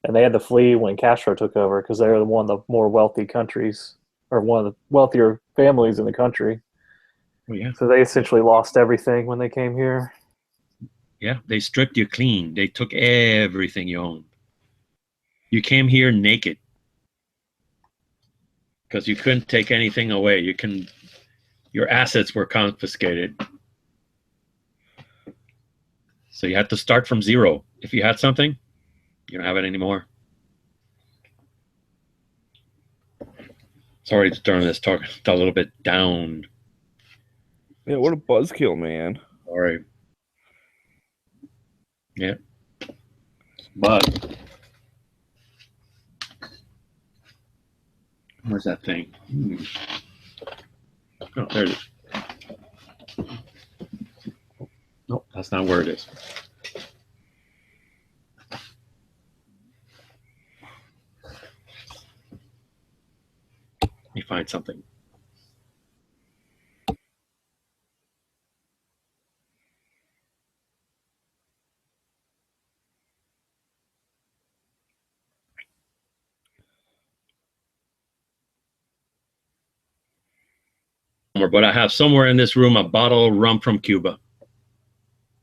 and they had to flee when Castro took over because they were one of the more wealthy countries, or one of the wealthier families in the country. Oh, yeah. So they essentially lost everything when they came here. Yeah, they stripped you clean. They took everything you owned. You came here naked because you couldn't take anything away. Your assets were confiscated. So you had to start from zero. If you had something, you don't have it anymore. Sorry to turn this talk a little bit down. Yeah, what a buzzkill, man. Sorry. Yeah. But where's that thing? Oh, there it is. No, that's not where it is. Let me find something. But I have somewhere in this room a bottle of rum from Cuba.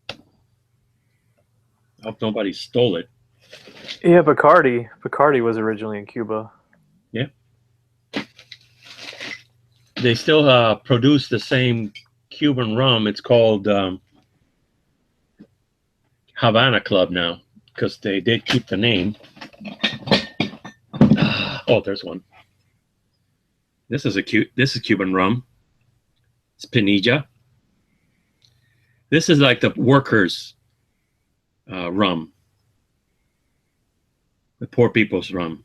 I hope nobody stole it. Yeah, Bacardi. Bacardi was originally in Cuba. Yeah. They still produce the same Cuban rum. It's called Havana Club now because they did keep the name. Oh, there's one. This is Cuban rum. It's Pinilla. This is like the workers' rum, the poor people's rum.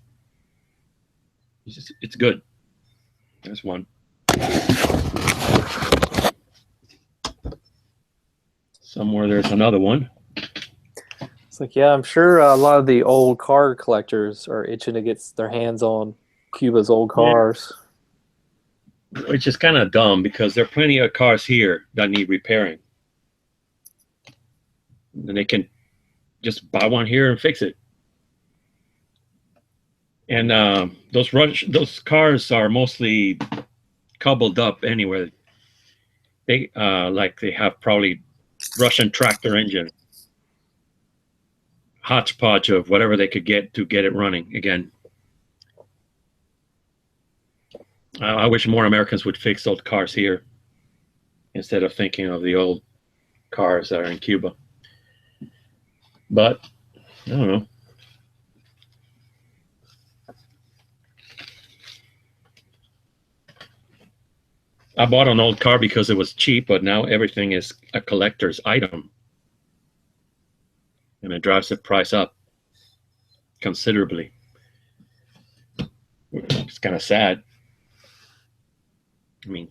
It's good. There's one. Somewhere there's another one. It's like, yeah, I'm sure a lot of the old car collectors are itching to get their hands on Cuba's old cars. Which is kind of dumb because there are plenty of cars here that need repairing. And they can just buy one here and fix it. And those cars are mostly cobbled up anyway. They they have probably Russian tractor engine, hodgepodge of whatever they could get to get it running again. I wish more Americans would fix old cars here instead of thinking of the old cars that are in Cuba. But I don't know. I bought an old car because it was cheap, but now everything is a collector's item. And it drives the price up considerably. It's kind of sad. I mean,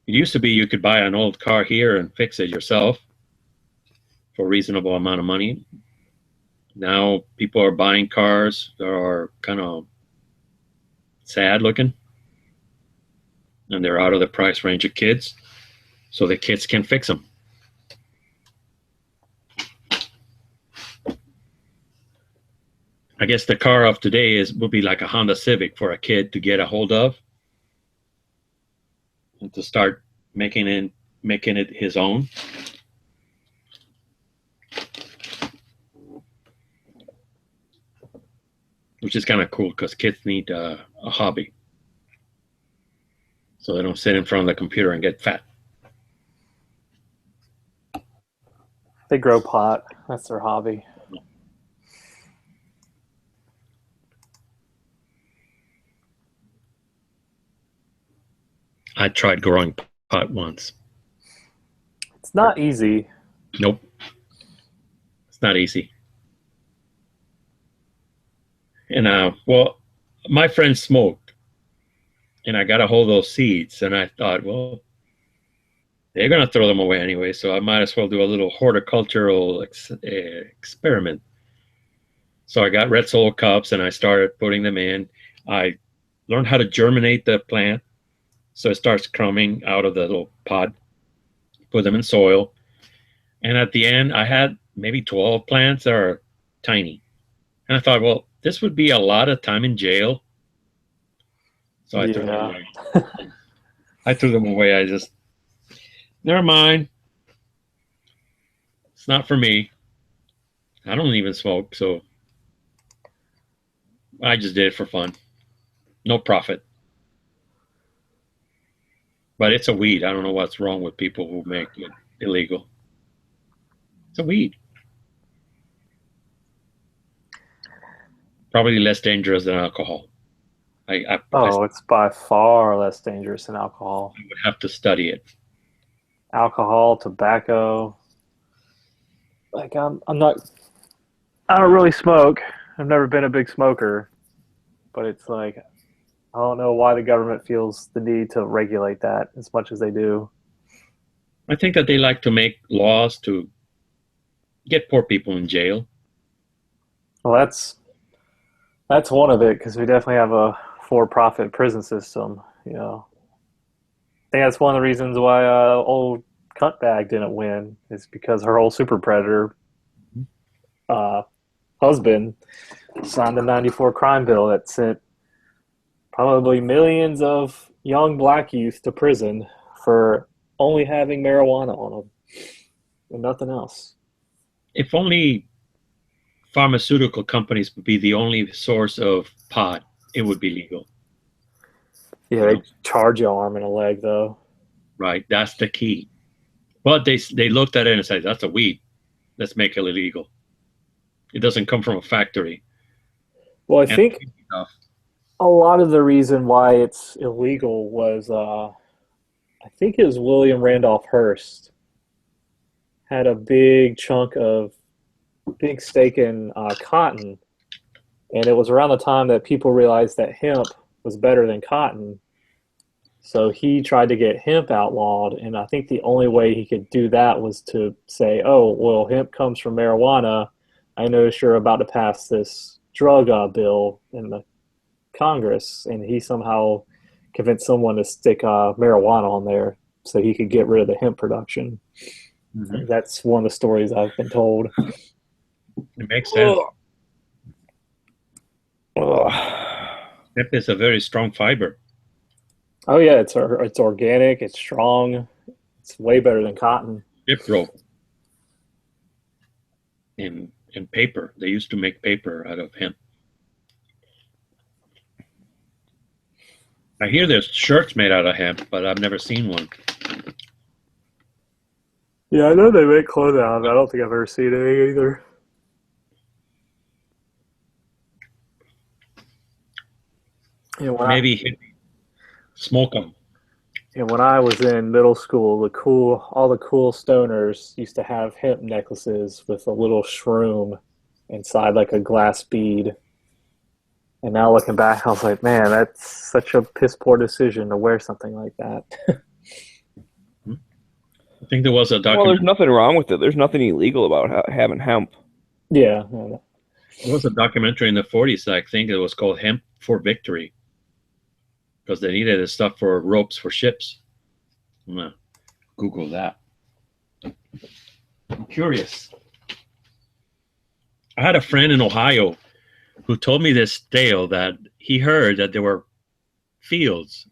it used to be you could buy an old car here and fix it yourself for a reasonable amount of money. Now people are buying cars that are kind of sad looking. And they're out of the price range of kids, so the kids can fix them. I guess the car of today would be like a Honda Civic for a kid to get a hold of and to start making it his own. Which is kind of cool because kids need a hobby. So they don't sit in front of the computer and get fat. They grow pot. That's their hobby. I tried growing pot once. It's not easy. Nope. It's not easy. And well, my friend smoked, and I got a hold of those seeds, and I thought, well, they're going to throw them away anyway, so I might as well do a little horticultural experiment. So I got red soil cups, and I started putting them in. I learned how to germinate the plant, so it starts coming out of the little pot. Put them in soil, and at the end, I had maybe 12 plants that are tiny. And I thought, well, this would be a lot of time in jail. So I threw them away. I threw them away. I just, never mind. It's not for me. I don't even smoke, so I just did it for fun. No profit. But it's a weed. I don't know what's wrong with people who make it illegal. It's a weed. Probably less dangerous than alcohol. I It's by far less dangerous than alcohol. would have to study it. alcohol, tobacco. Like I'm not. I don't really smoke. I've never been a big smoker, but it's like I don't know why the government feels the need to regulate that as much as they do. I think that they like to make laws to get poor people in jail. Well, that's one of it because we definitely have a for-profit prison system. You know, I think that's one of the reasons why old Cutbag didn't win is because her old super predator uh, husband signed the '94 crime bill that sent probably millions of young black youth to prison for only having marijuana on them and nothing else. If only pharmaceutical companies would be the only source of pot, it would be legal. Yeah, they charge you an arm and a leg though. Right, that's the key. But they looked at it and said, that's a weed. Let's make it illegal. It doesn't come from a factory. Well, I And think a lot of the reason why it's illegal was I think it was William Randolph Hearst had a big stake in cotton, and it was around the time that people realized that hemp was better than cotton. So he tried to get hemp outlawed, and I think the only way he could do that was to say, "Oh, well, hemp comes from marijuana. I notice you're about to pass this drug bill in the Congress," and he somehow convinced someone to stick marijuana on there so he could get rid of the hemp production. Mhm. That's one of the stories I've been told. It makes sense. Ugh. Hemp is a very strong fiber. Oh yeah, it's organic, it's strong, it's way better than cotton. Hip rope and paper. They used to make paper out of hemp. I hear there's shirts made out of hemp, but I've never seen one. Yeah, I know they make clothing out of it. I don't think I've ever seen any either. Yeah, Maybe smoke them. when I was in middle school, all the cool stoners used to have hemp necklaces with a little shroom inside, like a glass bead. And now looking back, I was like, man, that's such a piss poor decision to wear something like that. I think there was a Well, documentary. there's nothing wrong with it. There's nothing illegal about having hemp. Yeah. There was a documentary in the 40s. I think it was called "Hemp for Victory," because they needed the stuff for ropes for ships. I'm gonna Google that. I'm curious. I had a friend in Ohio who told me this tale that he heard that there were fields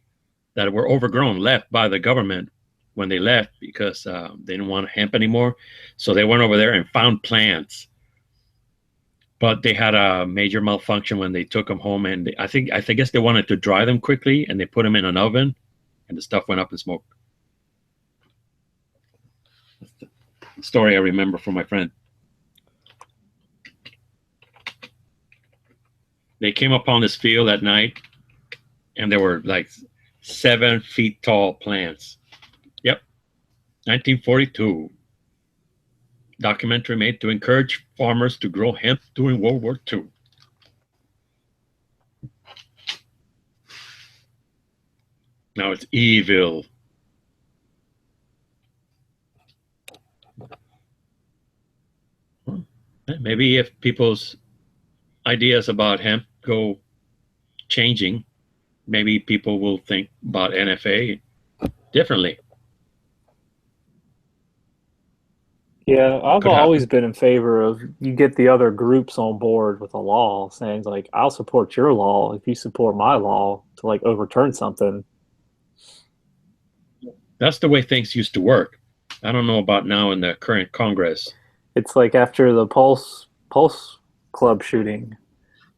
that were overgrown, left by the government when they left because they didn't want hemp anymore. So they went over there and found plants. But they had a major malfunction when they took them home, and I guess they wanted to dry them quickly, and they put them in an oven, and the stuff went up in smoke. That's the story I remember from my friend. They came upon this field at night, and there were like 7 feet tall plants. Yep, 1942. Documentary made to encourage farmers to grow hemp during World War II. Now it's evil. Maybe if people's ideas about hemp go changing, maybe people will think about NFA differently. Yeah, I've Could always happen. been in favor of you get the other groups on board with a law saying like I'll support your law if you support my law to like overturn something. That's the way things used to work. I don't know about now in the current Congress. It's like after the Pulse Club shooting.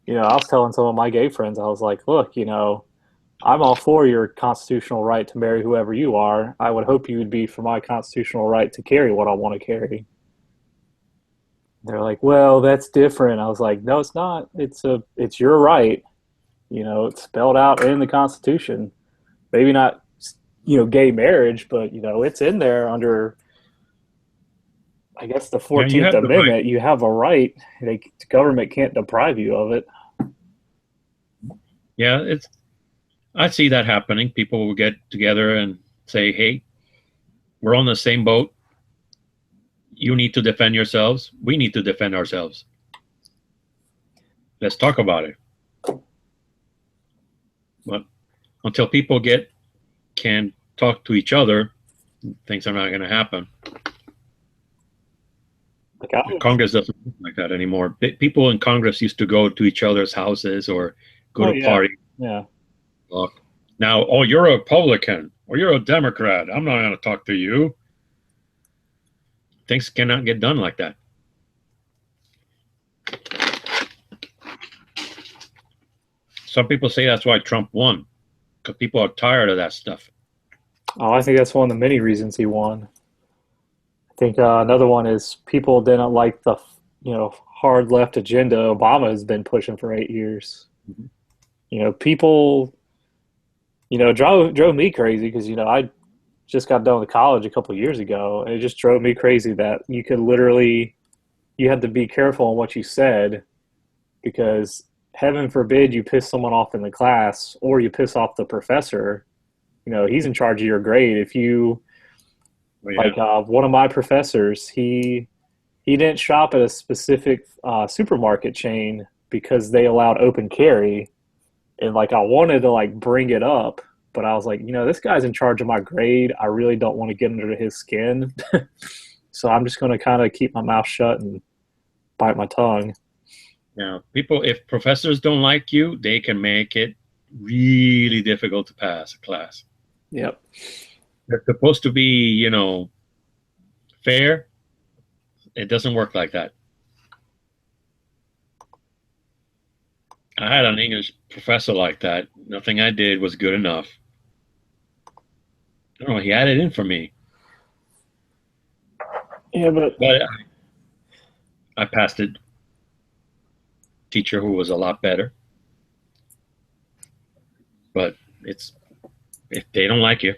I was telling some of my gay friends, I was like, look, I'm all for your constitutional right to marry whoever you are. I would hope you would be for my constitutional right to carry what I want to carry. They're like, well, that's different. I was like, no, it's not. It's your right. It's spelled out in the Constitution. Maybe not, gay marriage, but it's in there under, I guess, the Yeah, you 14th have the right. Amendment. You have a right. The government can't deprive you of it. Yeah, I see that happening. People will get together and say, "Hey, we're on the same boat. You need to defend yourselves. We need to defend ourselves. Let's talk about it." But until people can talk to each other, things are not going to happen. Congress doesn't work like that anymore. People in Congress used to go to each other's houses or go to parties. Yeah. Look, now, oh, you're a Republican or you're a Democrat. I'm not going to talk to you. Things cannot get done like that. Some people say that's why Trump won, because people are tired of that stuff. Oh, I think that's one of the many reasons he won. I think another one is people didn't like the hard left agenda Obama has been pushing for 8 years. Mm-hmm. People drove me crazy because I just got done with college a couple of years ago, and it just drove me crazy that you had to be careful on what you said, because heaven forbid you piss someone off in the class or you piss off the professor. He's in charge of your grade. If you one of my professors, he didn't shop at a specific supermarket chain because they allowed open carry, and I wanted to bring it up, but I was like, this guy's in charge of my grade. I really don't want to get under his skin. So I'm just going to kind of keep my mouth shut and bite my tongue. Yeah, if professors don't like you, they can make it really difficult to pass a class. Yep. They're supposed to be, fair. It doesn't work like that. I had an English professor like that. Nothing I did was good enough. I don't know, he had it in for me. Yeah, but I passed it. Teacher who was a lot better. But if they don't like you,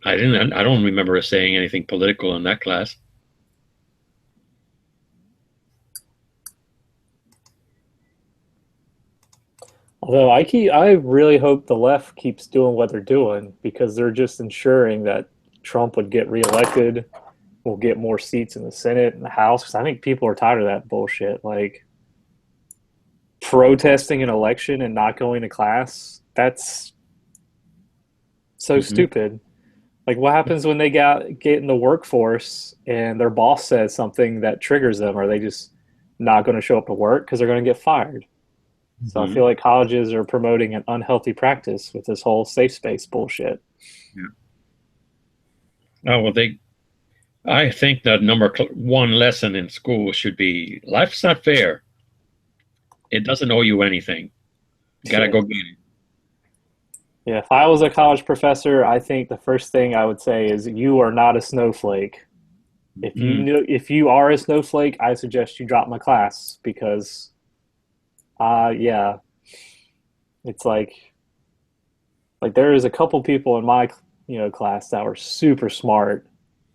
I don't remember us saying anything political in that class. Although I really hope the left keeps doing what they're doing, because they're just ensuring that Trump would get reelected, will get more seats in the Senate and the House. Because I think people are tired of that bullshit. Protesting an election and not going to class, that's so stupid. What happens when they get in the workforce and their boss says something that triggers them? Are they just not going to show up to work because they're going to get fired? So I feel like colleges are promoting an unhealthy practice with this whole safe space bullshit. Yeah. Oh, well, I think that number one lesson in school should be, life's not fair. It doesn't owe you anything. You gotta go get it. Yeah, if I was a college professor, I think the first thing I would say is, you are not a snowflake. If you are a snowflake, I suggest you drop my class, because it's there is a couple people in my class that were super smart,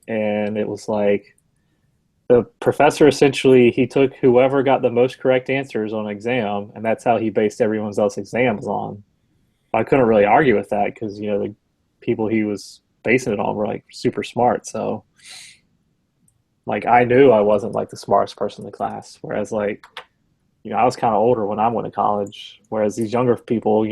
and it was the professor essentially, he took whoever got the most correct answers on an exam, and that's how he based everyone else's exams on. I couldn't really argue with that, because the people he was basing it on were super smart. So I knew I wasn't the smartest person in the class, whereas I was kind of older when I went to college, whereas these younger people,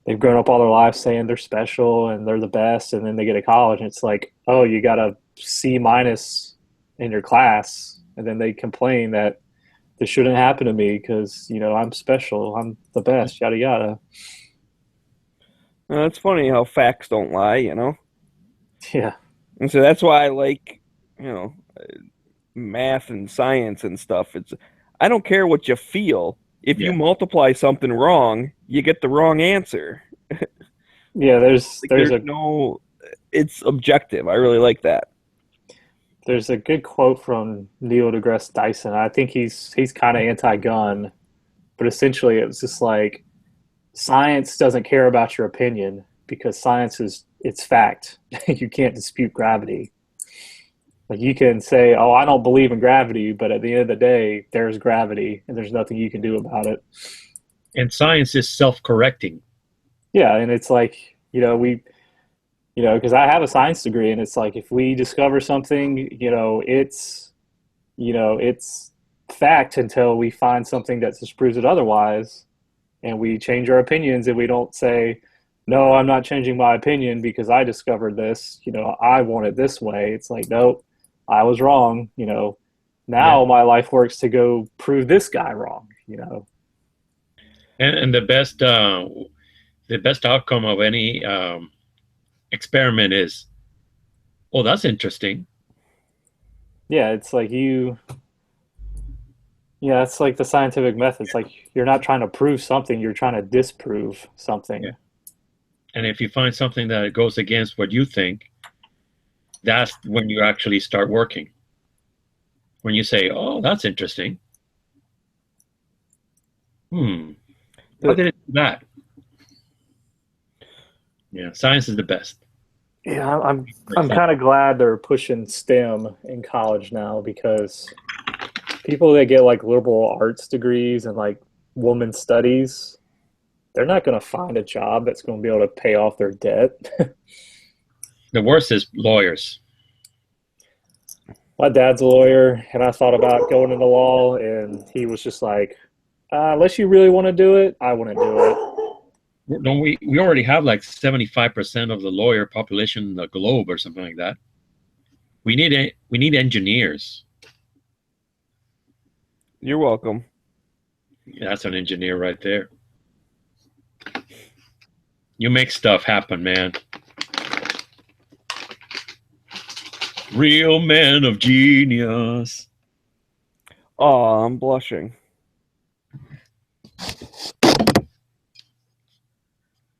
they've grown up all their lives saying they're special and they're the best, and then they get to college and it's oh, you got a C- in your class, and then they complain that this shouldn't happen to me because I'm special, I'm the best, yada yada. It's funny how facts don't lie, Yeah. And so that's why I like, math and science and stuff. I don't care what you feel. If you multiply something wrong, you get the wrong answer. Yeah, there's no, it's objective. I really like that. There's a good quote from Neil deGrasse Tyson. I think he's kind of anti-gun, but essentially it was just science doesn't care about your opinion, because science it's fact. You can't dispute gravity. Like you can say, "Oh, I don't believe in gravity," but at the end of the day, there's gravity, and there's nothing you can do about it. And science is self-correcting. Yeah, and it's like, because I have a science degree, and it's like if we discover something, it's fact until we find something that disproves it otherwise, and we change our opinions, and we don't say, "No, I'm not changing my opinion because I discovered this. I want it this way." It's like, nope, I was wrong. Now Yeah. my life works to go prove this guy wrong. And the best outcome of any experiment is, oh, that's interesting. Yeah, it's like Yeah, it's like the scientific method. It's like you're not trying to prove something, you're trying to disprove something. Yeah. And if you find something that goes against what you think, that's when you actually start working. When you say, oh, that's interesting. How did it do that? Yeah, science is the best. Yeah, I'm kind of glad they're pushing STEM in college now because people that get like liberal arts degrees and like women studies, they're not going to find a job that's going to be able to pay off their debt. The worst is lawyers. My dad's a lawyer, and I thought about going into law, and he was just like, unless you really want to do it, I wouldn't do it. Don't we already have like 75% of the lawyer population in the globe or something like that. We need engineers. You're welcome. Yeah, that's an engineer right there. You make stuff happen, man. Real man of genius. Oh, I'm blushing.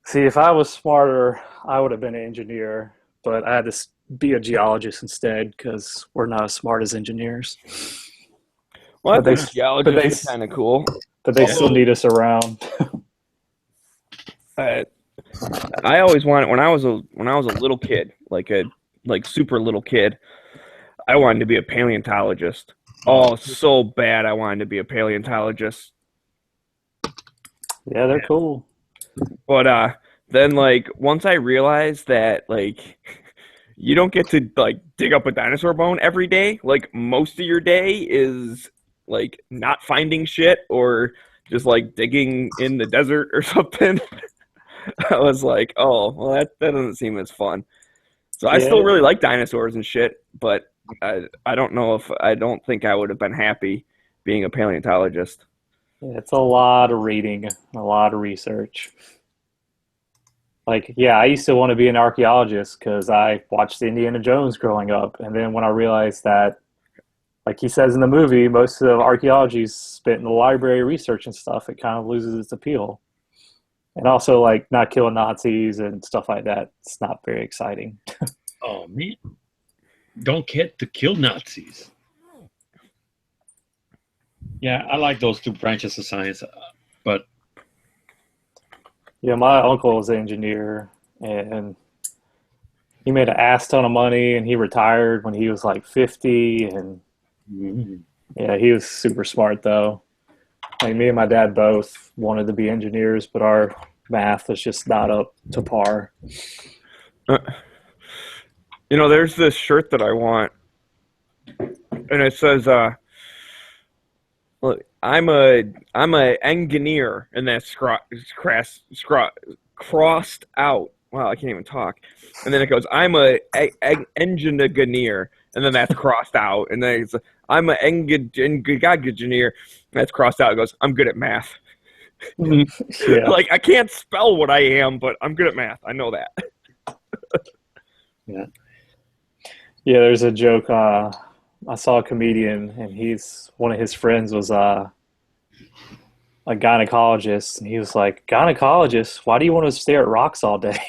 See, if I was smarter, I would have been an engineer, but I had to be a geologist instead because we're not as smart as engineers. Well, I But they- think geologists but they- is kind of cool. But they still need us around. I always wanted when I was a little kid, like super little kid, I wanted to be a paleontologist. Oh, so bad! I wanted to be a paleontologist. Yeah, they're cool. But then like once I realized that like you don't get to like dig up a dinosaur bone every day. Like most of your day is like not finding shit or just like digging in the desert or something. I was like, oh, well, that doesn't seem as fun. So I still Yeah. really like dinosaurs and shit, but I don't think I would have been happy being a paleontologist. Yeah, it's a lot of reading, a lot of research. Like, yeah, I used to want to be an archaeologist because I watched Indiana Jones growing up. And then when I realized that, like he says in the movie, most of archaeology is spent in the library research and stuff, it kind of loses its appeal. And also, like, not killing Nazis and stuff like that, it's not very exciting. Oh man, don't get to kill Nazis. Yeah, I like those two branches of science, but Yeah, my uncle was an engineer, and he made an ass ton of money, and he retired when he was like 50, and yeah, he was super smart though. Like me and my dad both wanted to be engineers, but our math was just not up to par. You know, there's this shirt that I want, and it says, "Look, I'm a engineer," and that's crossed out. Wow, I can't even talk. And then it goes, "I'm a engineer," and then that's crossed out. And then it's, "I'm a engineer," and that's crossed out. It goes, "I'm good at math." Yeah. Like I can't spell what I am, but I'm good at math. I know that. Yeah, there's a joke. I saw a comedian, and one of his friends was a gynecologist, and he was like, "Gynecologist, why do you want to stare at rocks all day?"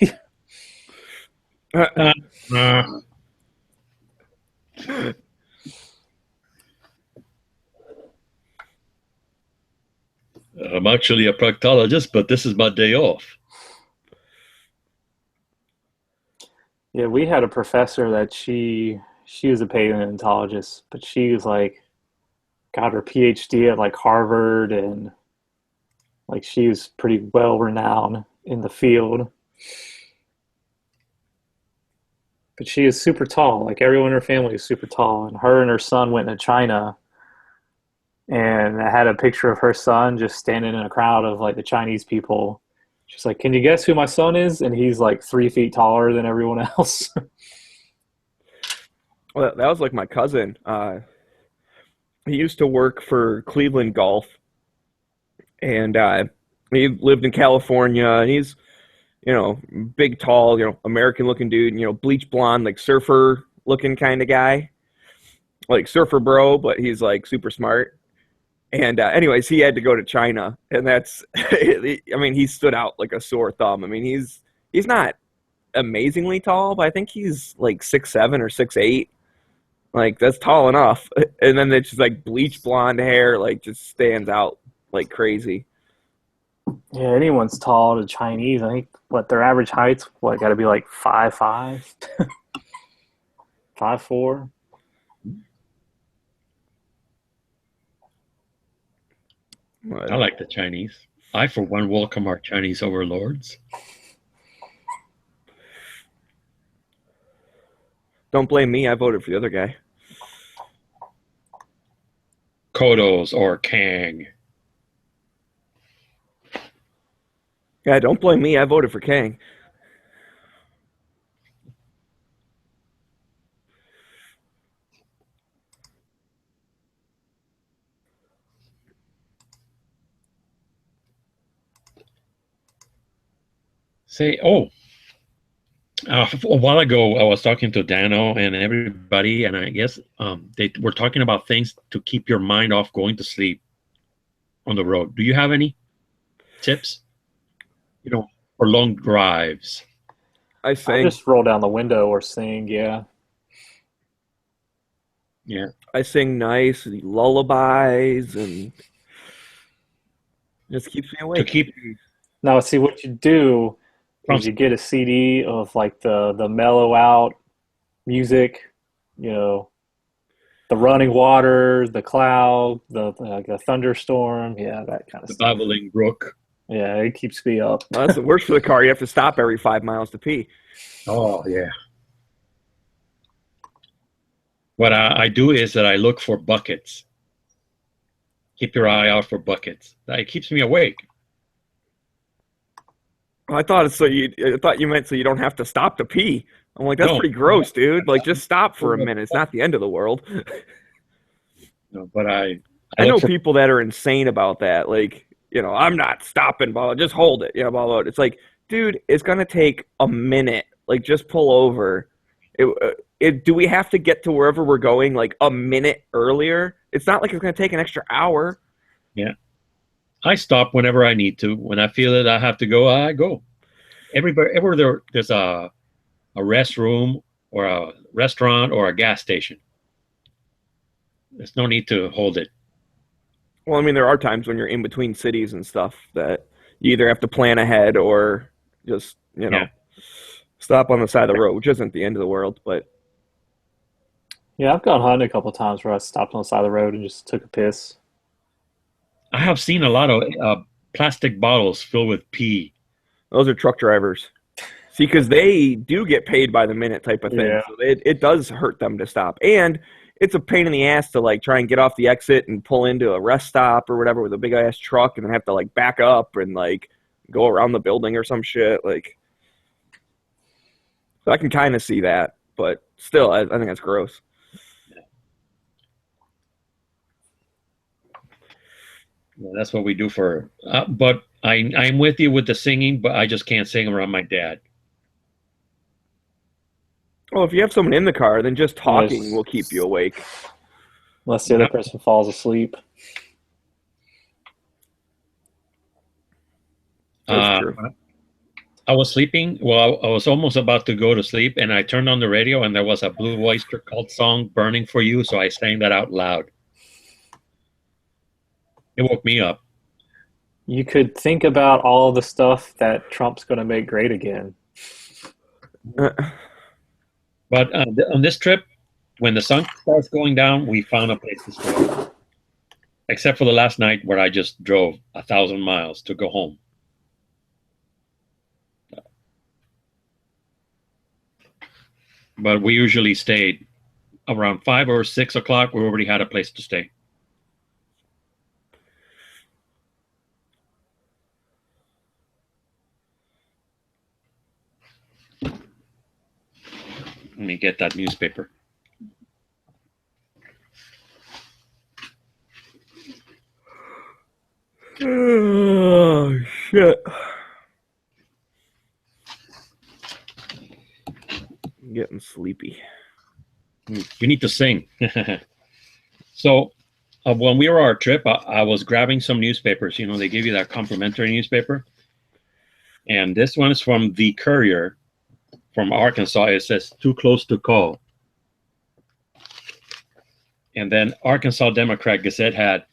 I'm actually a proctologist, but this is my day off. Yeah, we had a professor that she was a paleontologist, but she was like got her PhD at like Harvard, and like she was pretty well renowned in the field. But she is super tall. Like everyone in her family is super tall, and her son went to China, and I had a picture of her son just standing in a crowd of like the Chinese people. She's like, "Can you guess who my son is?" And he's like 3 feet taller than everyone else. Well, that was like my cousin. He used to work for Cleveland Golf, and he lived in California, and he's, big, tall, American looking dude, bleach blonde, like surfer looking kind of guy, like surfer bro, but he's like super smart. And anyways, he had to go to China, and that's, I mean, he stood out like a sore thumb. I mean, he's not amazingly tall, but I think he's like 6'7" or 6'8". Like that's tall enough. And then it's just like bleach blonde hair, like just stands out like crazy. Yeah, anyone's tall to Chinese. I think what their average height's what got to be like 5'5", 5'4". I like the Chinese. I, for one, welcome our Chinese overlords. Don't blame me. I voted for the other guy. Kodos or Kang. Yeah, don't blame me. I voted for Kang. Say, a while ago, I was talking to Dano and everybody, and I guess they were talking about things to keep your mind off going to sleep on the road. Do you have any tips? For long drives. I sing. Just roll down the window or sing. Yeah. Yeah. I sing nice lullabies and just keeps me awake. To keep. Now, see what you do is you get a CD of like the mellow out music, the running water, the cloud, the thunderstorm, that kind of The stuff. babbling brook. Yeah, it keeps me up. Well, that's the worst for the car. You have to stop every 5 miles to pee. Oh, yeah. What I do is that I look for buckets. Keep your eye out for buckets. It keeps me awake. I thought you meant so you don't have to stop to pee. I'm like, that's No. pretty gross, dude. Like, just stop for a minute. It's not the end of the world. No, but I I know look for people that are insane about that. Like, I'm not stopping, blah, blah, just hold it. Blah, blah. It's like, dude, it's gonna take a minute. Like, just pull over. Do we have to get to wherever we're going like a minute earlier? It's not like it's gonna take an extra hour. Yeah. I stop whenever I need to. When I feel that I have to go, I go. Everywhere there's a restroom or a restaurant or a gas station. There's no need to hold it. Well, I mean, there are times when you're in between cities and stuff that you either have to plan ahead or just, stop on the side of the road, which isn't the end of the world, but Yeah, I've gone hunting a couple of times where I stopped on the side of the road and just took a piss. I have seen a lot of plastic bottles filled with pee. those are truck drivers. See, because they do get paid by the minute type of thing. Yeah. So it does hurt them to stop. And it's a pain in the ass to like try and get off the exit and pull into a rest stop or whatever with a big ass truck and then have to like back up and like go around the building or some shit. Like, so I can kind of see that, but still, I think that's gross. Yeah, that's what we do for. But I'm with you with the singing, but I just can't sing around my dad. Well, if you have someone in the car, then just talking Yes. will keep you awake. Unless the other person falls asleep. That's true. I was sleeping. Well, I was almost about to go to sleep, and I turned on the radio, and there was a Blue Oyster Cult song, "Burning for You," so I sang that out loud. It woke me up. You could think about all the stuff that Trump's going to make great again. But on this trip, when the sun starts going down, we found a place to stay. Except for the last night where I just drove 1,000 miles to go home. But we usually stayed around 5 or 6 o'clock. We already had a place to stay. Let me get that newspaper. Oh shit! I'm getting sleepy. You need to sing. So when we were on our trip, I was grabbing some newspapers. You know, they give you that complimentary newspaper. And this one is from The Courier from Arkansas. It says, "Too close to call." And then Arkansas Democrat Gazette had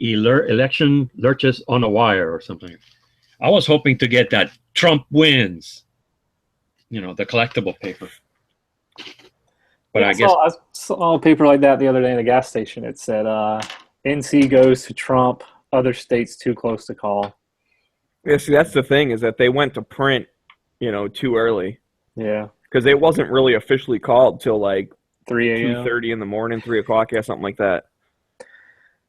election lurches on a wire or something. I was hoping to get that Trump wins, you know, the collectible paper. But I guess I saw a paper like that the other day in the gas station. It said, NC goes to Trump, other states too close to call. Yeah, see, that's the thing, is that they went to print, you know, too early. Yeah. Because it wasn't really officially called till like 3 a.m. 2:30 in the morning, 3 o'clock, yeah, something like that.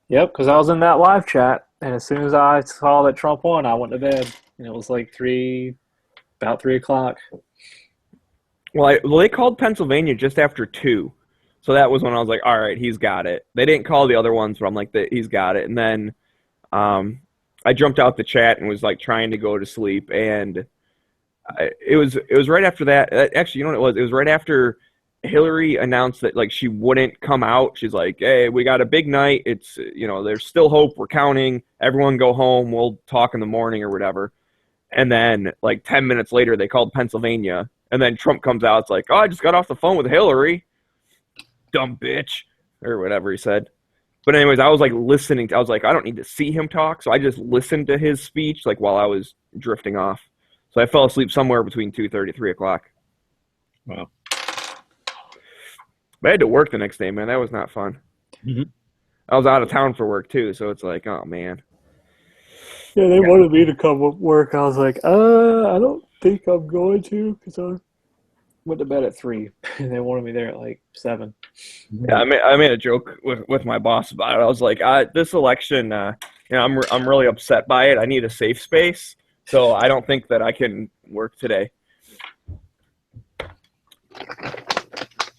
Yep, because I was in that live chat, and as soon as I saw that Trump won, I went to bed, and it was like about 3 o'clock. Well, they called Pennsylvania just after 2. So that was when I was like, all right, he's got it. They didn't call the other ones, but I'm like, he's got it. And then I jumped out the chat and was like trying to go to sleep. And it was right after that. Actually, you know what it was? It was right after Hillary announced that like she wouldn't come out. She's like, hey, we got a big night. It's, you know, there's still hope. We're counting. Everyone go home. We'll talk in the morning or whatever. And then like 10 minutes later, they called Pennsylvania. And then Trump comes out. It's like, oh, I just got off the phone with Hillary. Dumb bitch. Or whatever he said. But anyways, I was like listening. I was like, I don't need to see him talk. So I just listened to his speech like while I was drifting off. So I fell asleep somewhere between 2:30, 3 o'clock. Wow. But I had to work the next day, man. That was not fun. Mhm. I was out of town for work too. So it's like, oh, man. Yeah, they wanted me to come work. I was like, I don't think I'm going to, because I went to bed at 3, and they wanted me there at like 7. Yeah, I made a joke with my boss about it. I was like, this election, you know, I'm really upset by it. I need a safe space, so I don't think that I can work today.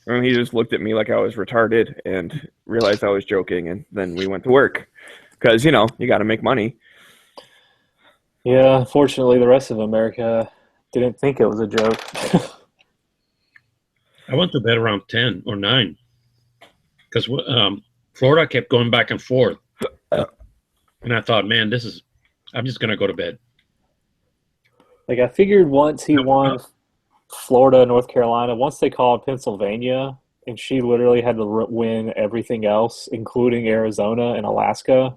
And he just looked at me like I was retarded and realized I was joking, and then we went to work because, you know, you got to make money. Yeah, unfortunately, the rest of America didn't think it was a joke. I went to bed around 10 or 9 because Florida kept going back and forth. And I thought, man, I'm just going to go to bed. Like, I figured once he won Florida, North Carolina, once they called Pennsylvania, and she literally had to win everything else, including Arizona and Alaska,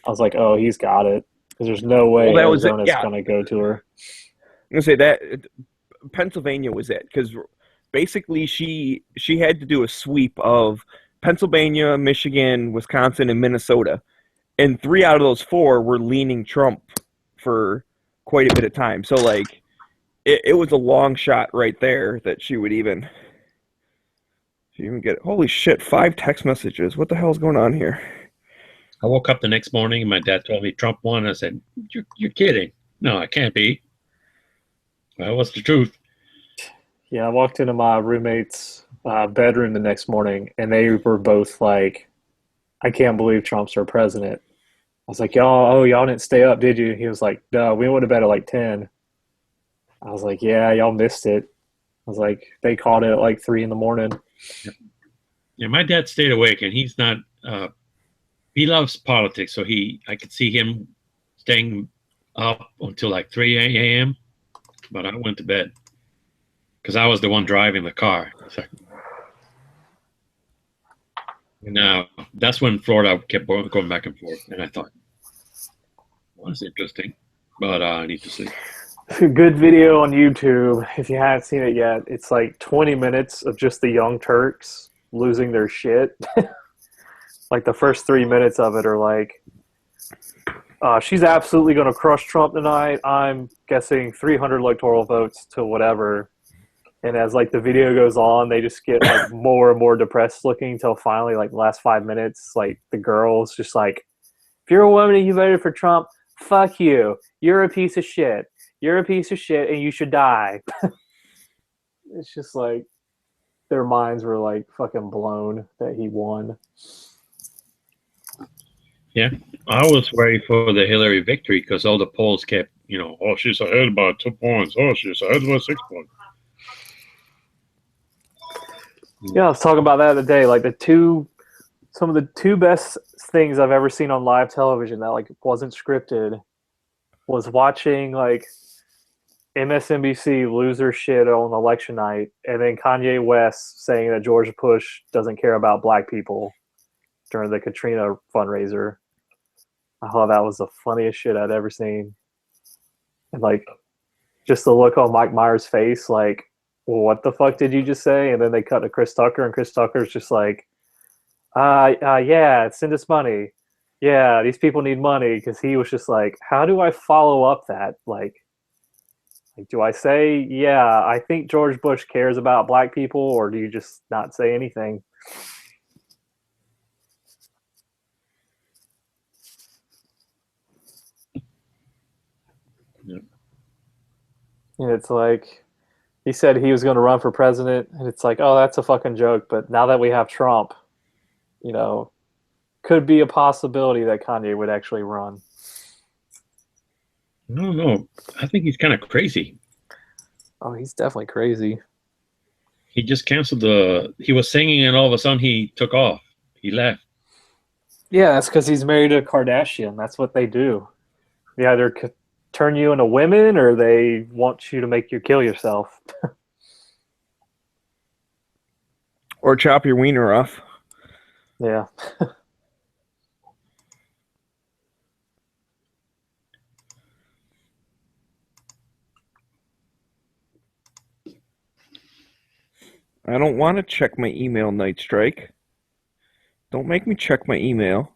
I was like, oh, he's got it. Because there's no way Arizona's going to go to her. I'm going to say that Pennsylvania was it. Because basically she had to do a sweep of Pennsylvania, Michigan, Wisconsin, and Minnesota. And 3 out of those 4 were leaning Trump for quite a bit of time. So, like, it was a long shot right there that she would even get. Holy shit, 5 text messages. What the hell's going on here? I woke up the next morning and my dad told me Trump won. I said, you're kidding. No, I can't be. Well, what's the truth? Yeah, I walked into my roommate's bedroom the next morning, and they were both like, I can't believe Trump's our president. I was like, y'all didn't stay up, did you? He was like, no, we went to bed at like 10. I was like, yeah, y'all missed it. I was like, they called it at like 3 in the morning. Yeah, my dad stayed awake, and he's not he loves politics, so I could see him staying up until like 3 a.m., but I went to bed because I was the one driving the car. So, now that's when Florida kept going back and forth, and I thought, well, that's interesting, but I need to sleep. Good video on YouTube. If you haven't seen it yet, it's like 20 minutes of just the Young Turks losing their shit. Like the first 3 minutes of it are like, she's absolutely going to crush Trump tonight. I'm guessing 300 electoral votes to whatever. And as like the video goes on, they just get like more and more depressed looking until finally, like the last 5 minutes, like the girl's just like, if you're a woman and you voted for Trump, fuck you. You're a piece of shit. You're a piece of shit and you should die. It's just like their minds were like fucking blown that he won. Yeah, I was worried for the Hillary victory because all the polls kept, oh, she's ahead by 2 points. Oh, she's ahead by 6 points. Yeah, I was talking about that the other day. Like some of the two best things I've ever seen on live television that like wasn't scripted was watching like MSNBC lose their shit on election night, and then Kanye West saying that George Bush doesn't care about black people during the Katrina fundraiser. I thought that was the funniest shit I'd ever seen. And like just the look on Mike Myers' face, like, well, what the fuck did you just say? And then they cut to Chris Tucker, and Chris Tucker's just like, yeah, send us money. Yeah, these people need money. Because he was just like, how do I follow up that? Like, do I say, yeah, I think George Bush cares about black people, or do you just not say anything? Yeah. And it's like, he said he was going to run for president, and it's like, oh, that's a fucking joke. But now that we have Trump, could be a possibility that Kanye would actually run. I don't know. I think he's kind of crazy. Oh, he's definitely crazy. He just canceled he was singing and all of a sudden he took off. He left. Yeah, that's because he's married to a Kardashian. That's what they do. They either turn you into women or they want you to make you kill yourself. Or chop your wiener off. Yeah. I don't want to check my email, Night Strike. Don't make me check my email.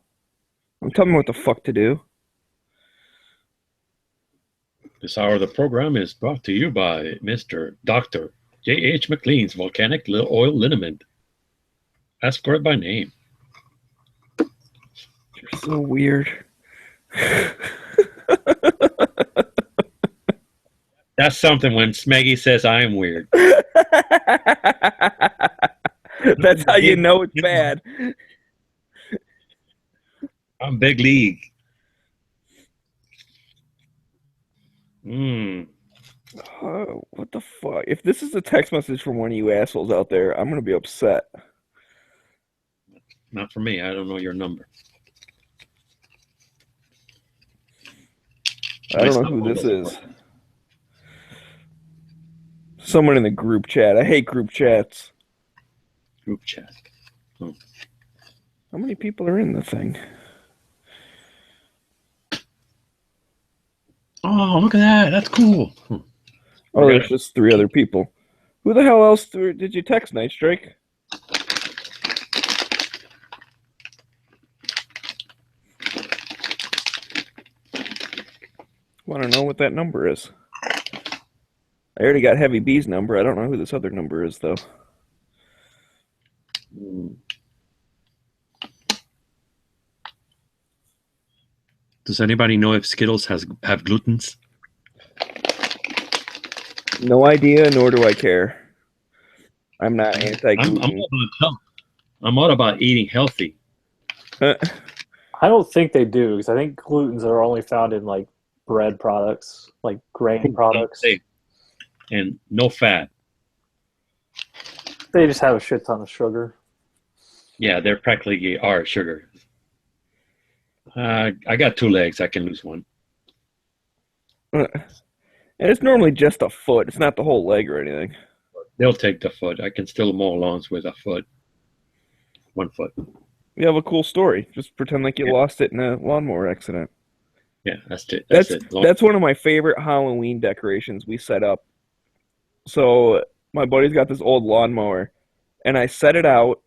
Don't tell me what the fuck to do. This hour of the program is brought to you by Mr. Dr. J.H. McLean's Volcanic Oil Liniment. Ask for it by name. You're so weird. That's something when Smeggy says I'm weird. That's how you know it's bad. I'm big league. Oh, what the fuck? If this is a text message from one of you assholes out there, I'm going to be upset. Not for me. I don't know your number. I don't know who this is. Someone in the group chat. I hate group chats. Group chat. Oh. How many people are in the thing? Oh, look at that. That's cool. Oh, there's just 3 other people. Who the hell else did you text, Night Strike? Want to know what that number is? I already got Heavy B's number. I don't know who this other number is, though. Does anybody know if Skittles have glutens? No idea, nor do I care. I'm not anti-gluten. I'm all about eating healthy. I don't think they do, because I think glutens are only found in like bread products, like grain products. And no fat. They just have a shit ton of sugar. Yeah, they're practically are sugar. I got 2 legs. I can lose one. And it's normally just a foot. It's not the whole leg or anything. They'll take the foot. I can still mow lawns with a foot. 1 foot. You have a cool story. Just pretend like you lost it in a lawnmower accident. Yeah, that's it. That's it. That's one of my favorite Halloween decorations we set up. So my buddy's got this old lawnmower, and I set it out,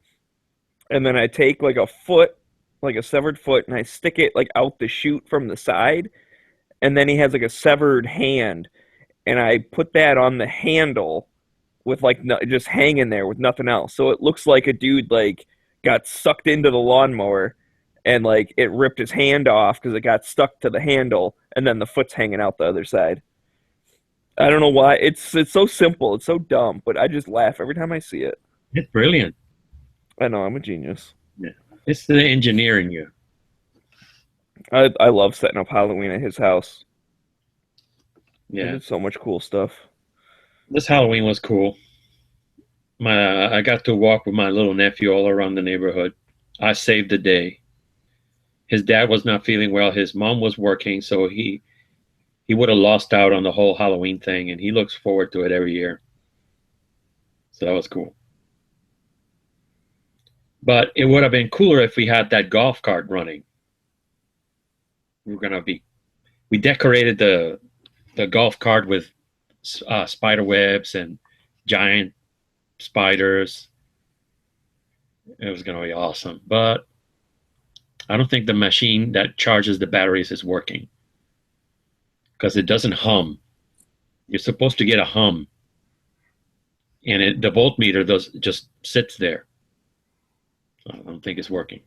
and then I take like a foot, like a severed foot, and I stick it like out the chute from the side, and then he has like a severed hand, and I put that on the handle with like just hanging there with nothing else. So it looks like a dude like got sucked into the lawnmower and like it ripped his hand off because it got stuck to the handle, and then the foot's hanging out the other side. I don't know why. It's so simple. It's so dumb, but I just laugh every time I see it. It's brilliant. I know, I'm a genius. Yeah, it's the engineer in you. I love setting up Halloween at his house. Yeah, There's so much cool stuff. this Halloween was cool. I got to walk with my little nephew all around the neighborhood. I saved the day. His dad was not feeling well. His mom was working, so he would have lost out on the whole Halloween thing, and he looks forward to it every year. So that was cool. But it would have been cooler if we had that golf cart running. We decorated the golf cart with spider webs and giant spiders. It was going to be awesome. But I don't think the machine that charges the batteries is working because it doesn't hum. You're supposed to get a hum, and the voltmeter just sits there. I don't think it's working.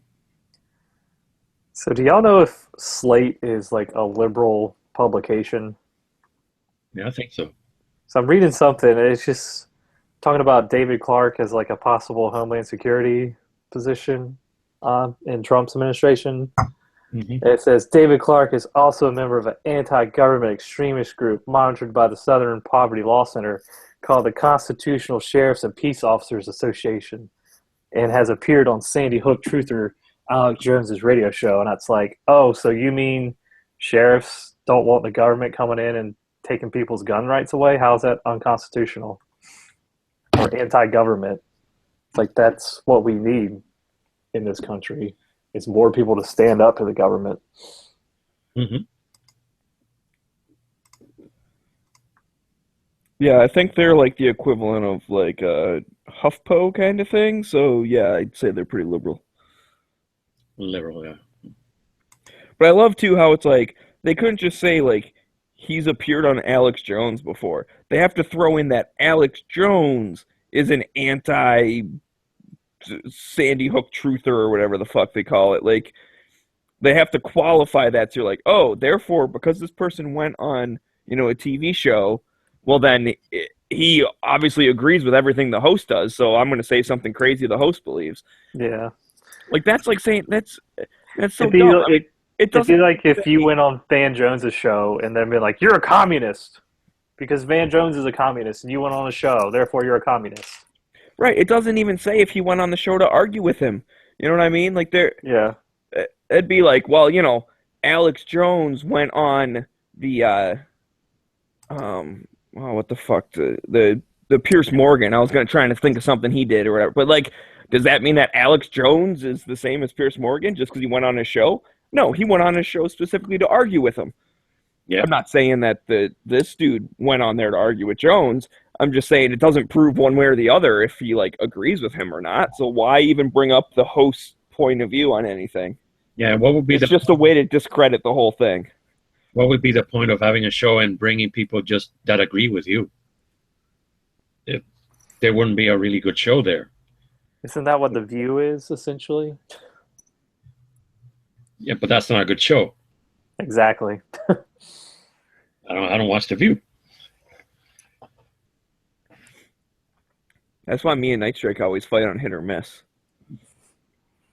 So do y'all know if Slate is like a liberal publication? Yeah, I think so. So I'm reading something, and it's just talking about David Clark as like a possible Homeland Security position in Trump's administration. Mm-hmm. It says David Clark is also a member of an anti-government extremist group monitored by the Southern Poverty Law Center called the Constitutional Sheriffs and Peace Officers Association, and has appeared on Sandy Hook truther Alex Jones's radio show. And it's like, oh, so you mean sheriffs don't want the government coming in and taking people's gun rights away? How's that unconstitutional or anti-government? Like, that's what we need in this country. It's more people to stand up to the government. Mm-hmm. Yeah, I think they're like the equivalent of like a HuffPo kind of thing. So yeah, I'd say they're pretty liberal. Liberal, yeah. But I love too how it's like they couldn't just say like he's appeared on Alex Jones before. They have to throw in that Alex Jones is an anti Sandy Hook truther or whatever the fuck they call it. Like they have to qualify that. So you're like, oh, therefore, because this person went on, a TV show, well then he obviously agrees with everything the host does. So I'm going to say something crazy the host believes. Yeah. Like that's like saying that's so It'd be, dumb. it'd be like if you went on Van Jones's show and then be like, you're a communist because Van Jones is a communist and you went on a show, therefore you're a communist. Right. It doesn't even say if he went on the show to argue with him. You know what I mean? Like yeah. It'd be like, well, Alex Jones went on the what the fuck, the Pierce Morgan. I was trying to think of something he did or whatever. But like, does that mean that Alex Jones is the same as Pierce Morgan just because he went on his show? No, he went on his show specifically to argue with him. Yeah. I'm not saying that this dude went on there to argue with Jones. I'm just saying it doesn't prove one way or the other if he like agrees with him or not. So why even bring up the host's point of view on anything? Yeah, what would be It's just a way to discredit the whole thing. What would be the point of having a show and bringing people just that agree with you? If there wouldn't be a really good show there. Isn't that what The View is, essentially? Yeah, but that's not a good show. Exactly. I don't watch The View. That's why me and Night Strike always fight on hit or miss.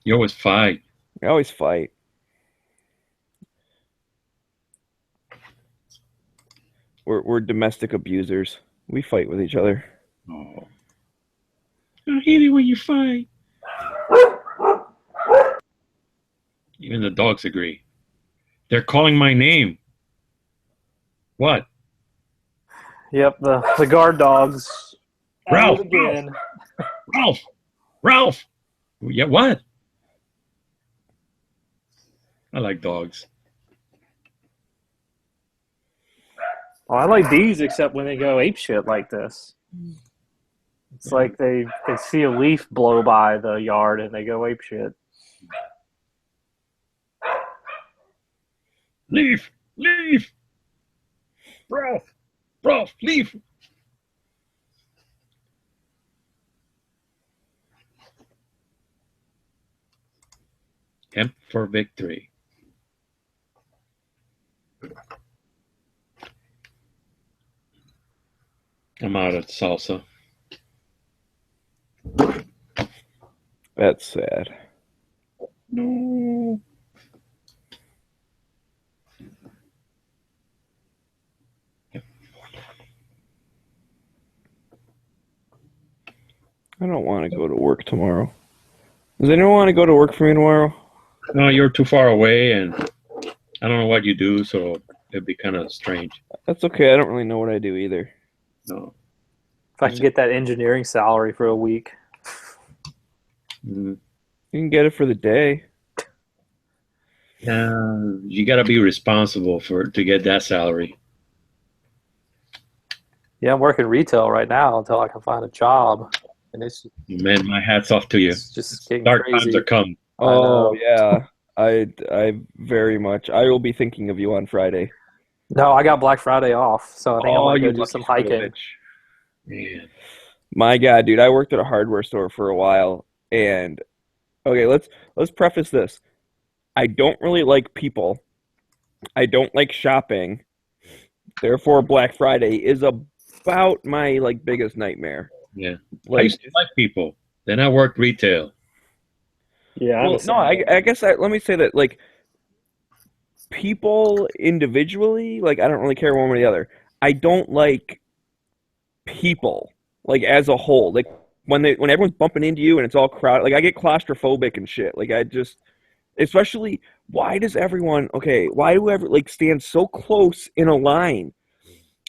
You always fight. We always fight. We're domestic abusers. We fight with each other. Oh. I hate it when you fight. Even the dogs agree. They're calling my name. What? Yep, the guard dogs. Ralph! At it again. Ralph! Yeah, what? I like dogs. Oh, I like bees, except when they go ape shit like this. It's like they see a leaf blow by the yard and they go ape shit. Leave, leave, bro, leave. Hemp for victory. I'm out of salsa. That's sad. No. I don't want to go to work tomorrow. Does anyone want to go to work for me tomorrow? No, you're too far away, and I don't know what you do, so it'd be kind of strange. That's okay. I don't really know what I do either. No. If I can get that engineering salary for a week. Mm. You can get it for the day. You got to be responsible to get that salary. Yeah, I'm working retail right now until I can find a job. And it's Man, my hat's off to you. just getting Dark crazy. times are come. I Oh know. yeah. I very much. I will be thinking of you on Friday. No, I got Black Friday off, so I think I'm Oh, gonna you go do lucky some son of a hiking. bitch. Man. My God, dude, I worked at a hardware store for a while, and okay, let's preface this. I don't really like people. I don't like shopping. Therefore, Black Friday is about my like biggest nightmare. Yeah. I Like, used to like people. Then I worked retail. Yeah, well, no, I guess let me say that like people individually, like I don't really care one way or the other. I don't like people like as a whole. Like when everyone's bumping into you and it's all crowded, like I get claustrophobic and shit. Like I just, especially why do ever like stand so close in a line?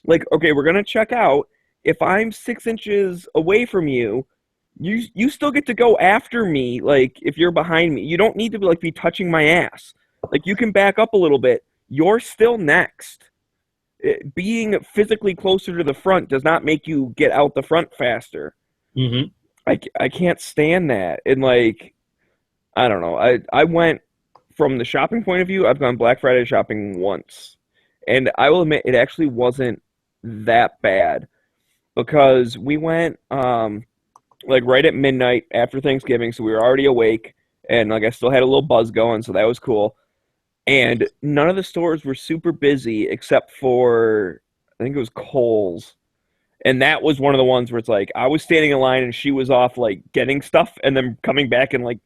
Like, okay, we're gonna check out. If I'm 6 inches away from you, you still get to go after me. Like if you're behind me, you don't need to be touching my ass. Like you can back up a little bit. You're still next. Being physically closer to the front does not make you get out the front faster. Mm-hmm. I can't stand that. And like, I don't know. I went from the shopping point of view. I've gone Black Friday shopping once, and I will admit it actually wasn't that bad because we went like right at midnight after Thanksgiving, so we were already awake, and like I still had a little buzz going, so that was cool. And none of the stores were super busy except for I think it was Kohl's. And that was one of the ones where it's like I was standing in line and she was off like getting stuff and then coming back and like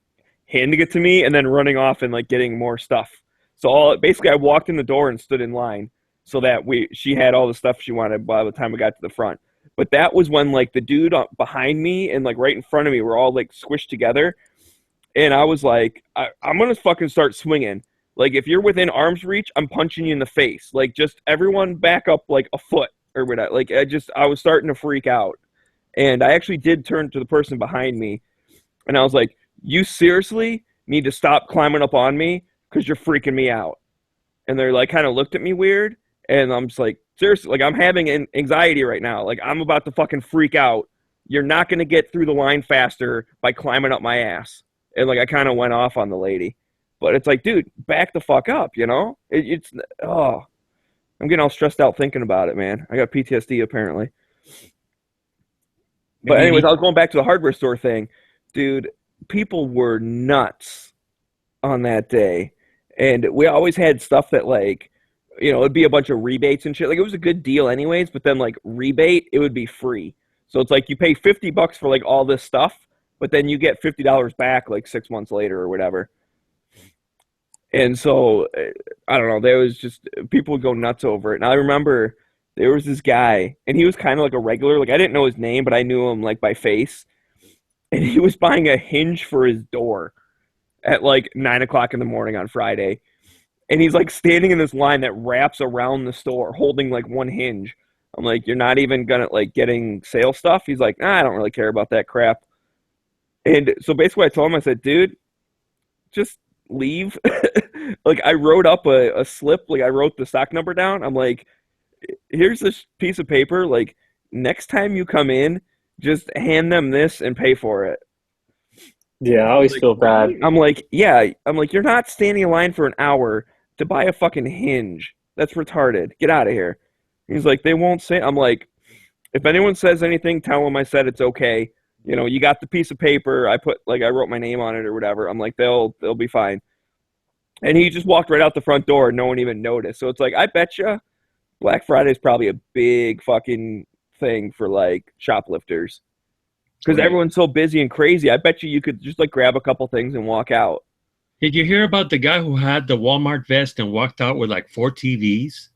handing it to me and then running off and like getting more stuff. So basically I walked in the door and stood in line so that she had all the stuff she wanted by the time we got to the front. But that was when like the dude behind me and like right in front of me were all like squished together. And I was like, I'm going to fucking start swinging. Like if you're within arm's reach, I'm punching you in the face. Like just everyone back up like a foot or whatever. Like I was starting to freak out. And I actually did turn to the person behind me and I was like, you seriously need to stop climbing up on me because you're freaking me out. And they're like kind of looked at me weird. And I'm just like, seriously, like I'm having an anxiety right now. Like I'm about to fucking freak out. You're not going to get through the line faster by climbing up my ass. And like I kind of went off on the lady. But it's like, dude, back the fuck up, you know? I'm getting all stressed out thinking about it, man. I got PTSD apparently. But anyways, I was going back to the hardware store thing. Dude, people were nuts on that day. And we always had stuff that like, you know, it'd be a bunch of rebates and shit. Like it was a good deal anyways, but then like rebate, it would be free. So it's like you pay $50 for like all this stuff, but then you get $50 back like 6 months later or whatever. And so, I don't know, there was just, people would go nuts over it. And I remember there was this guy, and he was kind of like a regular, like I didn't know his name, but I knew him like by face. And he was buying a hinge for his door at like 9 o'clock in the morning on Friday. And he's like standing in this line that wraps around the store holding like one hinge. I'm like, you're not even gonna like getting sale stuff? He's like, nah, I don't really care about that crap. And so basically I told him, I said, dude, just leave. Like I wrote up a slip, like I wrote the stock number down. I'm like, here's this piece of paper. Like, next time you come in, just hand them this and pay for it. Yeah, I always Like, feel bad. I'm like, yeah. I'm like, you're not standing in line for an hour to buy a fucking hinge. That's retarded. Get out of here. He's like, they won't say. I'm like, if anyone says anything, tell them I said it's okay. You know, you got the piece of paper. I wrote my name on it or whatever. I'm like, they'll be fine. And he just walked right out the front door. No one even noticed. So it's like, I bet you Black Friday is probably a big fucking thing for like shoplifters because Right. everyone's so busy and crazy. I bet you could just like grab a couple things and walk out. Did you hear about the guy who had the Walmart vest and walked out with like 4 TVs?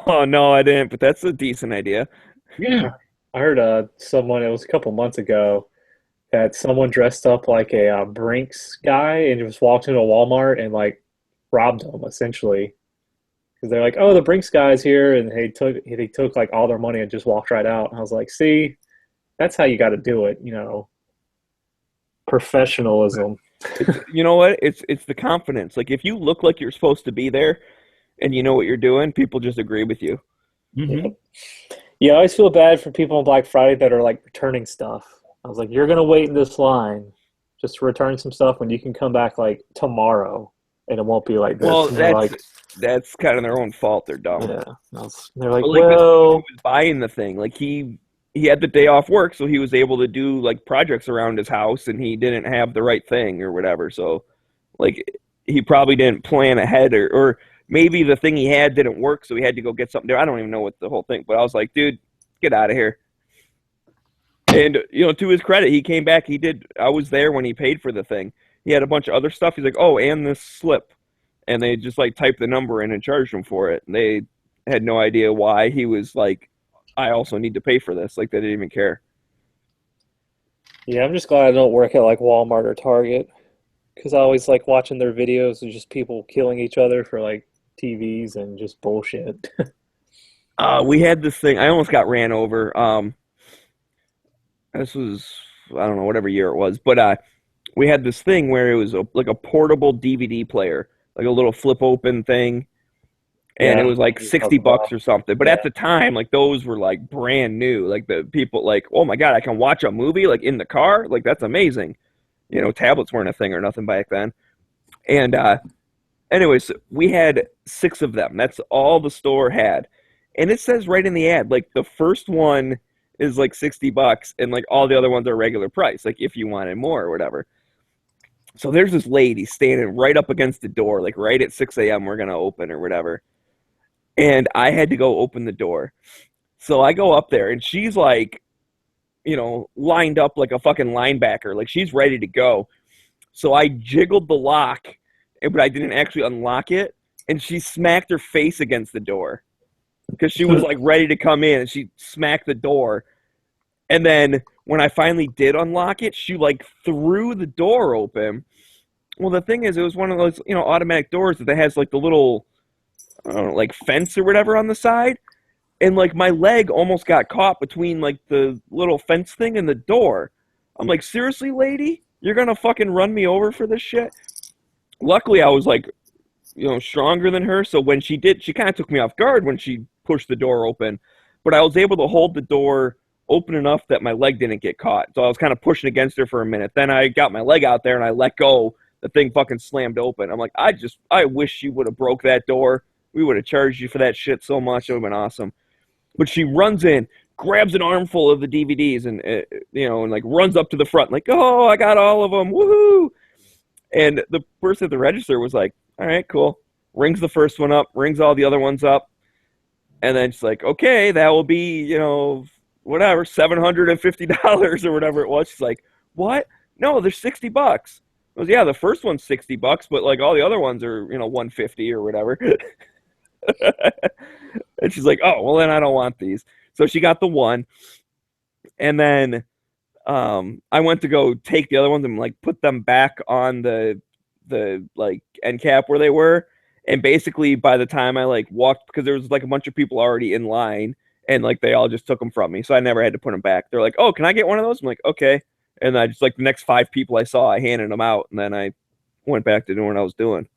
Oh no, I didn't. But that's a decent idea. Yeah. I heard someone, it was a couple months ago, that someone dressed up like a Brinks guy and just walked into a Walmart and like robbed them essentially. Because they're like, oh, the Brinks guy's here, and they took like all their money and just walked right out. And I was like, see, that's how you got to do it, you know, professionalism. You know what? It's the confidence. Like if you look like you're supposed to be there and you know what you're doing, people just agree with you. hmm Yeah, I always feel bad for people on Black Friday that are like returning stuff. I was like, you're gonna wait in this line just to return some stuff when you can come back like tomorrow and it won't be like this. Well, And they're like, that's kind of their own fault. They're dumb. yeah. They're like, But, like, well, he was buying the thing. Like he had the day off work, so he was able to do like projects around his house, and he didn't have the right thing or whatever. So, like, he probably didn't plan ahead, or maybe the thing he had didn't work, so he had to go get something there. I don't even know what the whole thing. But I was like, dude, get out of here. And you know, to his credit, he came back. He did. I was there when he paid for the thing. He had a bunch of other stuff. He's like, oh, and this slip, and they just like typed the number in and charged him for it. And they had no idea why. He was like, I also need to pay for this. Like, they didn't even care. yeah, I'm just glad I don't work at like Walmart or Target because I always like watching their videos of just people killing each other for like TVs and just bullshit. We had this thing. I almost got ran over. This was, I don't know, whatever year it was, but we had this thing where it was like a portable DVD player, like a little flip open thing, and Yeah, it was like you 60 talked bucks about. or something. But Yeah. at the time, like those were like brand new. Like the people like, oh my God, I can watch a movie like in the car. Like that's amazing. You know, tablets weren't a thing or nothing back then. And anyways, we had 6 of them. That's all the store had. And it says right in the ad, like the first one is like 60 bucks and like all the other ones are regular price, like if you wanted more or whatever. So there's this lady standing right up against the door, like right at 6 a.m. we're gonna open or whatever. And I had to go open the door. So I go up there and she's like, you know, lined up like a fucking linebacker, like she's ready to go. So I jiggled the lock, but I didn't actually unlock it, and she smacked her face against the door because she was like ready to come in, and she smacked the door. And then when I finally did unlock it, she like threw the door open. Well, the thing is, it was one of those, you know, automatic doors that has like the little, I don't know, like fence or whatever on the side. And like my leg almost got caught between like the little fence thing and the door. I'm like, seriously, lady? You're gonna fucking run me over for this shit? Luckily, I was like, you know, stronger than her. So when she did, she kind of took me off guard when she pushed the door open. But I was able to hold the door open enough that my leg didn't get caught. So I was kind of pushing against her for a minute. Then I got my leg out there and I let go. The thing fucking slammed open. I'm like, I wish she would have broke that door. We would have charged you for that shit so much. It would have been awesome. But she runs in, grabs an armful of the DVDs, and you know, and like runs up to the front, like, oh, I got all of them, woohoo! And the person at the register was like, all right, cool. Rings the first one up, rings all the other ones up, and then she's like, okay, that will be, you know, whatever, $750 or whatever it was. She's like, what? No, they're 60 bucks. I was, yeah, the first one's 60 bucks, but like all the other ones are, you know, 150 or whatever. And she's like, oh, well, then I don't want these. So she got the one. And then I went to go take the other ones and like put them back on the like end cap where they were. And basically by the time I like walked, because there was like a bunch of people already in line, and like they all just took them from me. So I never had to put them back. They're like, oh, can I get one of those? I'm like, okay. And I just like the next 5 people I saw, I handed them out, and then I went back to doing what I was doing.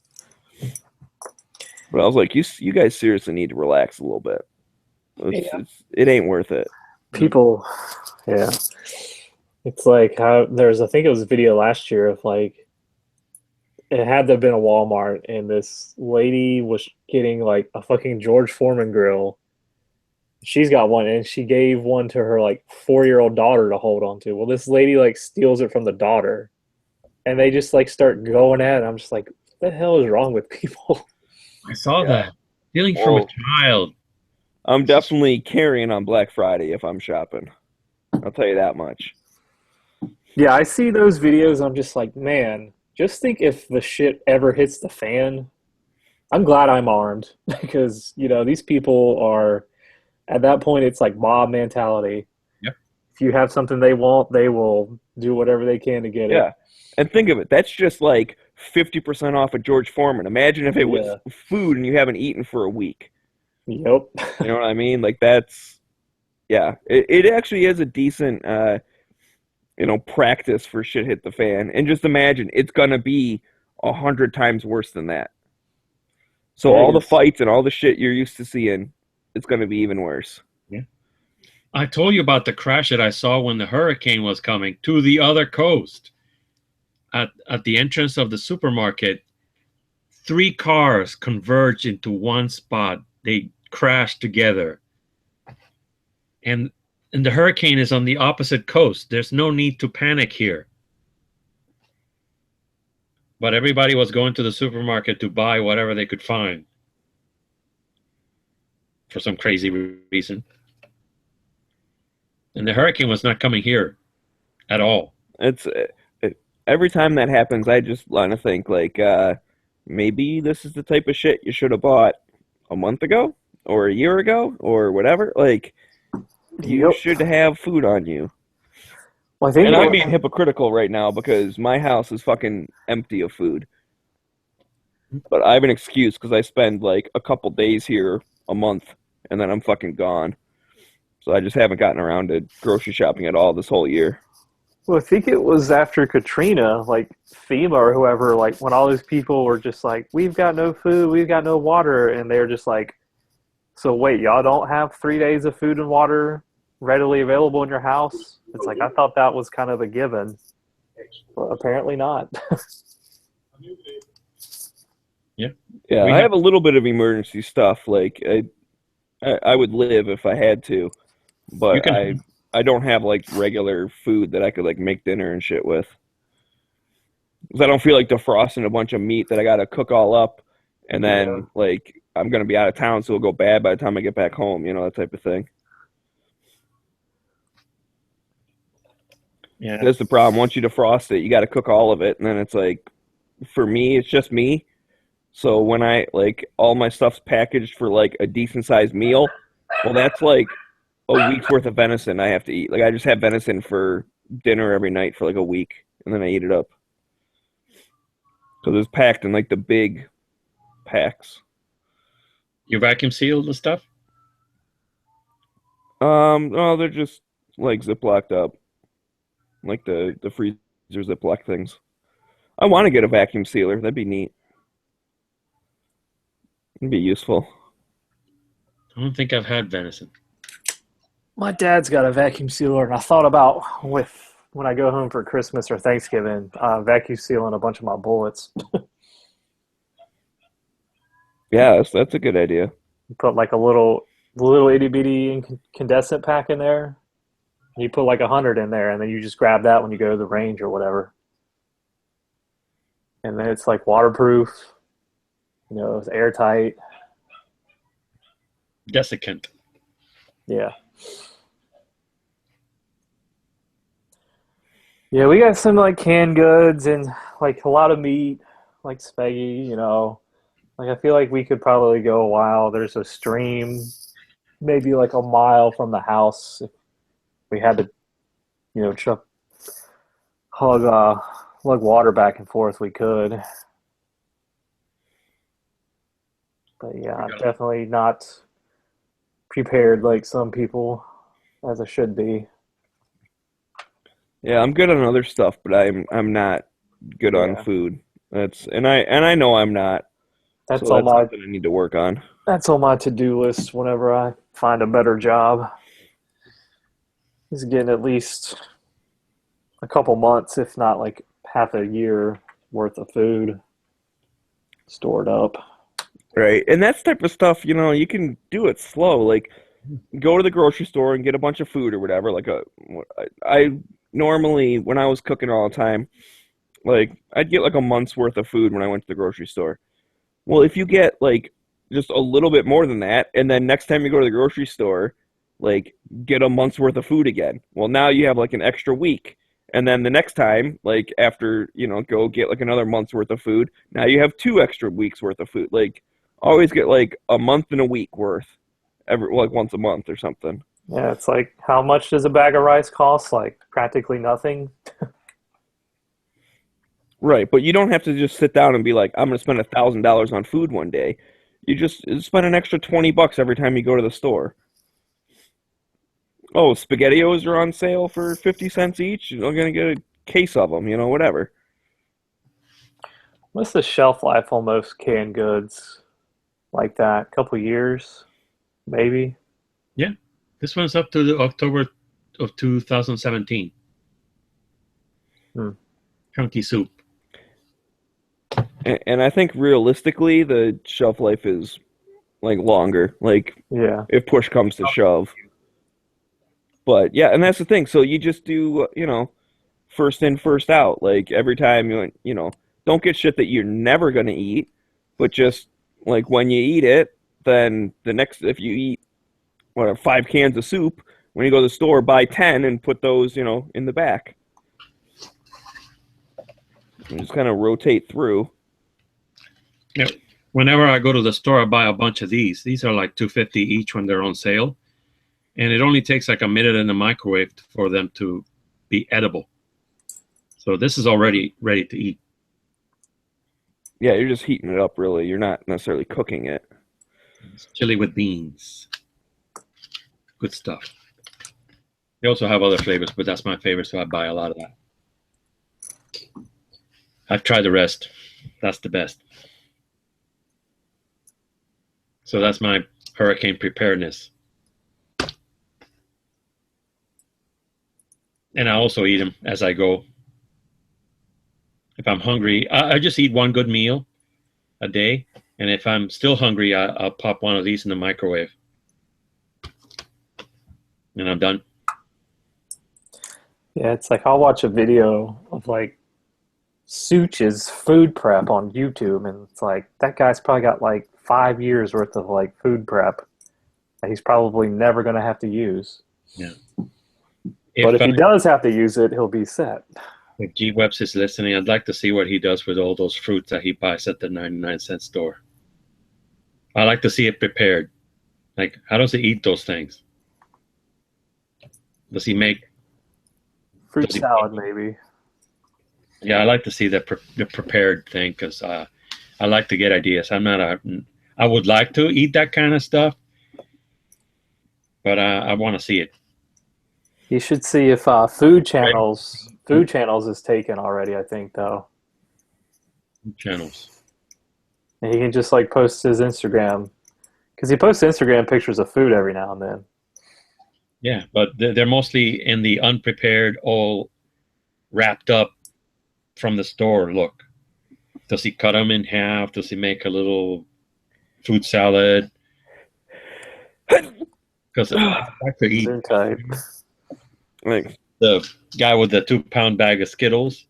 But I was like, you guys seriously need to relax a little bit. It ain't worth it. People, yeah. It's like how I think it was a video last year of like, it had to have been a Walmart, and this lady was getting like a fucking George Foreman grill. She's got one, and she gave one to her like 4-year-old daughter to hold on to. Well, this lady like steals it from the daughter, and they just like start going at it. I'm just like, what the hell is wrong with people? I saw that. Stealing from a child. I'm definitely carrying on Black Friday if I'm shopping. I'll tell you that much. Yeah, I see those videos. I'm just like, man, just think if the shit ever hits the fan. I'm glad I'm armed because, you know, these people are, at that point, it's like mob mentality. Yep. If you have something they want, they will do whatever they can to get it. Yeah. And think of it. That's just like 50% off of George Foreman. Imagine if it was food and you haven't eaten for a week. Yep. You know what I mean? Like that's, yeah. It actually is a decent, practice for shit hit the fan. And just imagine it's going to be 100 times worse than that. So all the fights and all the shit you're used to seeing, it's going to be even worse. Yeah. I told you about the crash that I saw when the hurricane was coming to the other coast. At the entrance of the supermarket, 3 cars converged into one spot. They crashed together. And the hurricane is on the opposite coast. There's no need to panic here. But everybody was going to the supermarket to buy whatever they could find for some crazy reason. And the hurricane was not coming here at all. Every time that happens, I just want to think like maybe this is the type of shit you should have bought a month ago or a year ago or whatever. Like you should have food on you. Well, I think and I'm being hypocritical right now because my house is fucking empty of food. But I have an excuse because I spend like a couple days here a month and then I'm fucking gone. So I just haven't gotten around to grocery shopping at all this whole year. Well, I think it was after Katrina, like FEMA or whoever, like when all these people were just like, we've got no food, we've got no water. And they're just like, so wait, y'all don't have 3 days of food and water readily available in your house? It's like, I thought that was kind of a given. Well, apparently not. Yeah. Yeah, I have a little bit of emergency stuff. Like I would live if I had to, but I don't have like regular food that I could like make dinner and shit with. Because I don't feel like defrosting a bunch of meat that I got to cook all up, and then like I'm gonna be out of town, so it'll go bad by the time I get back home. You know, that type of thing. Yeah, that's the problem. Once you defrost it, you got to cook all of it, and then it's like, for me, it's just me. So when I like all my stuff's packaged for like a decent sized meal, well, that's like a week's worth of venison I have to eat. Like I just have venison for dinner every night for like a week, and then I eat it up. So it's packed in like the big packs. You vacuum sealed the stuff? No, they're just like Ziplocked up, like the freezer Ziploc things. I want to get a vacuum sealer. That'd be neat. It'd be useful. I don't think I've had venison. My dad's got a vacuum sealer, and I thought about when I go home for Christmas or Thanksgiving, vacuum sealing a bunch of my bullets. Yeah, that's a good idea. You put like a little itty bitty incandescent pack in there. You put like 100 in there, and then you just grab that when you go to the range or whatever. And then it's like waterproof. You know, it's airtight. Desiccant. Yeah. Yeah, we got some like canned goods and like a lot of meat, like spaghetti, you know. Like I feel like we could probably go a while. There's a stream maybe like a mile from the house. If we had to, you know, lug water back and forth, we could. But yeah, I'm definitely not prepared like some people, as I should be. Yeah, I'm good on other stuff, but I'm not good on food. And I know I'm not. That's So on that's my something I need to work on. to-do list whenever I find a better job. Is getting at least a couple months, if not like half a year worth of food stored up. Right. And that's type of stuff, you can do it slow. Like go to the grocery store and get a bunch of food or whatever. I normally, when I was cooking all the time, like I'd get like a month's worth of food when I went to the grocery store. Well, if you get like just a little bit more than that, and then next time you go to the grocery store, like get a month's worth of food again. Well, now you have like an extra week. And then the next time, like after, go get like another month's worth of food, now you have 2 extra weeks worth of food. Like always get like a month and a week worth like once a month or something. Yeah, it's like, how much does a bag of rice cost? Like practically nothing. Right, but you don't have to just sit down and be like, I'm going to spend $1,000 on food one day. You just spend an extra $20 every time you go to the store. Oh, SpaghettiOs are on sale for 50 cents each. You're going to get a case of them, whatever. What's the shelf life on most canned goods like that? A couple years, maybe? Yeah. This one's up to the October of 2017. Chunky soup. And I think realistically, the shelf life is like longer, like Yeah. if push comes to shove. But yeah, and that's the thing. So you just do, first in, first out. Like every time don't get shit that you're never going to eat, but just like when you eat it, then if you eat 5 cans of soup, when you go to the store, buy 10 and put those, in the back. And just kind of rotate through. Yeah. Whenever I go to the store, I buy a bunch of these. These are like $2.50 each when they're on sale. And it only takes like a minute in the microwave for them to be edible. So this is already ready to eat. Yeah, you're just heating it up, really. You're not necessarily cooking it. It's chili with beans. Good stuff. They also have other flavors, but that's my favorite, so I buy a lot of that. I've tried the rest. That's the best. So that's my hurricane preparedness. And I also eat them as I go. If I'm hungry, I just eat one good meal a day. And if I'm still hungry, I'll pop one of these in the microwave. And I'm done. Yeah, it's like I'll watch a video of like Such's food prep on YouTube, and it's like that guy's probably got like 5 years worth of like food prep that he's probably never going to have to use. Yeah. But if he does have to use it, he'll be set. If G. Webs is listening, I'd like to see what he does with all those fruits that he buys at the 99-cent store. I like to see it prepared. Like, how does he eat those things? Does he make Fruit salad, maybe. Yeah, I like to see the prepared thing because I like to get ideas. I would like to eat that kind of stuff, but I want to see it. You should see if Food Channels is taken already, I think, though. Channels. And he can just like post his Instagram, because he posts Instagram pictures of food every now and then. Yeah, but they're mostly in the unprepared, all wrapped up from the store look. Does he cut them in half? Does he make a little fruit salad? Because I like to eat Like the guy with the 2-pound bag of Skittles.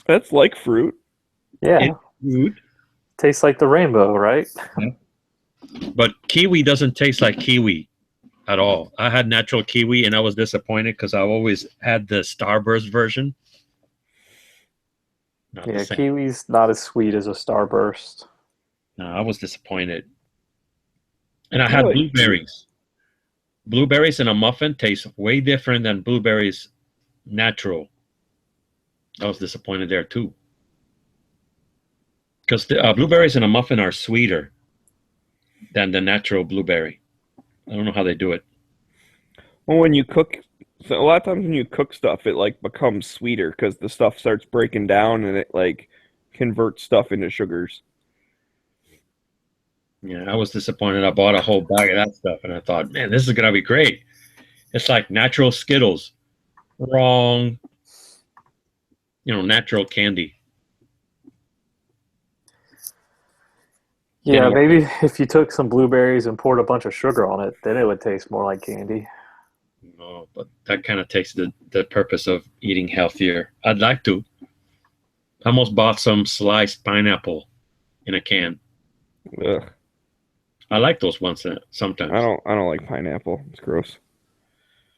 that's like fruit. Yeah. It's food. Tastes like the rainbow, right? Yeah. But kiwi doesn't taste like kiwi at all. I had natural kiwi and I was disappointed because I've always had the Starburst version. Not the Yeah, same. kiwi's not as sweet as a Starburst. No, I was disappointed. And I had Really? blueberries. Blueberries in a muffin taste way different than blueberries natural. I was disappointed there too. Because the blueberries in a muffin are sweeter than the natural blueberry. I don't know how they do it. Well, when you cook, so a lot of times when you cook stuff, it like becomes sweeter because the stuff starts breaking down and it like convert stuff into sugars. Yeah, I was disappointed. I bought a whole bag of that stuff, and I thought, man, this is gonna be great. It's like natural Skittles. Wrong. Natural candy. Yeah, Yeah. maybe if you took some blueberries and poured a bunch of sugar on it, then it would taste more like candy. No, but that kind of takes the purpose of eating healthier. I'd like to. I almost bought some sliced pineapple in a can. Ugh. I like those ones sometimes. I don't like pineapple. It's gross.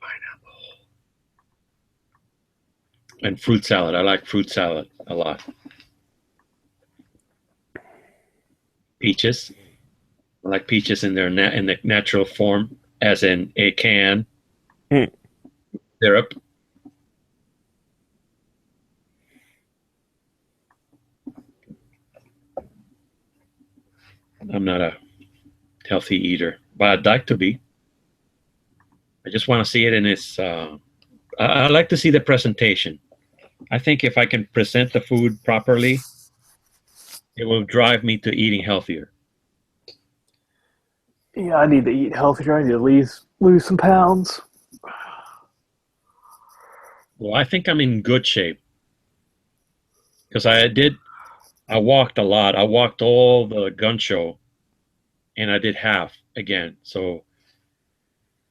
Pineapple. And fruit salad. I like fruit salad a lot. Peaches. I like peaches in in the natural form, as in a can. Syrup. I'm not a healthy eater, but I'd like to be. I just want to see it in its. I like to see the presentation. I think if I can present the food properly, it will drive me to eating healthier. Yeah, I need to eat healthier. I need to lose some pounds. Well, I think I'm in good shape because I walked a lot. I walked all the gun show, and I did half again. So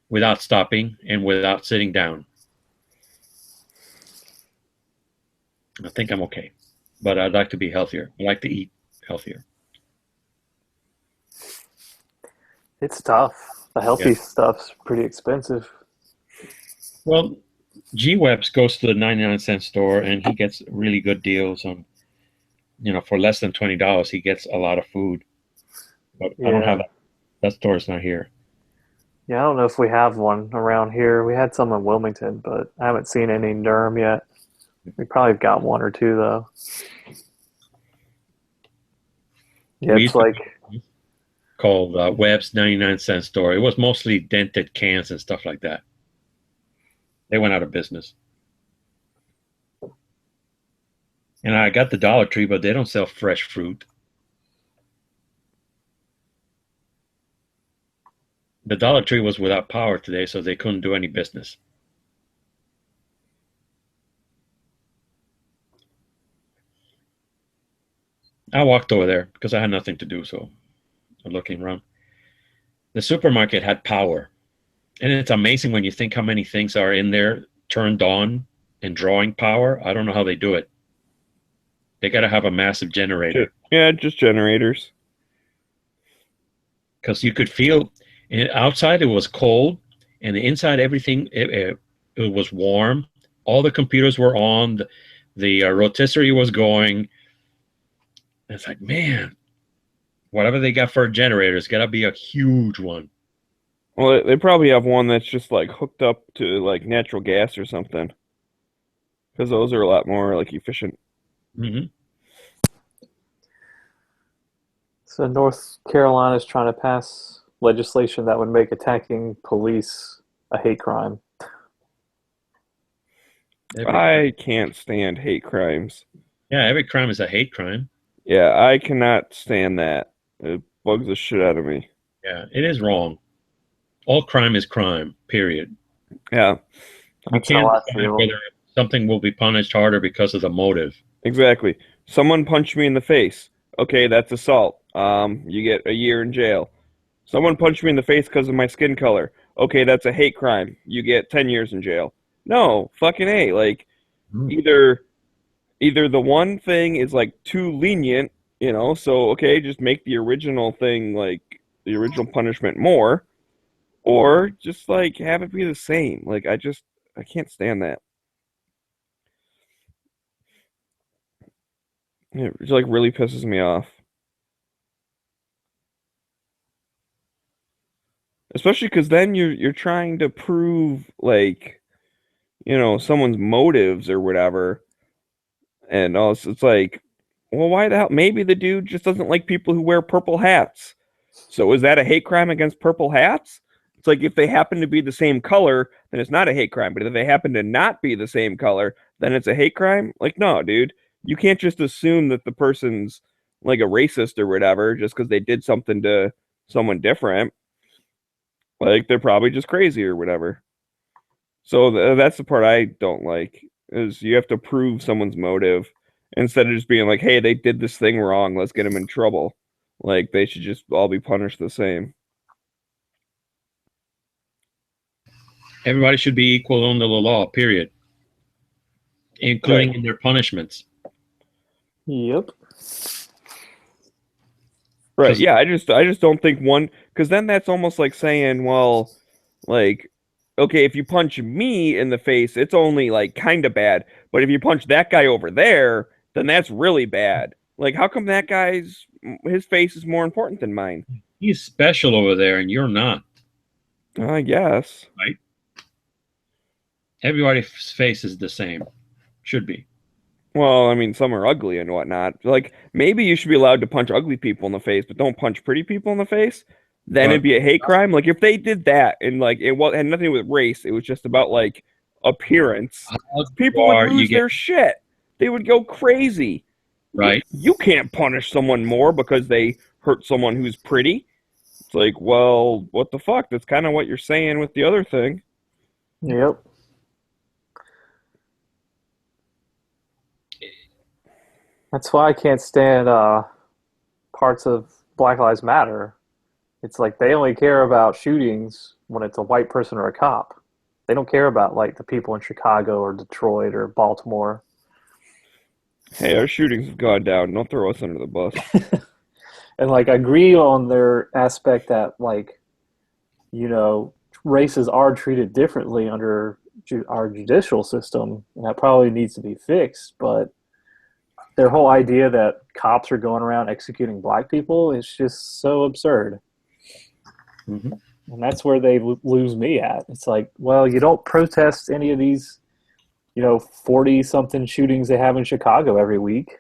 without stopping and without sitting down. I think I'm okay, but I'd like to be healthier. I like to eat healthier. It's tough. The healthy stuff's pretty expensive. Well, G Webs goes to the 99-cent store and he gets really good deals on, for less than $20, he gets a lot of food. But I don't have that. That store's not here. Yeah, I don't know if we have one around here. We had some in Wilmington, but I haven't seen any in Durham yet. We probably got one or two though. Yeah, it's like called Webb's 99-cent store. It was mostly dented cans and stuff like that. They went out of business. And I got the Dollar Tree, but they don't sell fresh fruit. The Dollar Tree was without power today, so they couldn't do any business. I walked over there because I had nothing to do, so I'm looking around. The supermarket had power. And it's amazing when you think how many things are in there turned on and drawing power. I don't know how they do it. They got to have a massive generator. Yeah, just generators. Because you could feel outside it was cold, and the inside everything it was warm. All the computers were on. The rotisserie was going. It's like, man, whatever they got for a generator, it's got to be a huge one. Well, they probably have one that's just like hooked up to like natural gas or something, because those are a lot more like efficient. Mm-hmm. So North Carolina is trying to pass legislation that would make attacking police a hate crime. I can't stand hate crimes. Yeah, every crime is a hate crime. Yeah, I cannot stand that. It bugs the shit out of me. Yeah, it is wrong. All crime is crime, period. Yeah. You can't decide whether something will be punished harder because of the motive. Exactly. Someone punched me in the face. Okay, that's assault. You get a year in jail. Someone punched me in the face because of my skin color. Okay, that's a hate crime. You get 10 years in jail. No, fucking A. Like, either the one thing is like too lenient, so okay, just make the original thing, like the original punishment more, or just like have it be the same. Like, I can't stand that. It like really pisses me off. Especially because then you're trying to prove like, someone's motives or whatever. And also it's like, well, why the hell? Maybe the dude just doesn't like people who wear purple hats. So is that a hate crime against purple hats? It's like if they happen to be the same color, then it's not a hate crime. But if they happen to not be the same color, then it's a hate crime? Like, no, dude. you can't just assume that the person's like a racist or whatever just because they did something to someone different. Like they're probably just crazy or whatever. So that's the part I don't like is you have to prove someone's motive instead of just being like, hey, they did this thing wrong, let's get them in trouble. Like they should just all be punished the same. Everybody should be equal under the law, period, including in their punishments. Yep. Right. 'Cause- Yeah, I just don't think one, because then that's almost like saying, well, like, okay, if you punch me in the face, it's only like kind of bad, but if you punch that guy over there, then that's really bad. Like, how come that guy's his face is more important than mine? He's special over there, and you're not. I guess. Everybody's face is the same. Should be. Well, I mean, some are ugly and whatnot. Like, maybe you should be allowed to punch ugly people in the face, but don't punch pretty people in the face. Then it'd be a hate crime. Like, if they did that and like it had nothing to do with race, it was just about like appearance. People would lose their shit. They would go crazy. Right. You can't punish someone more because they hurt someone who's pretty. It's like, well, what the fuck? That's kind of what you're saying with the other thing. Yep. That's why I can't stand parts of Black Lives Matter. It's like they only care about shootings when it's a white person or a cop. They don't care about like the people in Chicago or Detroit or Baltimore. Hey, our shootings have gone down. Don't throw us under the bus. And like I agree on their aspect that like, you know, races are treated differently under our judicial system, and that probably needs to be fixed. But their whole idea that cops are going around executing black people is just so absurd. Mm-hmm. And that's where they lose me at. It's like, well, you don't protest any of these, you know, 40-something shootings they have in Chicago every week.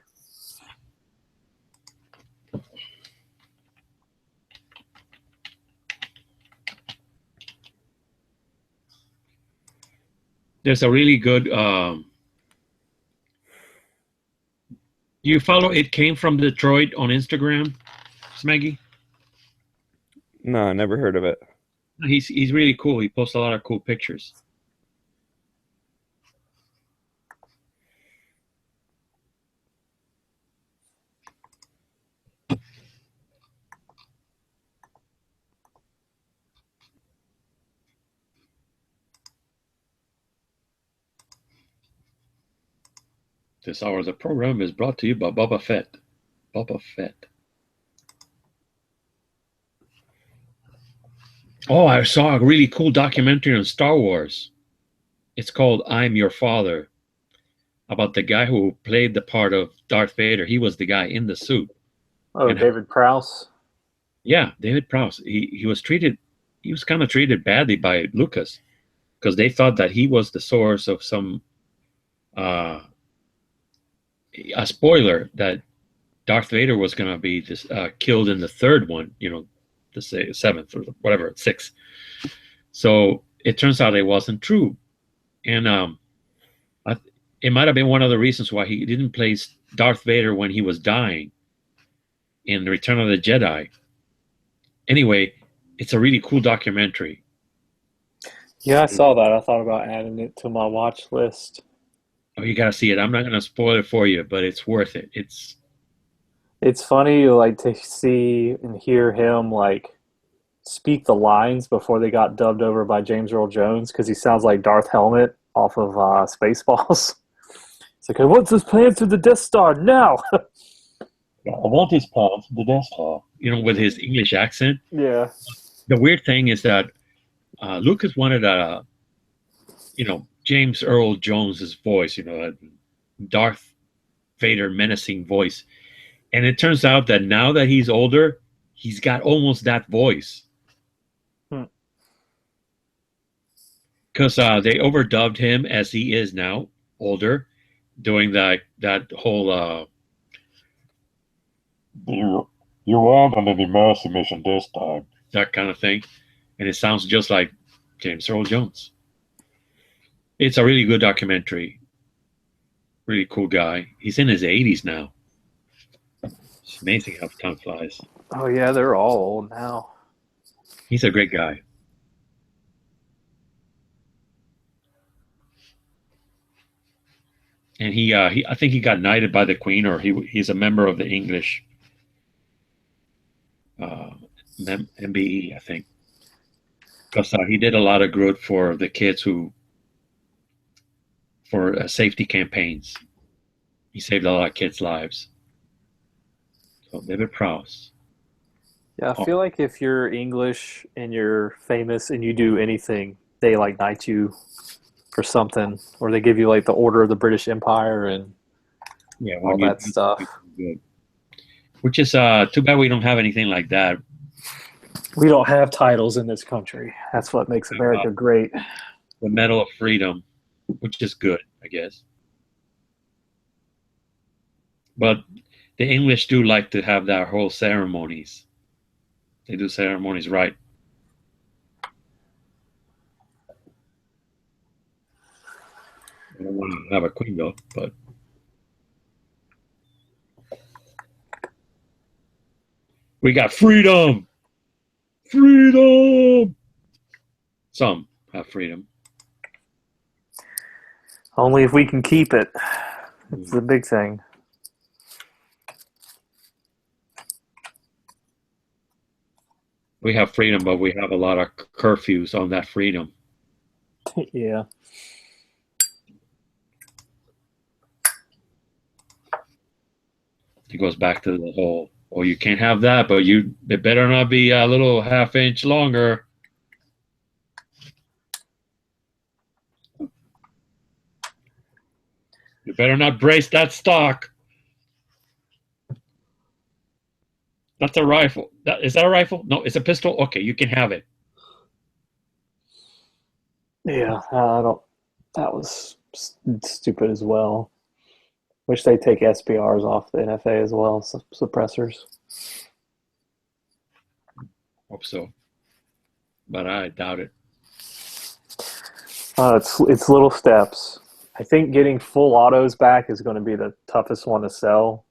There's a really good. You follow It Came From Detroit on Instagram, Smeggy? No, I never heard of it. He's really cool. He posts a lot of cool pictures. This hour of the program is brought to you by Boba Fett. Boba Fett. Oh, I saw a really cool documentary on Star Wars. It's called I'm Your Father, about the guy who played the part of Darth Vader. He was the guy in the suit. Oh, And- David Prowse. Yeah, David Prowse. He was kind of treated badly by Lucas because they thought that he was the source of some a spoiler that Darth Vader was going to be killed in the third one, you know, the seventh or whatever, sixth. So it turns out it wasn't true. And it might have been one of the reasons why he didn't play Darth Vader when he was dying in Return of the Jedi. Anyway, it's a really cool documentary. Yeah, I saw that. I thought about adding it to my watch list. Oh, you got to see it. I'm not going to spoil it for you, but it's worth it. It's funny, like, to see and hear him, like, speak the lines before they got dubbed over by James Earl Jones, because he sounds like Darth Helmet off of Spaceballs. It's like, what's his plans for the Death Star now? I want his plans for the Death Star. You know, with his English accent. Yeah. The weird thing is that Lucas wanted James Earl Jones's voice, a Darth Vader menacing voice. And it turns out that now that he's older, he's got almost that voice. Because they overdubbed him as he is now, older, doing that whole You weren't on any mercy mission this time. that kind of thing. And it sounds just like James Earl Jones. It's a really good documentary. Pretty cool guy. He's in his 80s now. It's amazing how time flies. Oh yeah, they're all old now. He's a great guy. And I think he got knighted by the Queen, or he's a member of the English MBE, I think, because he did a lot of good for the kids for safety campaigns. He saved a lot of kids' lives. So David Prowse. Yeah, I feel like if you're English and you're famous and you do anything, they like knight you for something, or they give you like the Order of the British Empire and Yeah, all that stuff. Good. Which is too bad we don't have anything like that. We don't have titles in this country. That's what makes America great. The Medal of Freedom, which is good, I guess. But the English do like to have their whole ceremonies. They do ceremonies right. I don't want to have a queen though, but we got freedom. Freedom. Some have freedom. Only if we can keep it. It's the big thing. We have freedom, but we have a lot of curfews on that freedom. Yeah. It goes back to the whole, oh, you can't have that, but it better not be a little half-inch longer. You better not brace that stock. That's a rifle. Is that a rifle? No, it's a pistol. Okay, you can have it. Yeah, I don't. That was stupid as well. Wish they take SPRs off the NFA as well, suppressors. Hope so, but I doubt it. It's little steps. I think getting full autos back is going to be the toughest one to sell.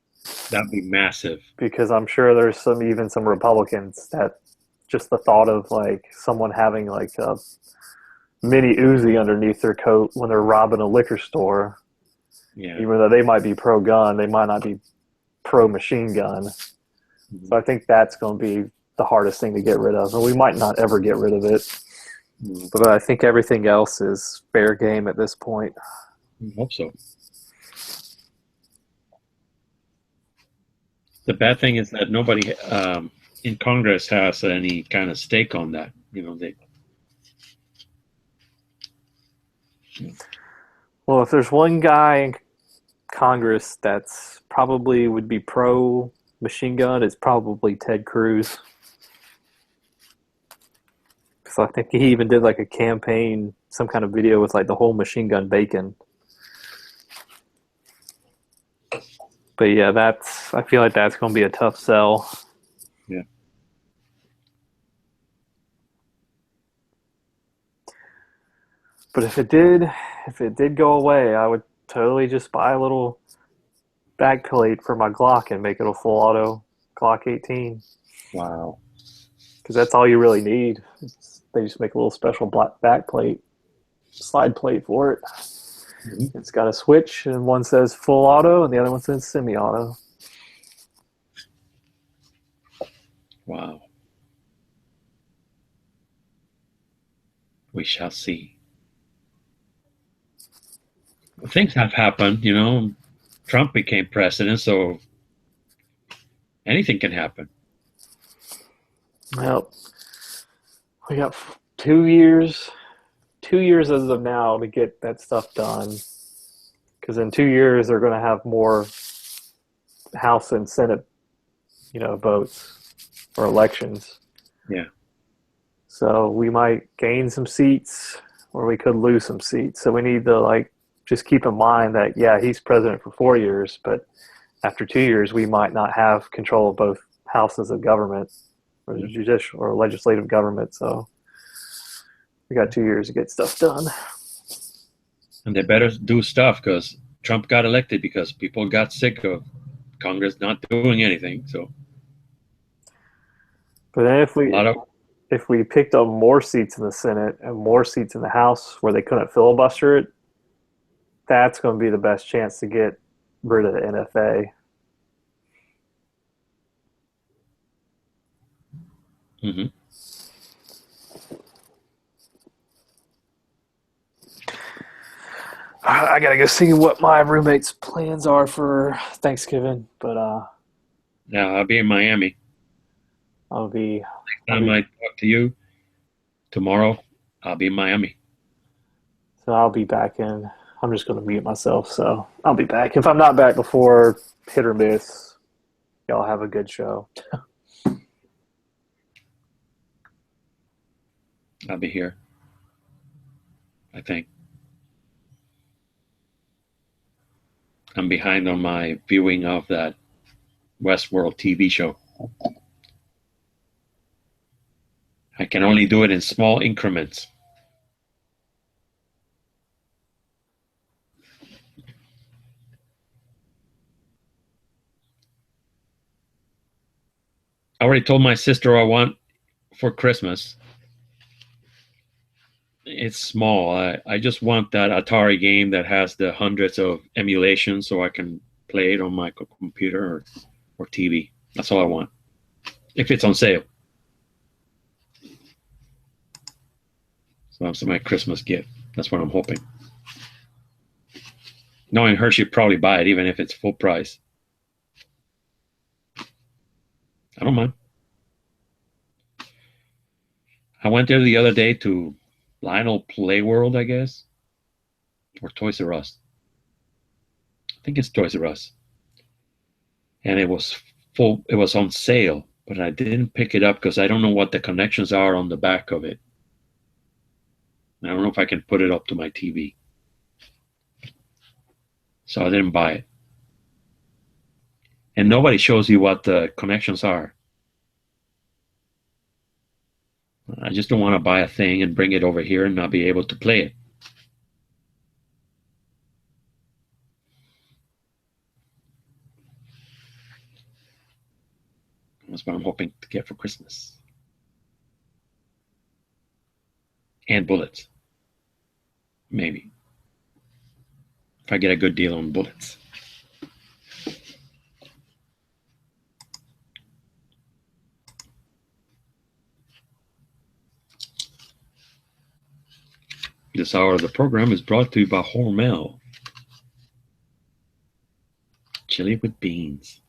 That'd be massive. Because I'm sure there's some Republicans that just the thought of like someone having like a mini Uzi underneath their coat when they're robbing a liquor store. Yeah. Even though they might be pro-gun, they might not be pro-machine gun. Mm-hmm. So I think that's going to be the hardest thing to get rid of. And we might not ever get rid of it. Mm-hmm. But I think everything else is fair game at this point. I hope so. The bad thing is that nobody in Congress has any kind of stake on that. You know, Well, if there's one guy in Congress that's probably would be pro machine gun, it's probably Ted Cruz. Because I think he even did like a campaign, some kind of video with like the whole machine gun bacon. But yeah, I feel like that's going to be a tough sell. Yeah. But if it did go away, I would totally just buy a little back plate for my Glock and make it a full auto Glock 18. Wow. Because that's all you really need. They just make a little special black back plate, slide plate for it. Mm-hmm. It's got a switch, and one says full auto, and the other one says semi-auto. Wow. We shall see. Things have happened, you know. Trump became president, so anything can happen. Well, we got 2 years. 2 years as of now to get that stuff done, because in 2 years they're going to have more House and Senate, votes or elections. Yeah. So we might gain some seats, or we could lose some seats. So we need to just keep in mind that he's president for 4 years, but after 2 years we might not have control of both houses of government, or the judicial or legislative government. So we got 2 years to get stuff done. And they better do stuff, because Trump got elected because people got sick of Congress not doing anything. So But then a lot of if we picked up more seats in the Senate and more seats in the House where they couldn't filibuster it, that's going to be the best chance to get rid of the NFA. mm-hmm. I gotta go see what my roommate's plans are for Thanksgiving, but Yeah, I'll be in Miami. I'll be Next time I talk to you tomorrow, I'll be in Miami. so I'll be back in. I'm just gonna mute myself, so I'll be back. If I'm not back before hit or miss, y'all have a good show. I'll be here, I think. I'm behind on my viewing of that Westworld TV show. I can only do it in small increments. I already told my sister I want for Christmas. It's small. I just want that Atari game that has the hundreds of emulations so I can play it on my computer or TV. That's all I want. If it's on sale. So that's my Christmas gift. That's what I'm hoping. Knowing her, she'd probably buy it even if it's full price. I don't mind. I went there the other day to Lionel Playworld, I guess, or Toys R Us. I think it's Toys R Us. And it was full. It was on sale, but I didn't pick it up because I don't know what the connections are on the back of it. I don't know if I can put it up to my TV. So I didn't buy it. And nobody shows you what the connections are. I just don't want to buy a thing and bring it over here and not be able to play it. That's what I'm hoping to get for Christmas. And bullets. Maybe. If I get a good deal on bullets. This hour of the program is brought to you by Hormel. Chili with beans.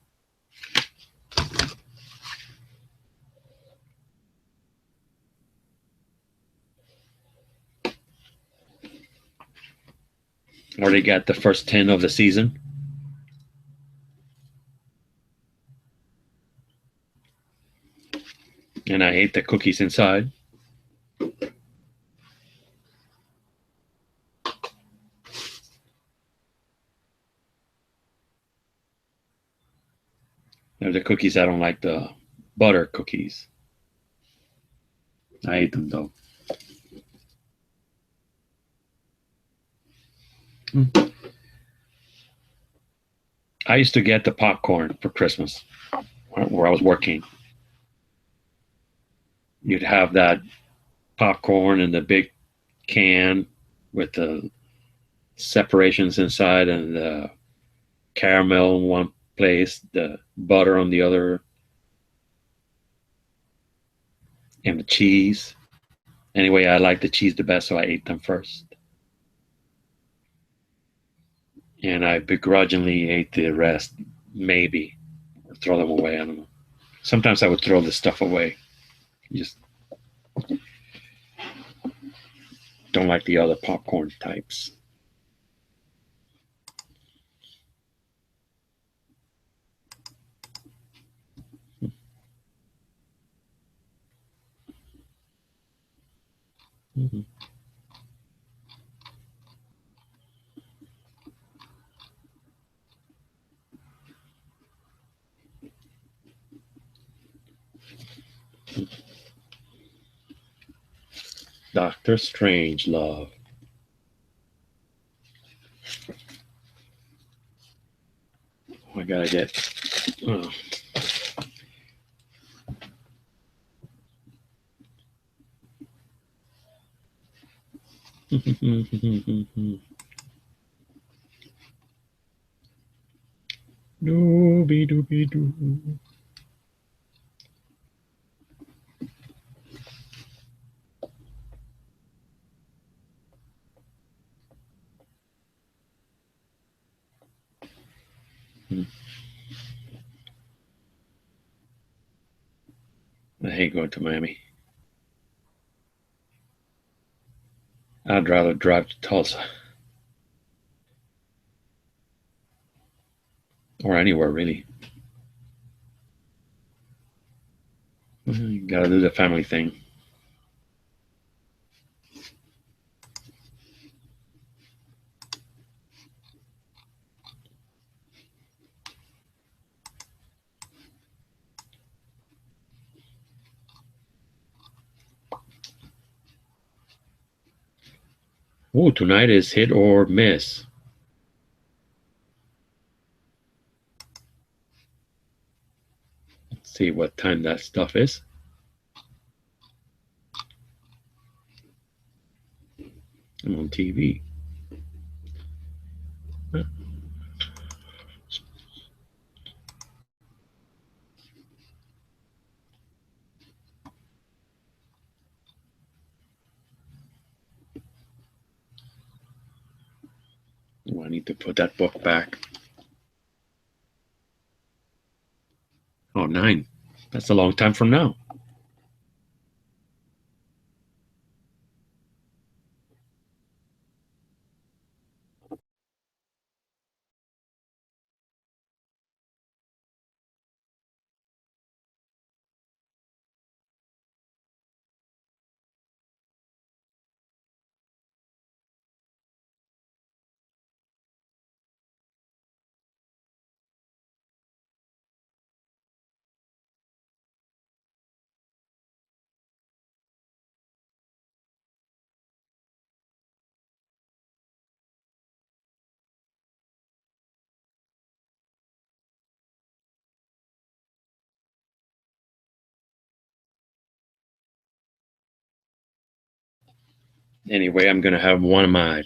Already got the first 10 of the season. And I ate the cookies inside. They're the cookies. I don't like the butter cookies. I ate them though. I used to get the popcorn for Christmas where I was working. You'd have that popcorn in the big can with the separations inside and the caramel in one place, the butter on the other, and the cheese. Anyway, I liked the cheese the best, so I ate them first. And I begrudgingly ate the rest, maybe, or throw them away. I don't know. Sometimes I would throw the stuff away. Just don't like the other popcorn types. Mm-hmm. Doctor Strangelove. gotta get. Oh. Doobie doobie doo. I hate going to Miami. I'd rather drive to Tulsa. Or anywhere, really. You gotta do the family thing. Oh, tonight is hit or miss. Let's see what time that stuff is. I'm on TV. Huh. Oh, I need to put that book back. Oh, 9. That's a long time from now. Anyway, I'm going to have one of my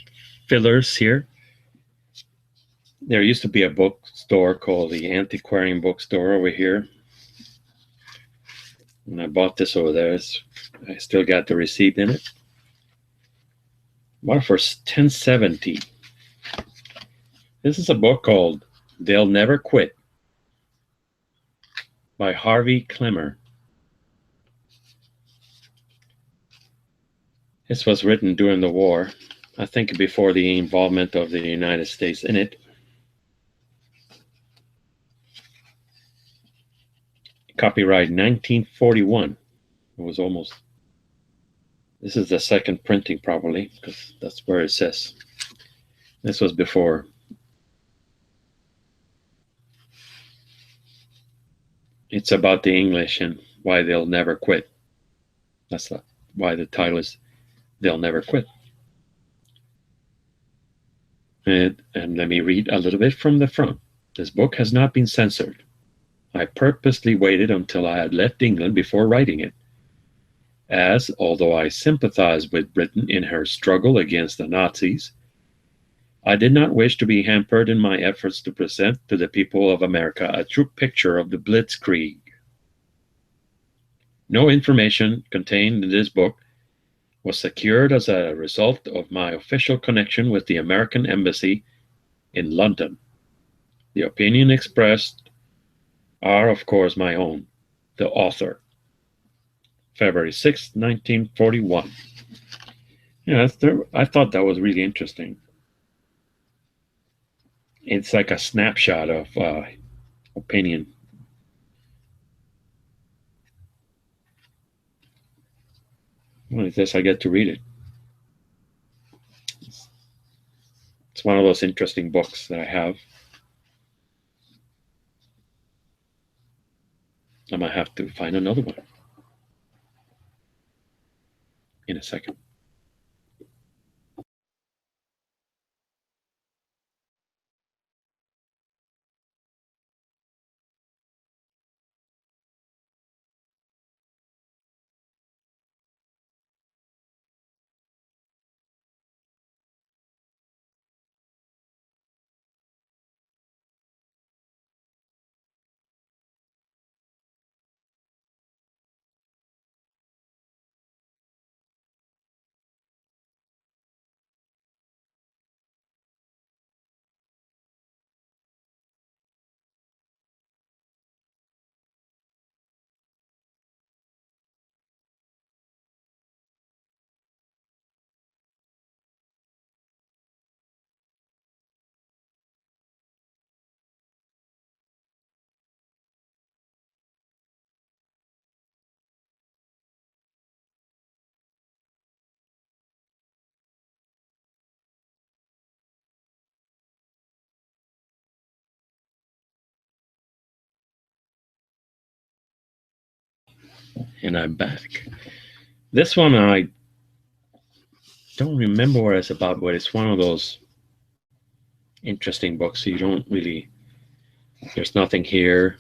fillers here. There used to be a bookstore called the Antiquarian Bookstore over here. And I bought this over there. I still got the receipt in it. Bought it for $10.70. This is a book called They'll Never Quit by Harvey Clemmer. This was written during the war, I think before the involvement of the United States in it. Copyright 1941. It was almost. This is the second printing, probably, because that's where it says. This was before. It's about the English and why they'll never quit. That's why the title is They'll Never Quit. And let me read a little bit from the front. This book has not been censored. I purposely waited until I had left England before writing it, as, although I sympathize with Britain in her struggle against the Nazis, I did not wish to be hampered in my efforts to present to the people of America a true picture of the Blitzkrieg. No information contained in this book was secured as a result of my official connection with the American Embassy in London. The opinion expressed are, of course, my own, the author. February 6, 1941. Yeah, I thought that was really interesting. It's like a snapshot of opinion. What is this? I get to read it. It's one of those interesting books that I have. I might have to find another one in a second. And I'm back. This one I don't remember what it's about, but it's one of those interesting books. So you don't really, there's nothing here.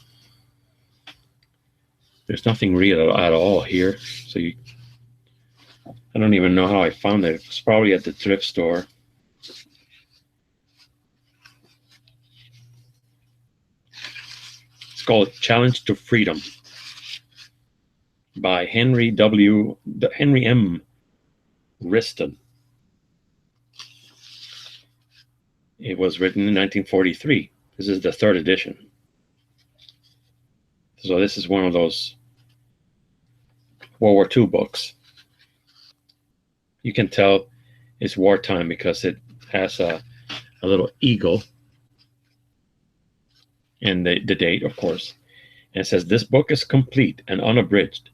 There's nothing real at all here. So I don't even know how I found it. It was probably at the thrift store. It's called Challenge to Freedom by Henry M. Riston. It was written in 1943. This is the third edition. So this is one of those World War II books. You can tell it's wartime because it has a little eagle and the date, of course. And it says, this book is complete and unabridged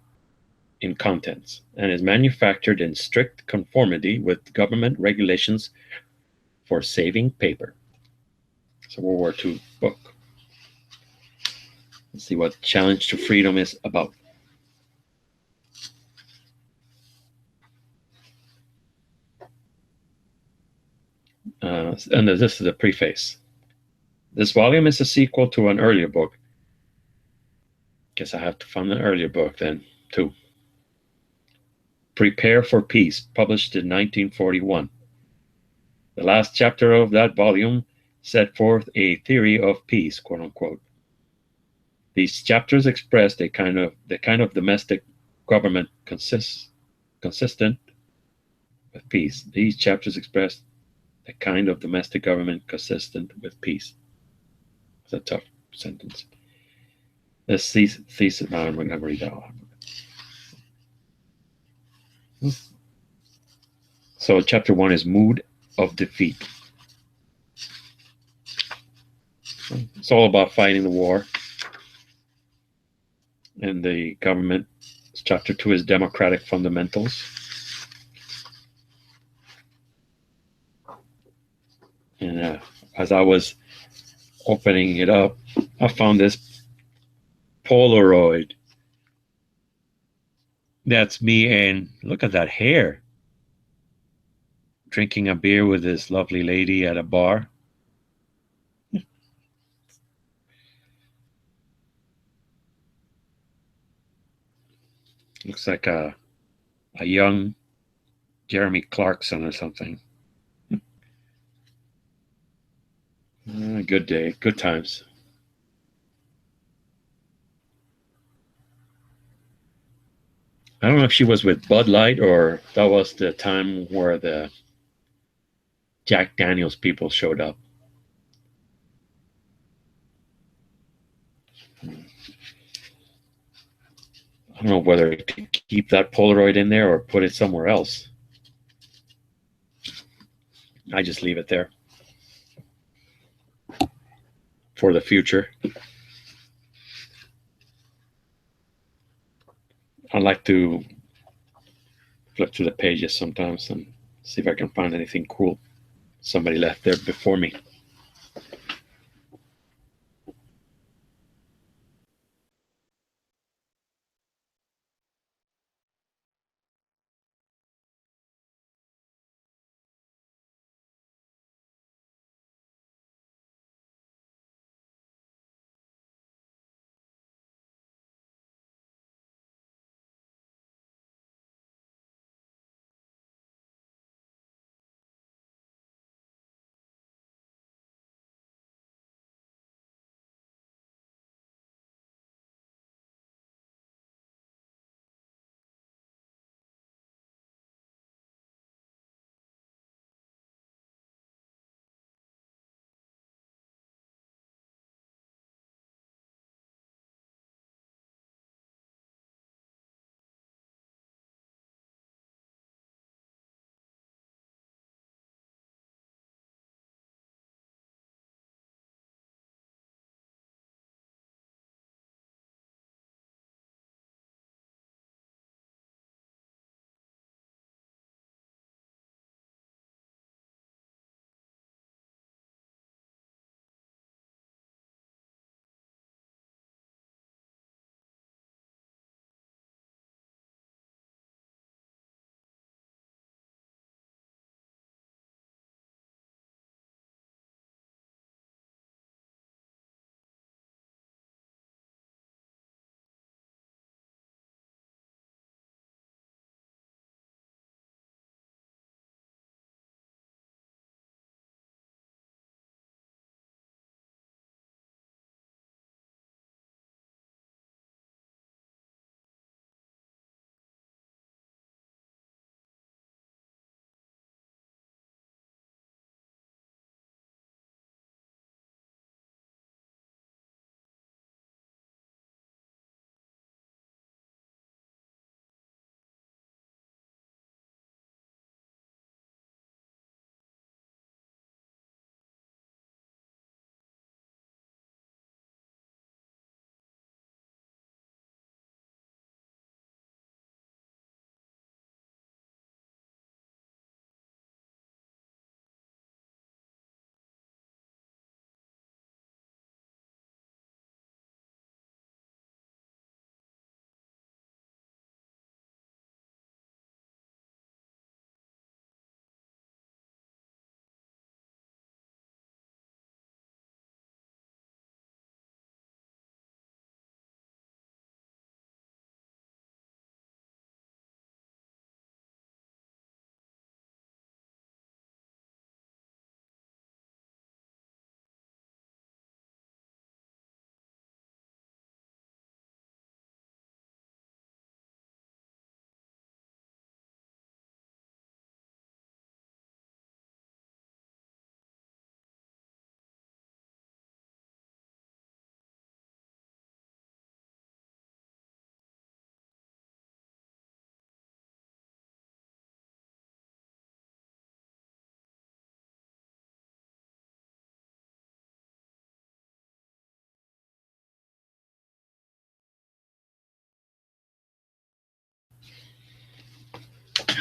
in contents and is manufactured in strict conformity with government regulations for saving paper. It's a World War II book. Let's see what Challenge to Freedom is about. And this is the preface. This volume is a sequel to an earlier book. Guess I have to find an earlier book then, too. Prepare for Peace, published in 1941. The last chapter of that volume set forth a theory of peace, quote unquote. These chapters expressed the kind of domestic government consistent with peace. These chapters expressed the kind of domestic government consistent with peace. It's a tough sentence. This thesis, no, I'm going to read that one. So chapter 1 is Mood of Defeat. It's all about fighting the war and the government. Chapter 2 is Democratic Fundamentals. And as I was opening it up, I found this Polaroid. That's me, and look at that hair. Drinking a beer with this lovely lady at a bar. Looks like a young Jeremy Clarkson or something. Good day, good times. I don't know if she was with Bud Light or that was the time where the Jack Daniels people showed up. I don't know whether to keep that Polaroid in there or put it somewhere else. I just leave it there for the future. I like to flip through the pages sometimes and see if I can find anything cool somebody left there before me.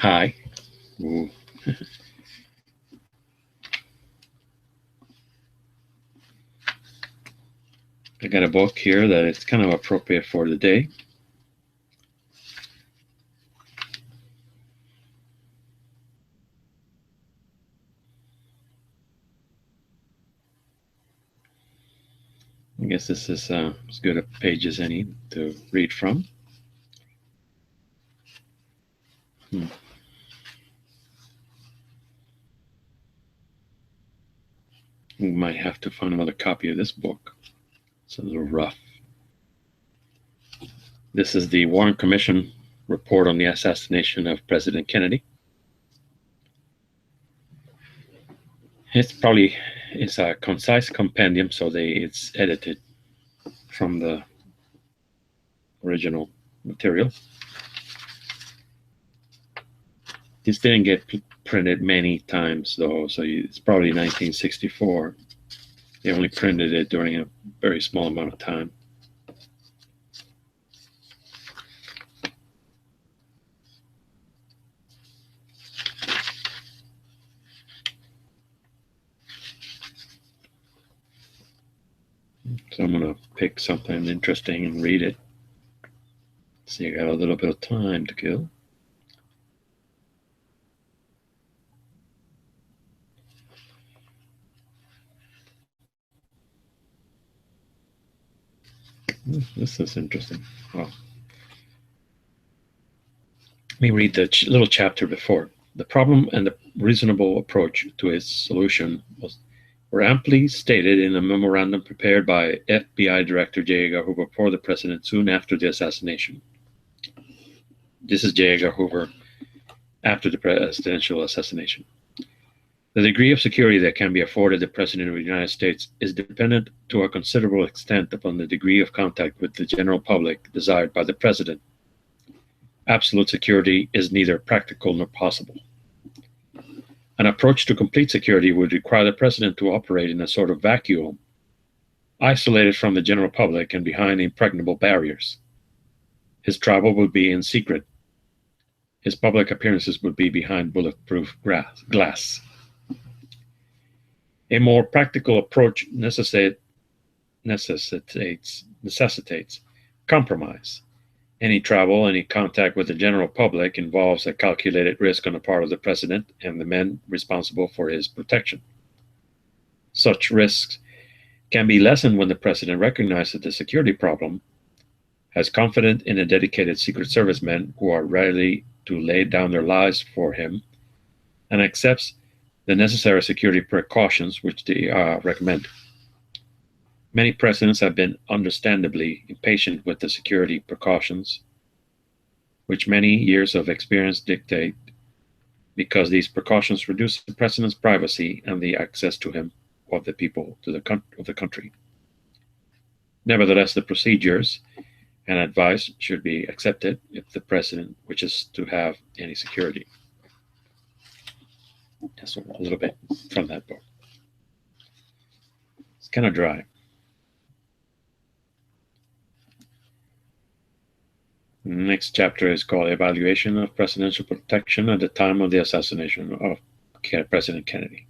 Hi. Ooh. I got a book here that it's kind of appropriate for the day. I guess this is as good a page as any to read from. We might have to find another copy of this book. It's a little rough. This is the Warren Commission report on the assassination of President Kennedy. It's a concise compendium, so it's edited from the original material. This didn't get printed many times, though, so it's probably 1964. They only printed it during a very small amount of time. So I'm going to pick something interesting and read it. See, I got a little bit of time to kill. This is interesting. Well, let me read the little chapter before. The problem and the reasonable approach to its solution were amply stated in a memorandum prepared by FBI Director J. Edgar Hoover for the president soon after the assassination. This is J. Edgar Hoover after the presidential assassination. The degree of security that can be afforded the President of the United States is dependent to a considerable extent upon the degree of contact with the general public desired by the President. Absolute security is neither practical nor possible. An approach to complete security would require the President to operate in a sort of vacuum, isolated from the general public and behind impregnable barriers. His travel would be in secret. His public appearances would be behind bulletproof glass. A more practical approach necessitates compromise. Any travel, any contact with the general public involves a calculated risk on the part of the President and the men responsible for his protection. Such risks can be lessened when the President recognizes the security problem, has confidence in the dedicated Secret Service men who are ready to lay down their lives for him, and accepts the necessary security precautions which they recommend. Many presidents have been understandably impatient with the security precautions, which many years of experience dictate, because these precautions reduce the president's privacy and the access to him of the people of the country. Nevertheless, the procedures and advice should be accepted if the president wishes to have any security. That's a little bit from that book. It's kind of dry. The next chapter is called Evaluation of Presidential Protection at the Time of the Assassination of President Kennedy.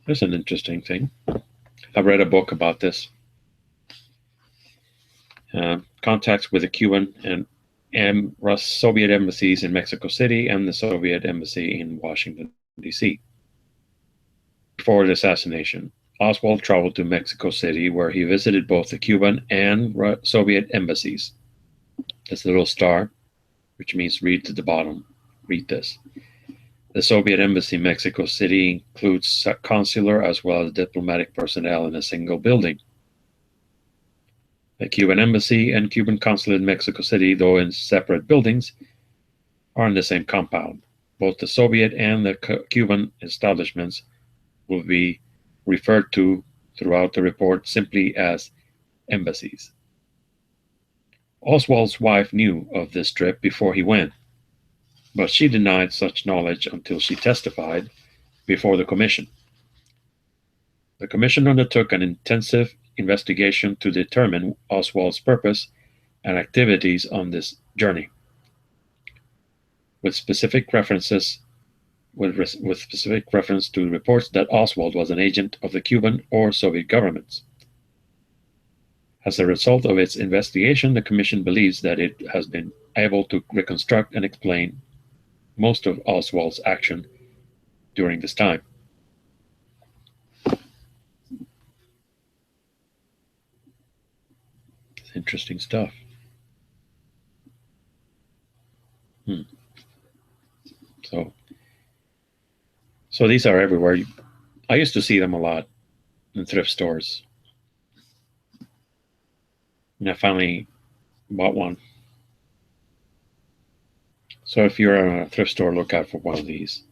There's an interesting thing. I've read a book about this. Contacts with the Cuban and Soviet embassies in Mexico City and the Soviet embassy in Washington, D.C. Before the assassination, Oswald traveled to Mexico City, where he visited both the Cuban and Soviet embassies. That's the little star, which means read to the bottom. Read this. The Soviet embassy in Mexico City includes consular as well as diplomatic personnel in a single building. The Cuban embassy and Cuban consulate in Mexico City, though in separate buildings, are in the same compound. Both the Soviet and the Cuban establishments will be referred to throughout the report simply as embassies. Oswald's wife knew of this trip before he went. but she denied such knowledge until she testified before the commission. The commission undertook an intensive investigation to determine Oswald's purpose and activities on this journey, with specific reference to reports that Oswald was an agent of the Cuban or Soviet governments. As a result of its investigation, the Commission believes that it has been able to reconstruct and explain most of Oswald's action during this time. It's interesting stuff. So these are everywhere. I used to see them a lot in thrift stores. And I finally bought one. So if you're in a thrift store, look out for one of these.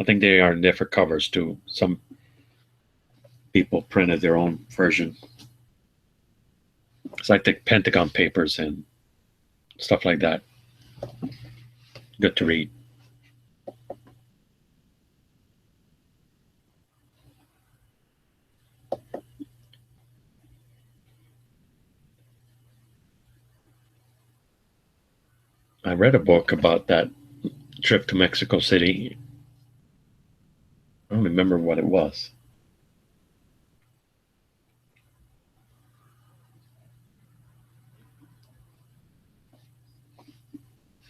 I think they are in different covers too. Some people printed their own version. It's like the Pentagon Papers and stuff like that. Good to read. I read a book about that trip to Mexico City. I don't remember what it was.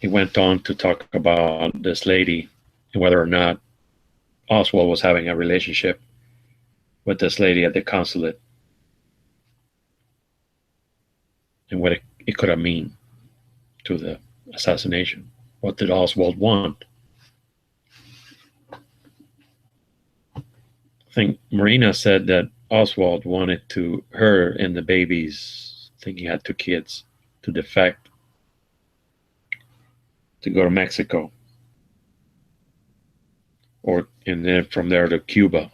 He went on to talk about this lady and whether or not Oswald was having a relationship with this lady at the consulate and what it could have mean to the assassination. What did Oswald want? I think Marina said that Oswald wanted her and the babies, I think he had 2 kids, to defect, to go to Mexico, and then from there to Cuba.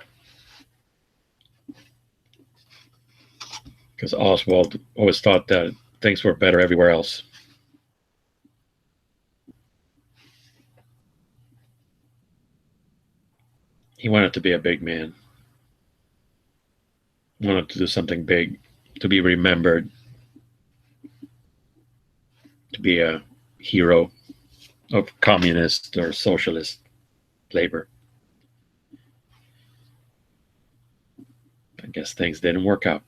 Because Oswald always thought that things were better everywhere else. He wanted to be a big man. He wanted to do something big, to be remembered, to be a hero of communist or socialist labor. I guess things didn't work out.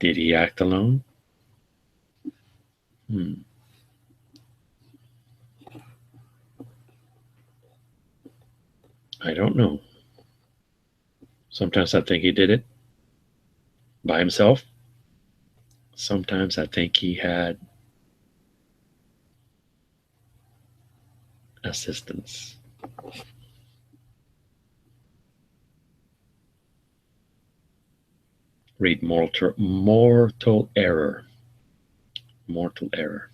Did he act alone? I don't know. Sometimes I think he did it by himself. Sometimes I think he had assistance. Read Mortal Error. Mortal Error.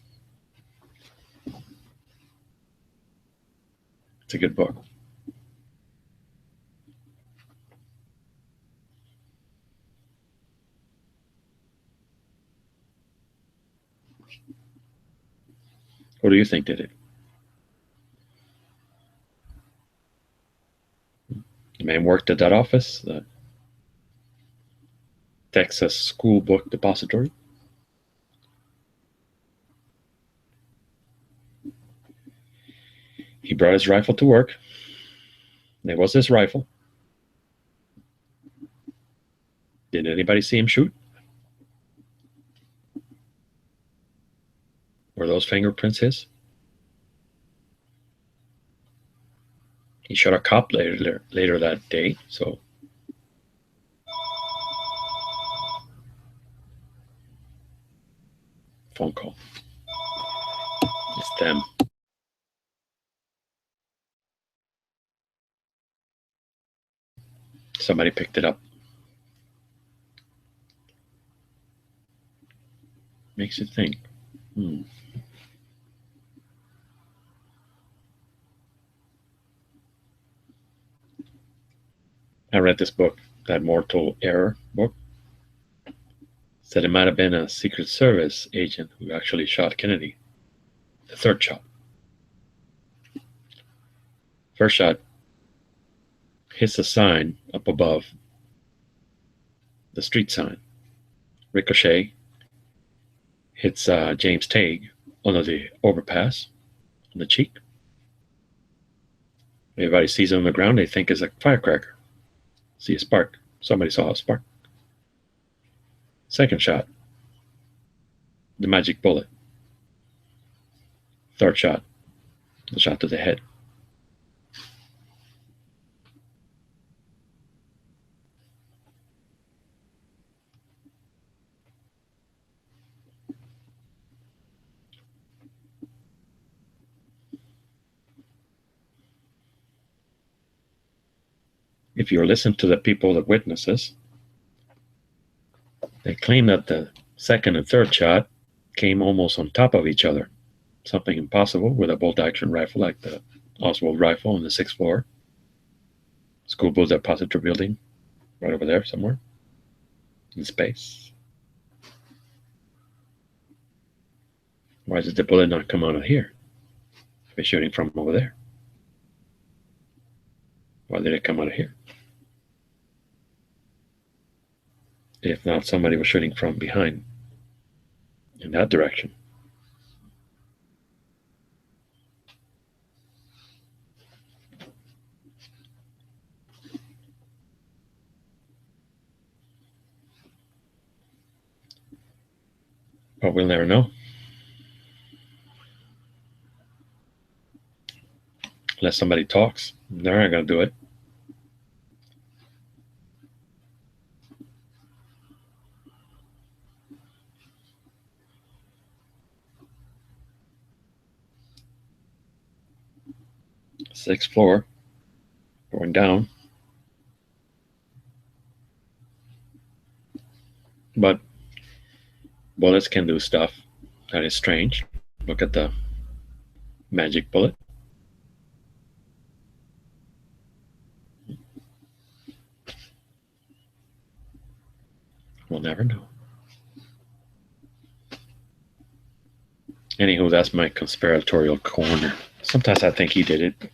It's a good book. What do you think did it? The man worked at that office, the Texas School Book Depository. He brought his rifle to work. There was his rifle. Did anybody see him shoot? Were those fingerprints his? He shot a cop later that day, so phone call. It's them. Somebody picked it up. Makes you think. I read this book, that Mortal Error book. said it might have been a Secret Service agent who actually shot Kennedy. The third shot. First shot hits a sign up above, the street sign. Ricochet hits James Tague under the overpass on the cheek. Everybody sees it on the ground, they think it's a firecracker. See a spark. Somebody saw a spark. Second shot, the magic bullet. Third shot, the shot to the head. If you listen to the people that witness this, they claim that the second and third shot came almost on top of each other. Something impossible with a bolt-action rifle like the Oswald rifle on the 6th floor. School Board Depository building, right over there somewhere in space. Why did the bullet not come out of here? If it's shooting from over there. Why did it come out of here? If not, somebody was shooting from behind in that direction. But we'll never know. Unless somebody talks, they're not going to do it. Sixth floor, going down. But bullets can do stuff that is strange. Look at the magic bullet. We'll never know. Anywho, that's my conspiratorial corner. Sometimes I think he did it.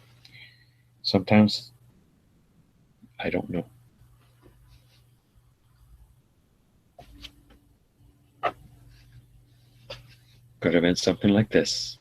Sometimes I don't know. Could have been something like this.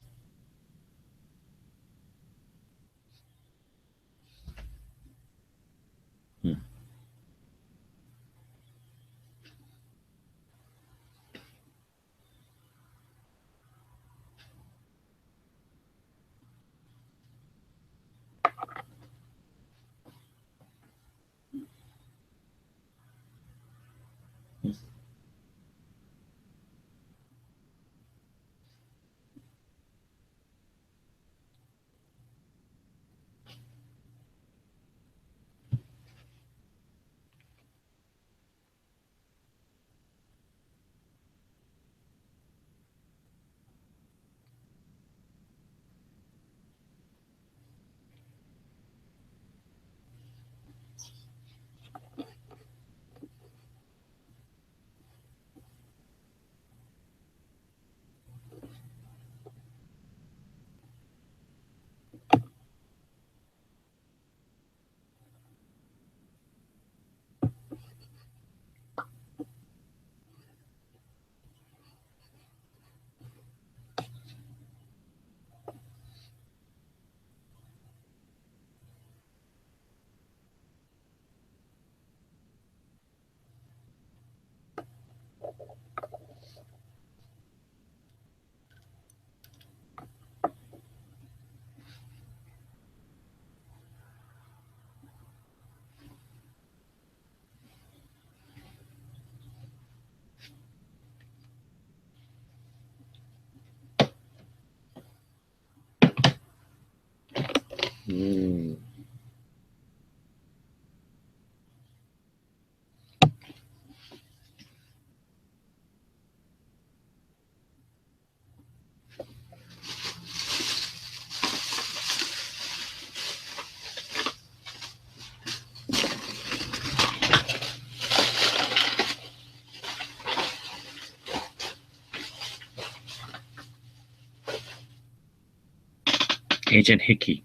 Agent Hickey.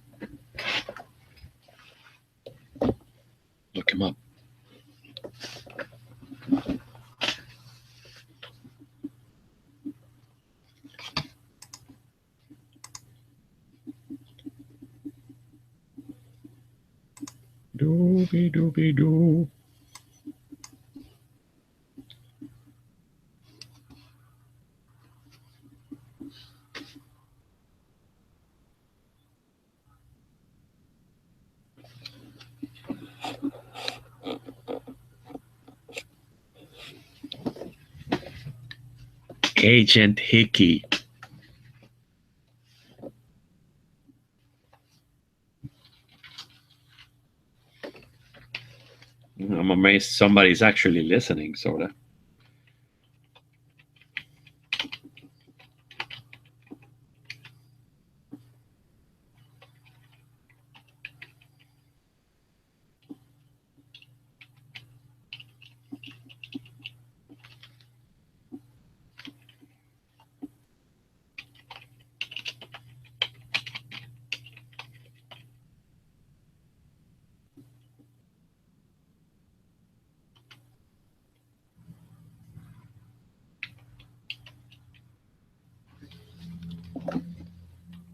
Look him up. Doobie doobie doo. Agent Hickey. I'm amazed somebody's actually listening, sorta.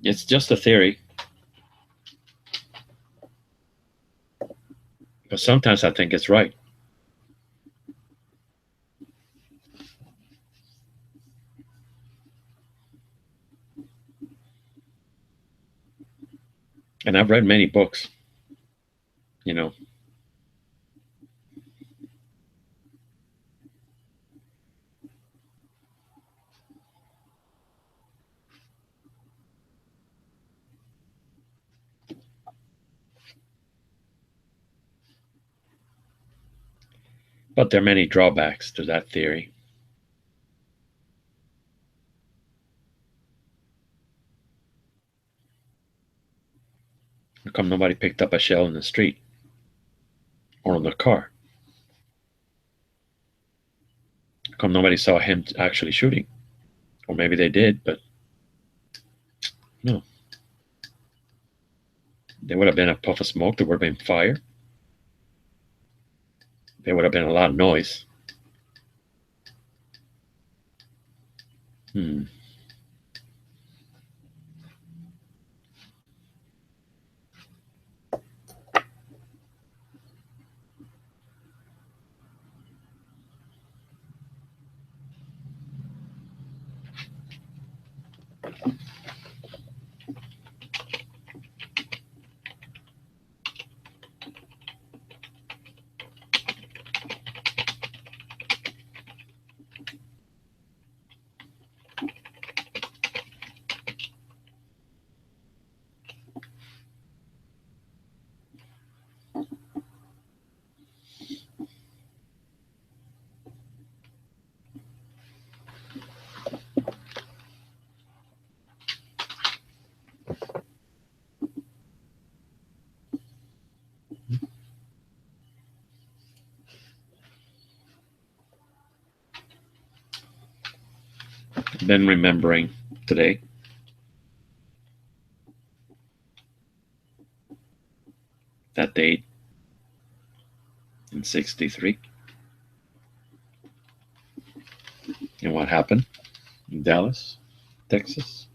It's just a theory. But sometimes I think it's right. And I've read many books, you know. But there are many drawbacks to that theory. How come nobody picked up a shell in the street or in the car? How come nobody saw him actually shooting? Or maybe they did, but no. There would have been a puff of smoke, there would have been fire. There would have been a lot of noise. Hmm. Been remembering today. That date in '63. And what happened in Dallas, Texas.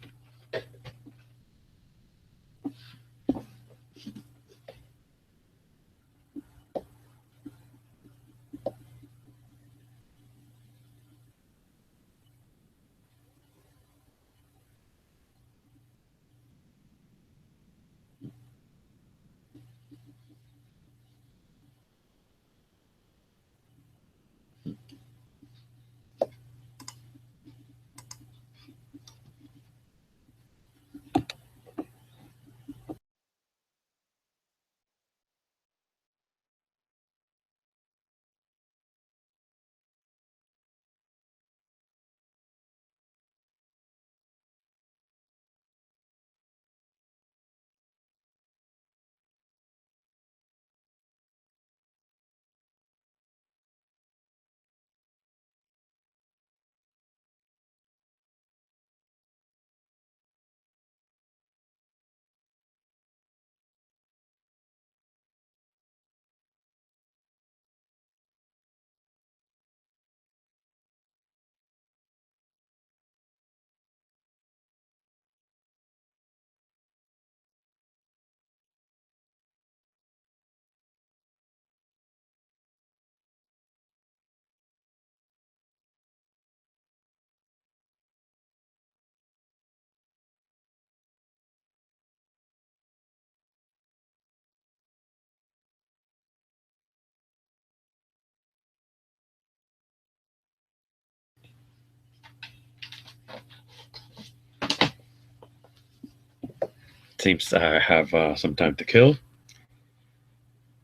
seems to have some time to kill.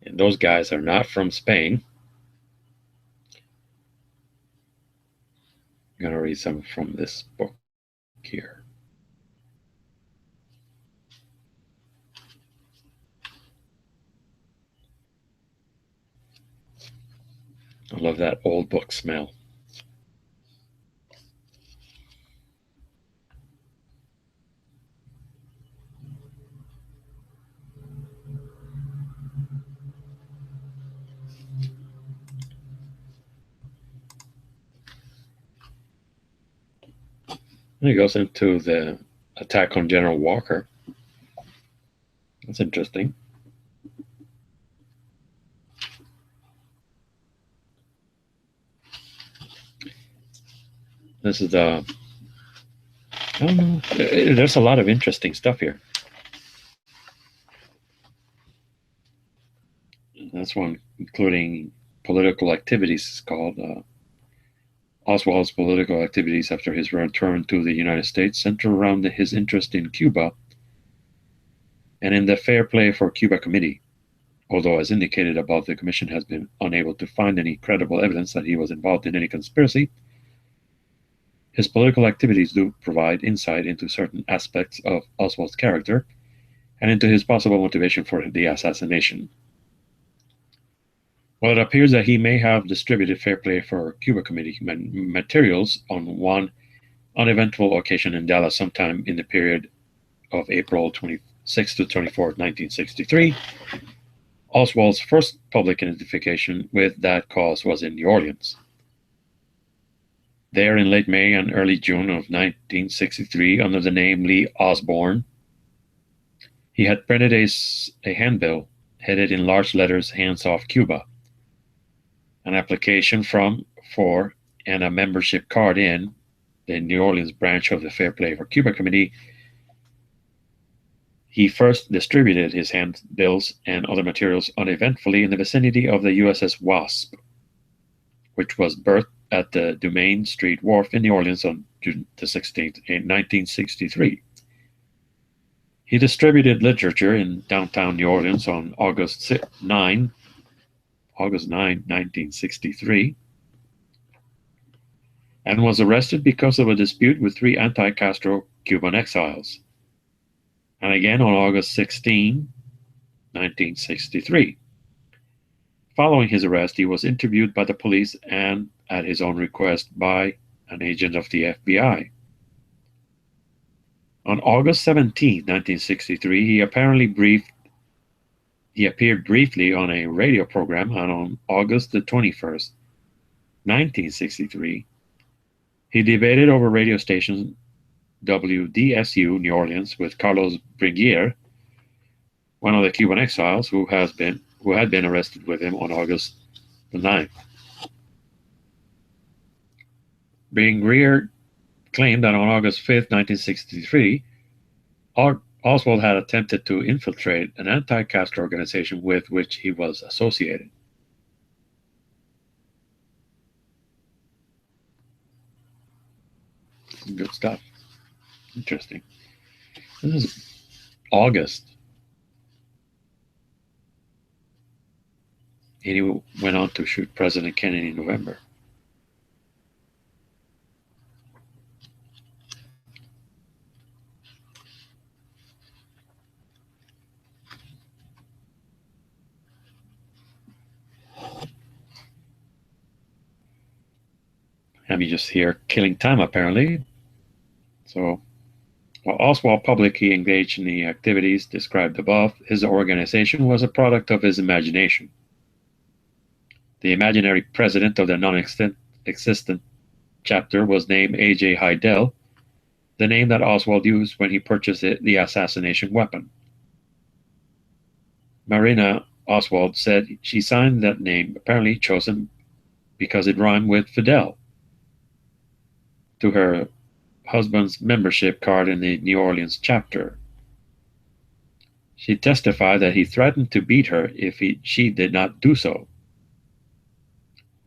And those guys are not from Spain. I'm going to read some from this book here. I love that old book smell. And it goes into the attack on General Walker. That's interesting. This is the, I don't know, there's a lot of interesting stuff here. That's one, including political activities. It's called Oswald's political activities after his return to the United States center around his interest in Cuba and in the Fair Play for Cuba Committee. Although, as indicated above, the Commission has been unable to find any credible evidence that he was involved in any conspiracy, his political activities do provide insight into certain aspects of Oswald's character and into his possible motivation for the assassination. While it appears that he may have distributed Fair Play for Cuba Committee materials on one uneventful occasion in Dallas sometime in the period of April 26 to 24, 1963, Oswald's first public identification with that cause was in New Orleans. There in late May and early June of 1963, under the name Lee Osborne, he had printed a handbill headed in large letters, "Hands Off Cuba," an application for, and a membership card in the New Orleans branch of the Fair Play for Cuba Committee. He first distributed his handbills and other materials uneventfully in the vicinity of the USS Wasp, which was berthed at the Dumaine Street Wharf in New Orleans on June the 16th, in 1963. He distributed literature in downtown New Orleans on August 9, 1963, and was arrested because of a dispute with 3 anti-Castro Cuban exiles. And again on August 16, 1963. Following his arrest, he was interviewed by the police and, at his own request, by an agent of the FBI. On August 17, 1963, he appeared briefly on a radio program, and on August the 21st, 1963, he debated over radio station WDSU New Orleans with Carlos Bruguiere, one of the Cuban exiles who had been arrested with him on August the 9th. Bruguiere claimed that on August 5th, 1963, Oswald had attempted to infiltrate an anti-Castro organization with which he was associated. Good stuff. Interesting. This is August. And he went on to shoot President Kennedy in November. And you just hear killing time, apparently. So, while Oswald publicly engaged in the activities described above, his organization was a product of his imagination. The imaginary president of the non-existent chapter was named A.J. Heidel, the name that Oswald used when he purchased the assassination weapon. Marina Oswald said she signed that name, apparently chosen because it rhymed with Fidel, to her husband's membership card in the New Orleans chapter. She testified that he threatened to beat her if she did not do so.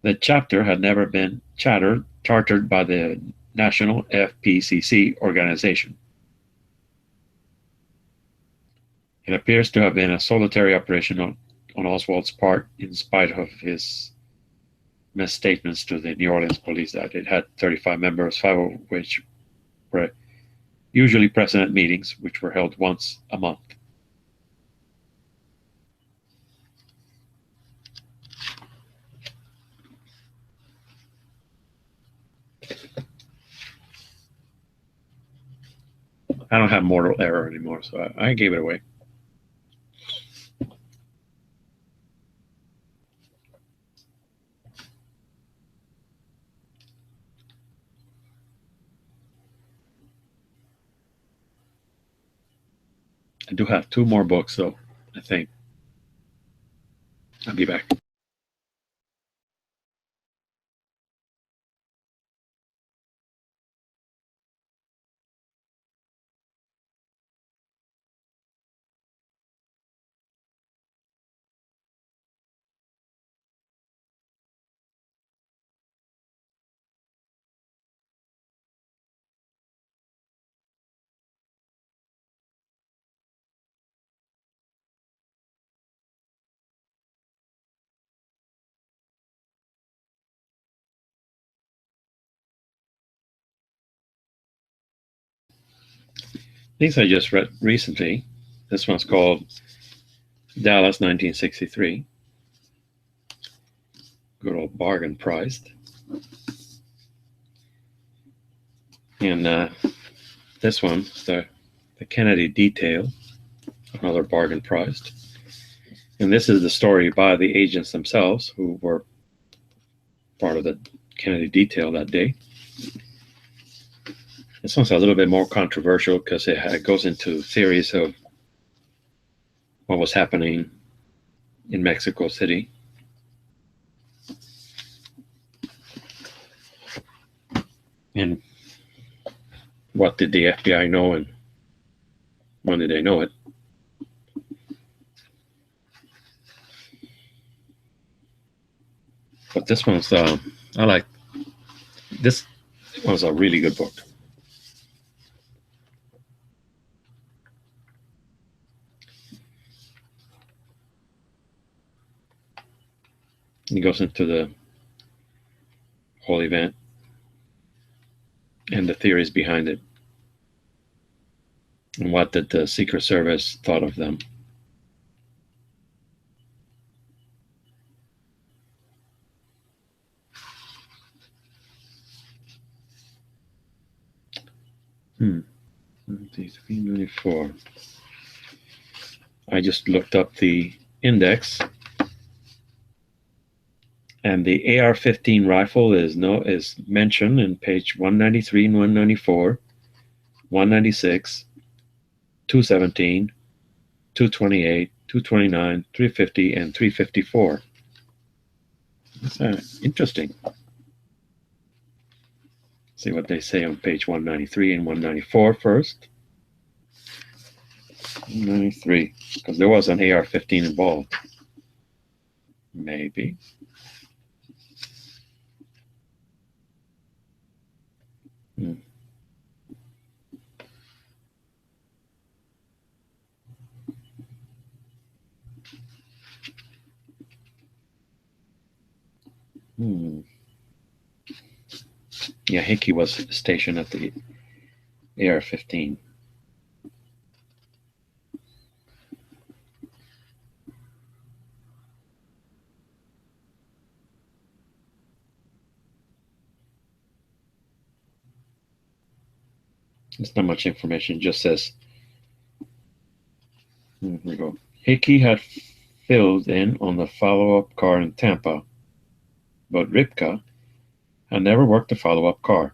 The chapter had never been chartered by the National FPCC organization. It appears to have been a solitary operation on Oswald's part, in spite of his misstatements to the New Orleans police that it had 35 members, 5 of which were usually present at meetings, which were held once a month. I don't have Mortal Error anymore, so I gave it away. I do have 2 more books, though, I think. I'll be back. These I just read recently. This one's called Dallas 1963. Good old bargain priced. And this one, the Kennedy Detail, another bargain priced. And this is the story by the agents themselves who were part of the Kennedy Detail that day. This one's a little bit more controversial because it goes into theories of what was happening in Mexico City. And what did the FBI know and when did they know it? But this one's, I like, this was a really good book. He goes into the whole event and the theories behind it. And what did the Secret Service thought of them? I just looked up the index, and the AR-15 rifle is mentioned in page 193 and 194, 196, 217, 228, 229, 350, and 354. That's interesting. See what they say on page 193 and 194 first. 193, because there was an AR-15 involved. Maybe. Yeah, Hickey was stationed at the AR-15. There's not much information, just says, here we go. Hickey had filled in on the follow-up car in Tampa, but Ripka had never worked a follow-up car.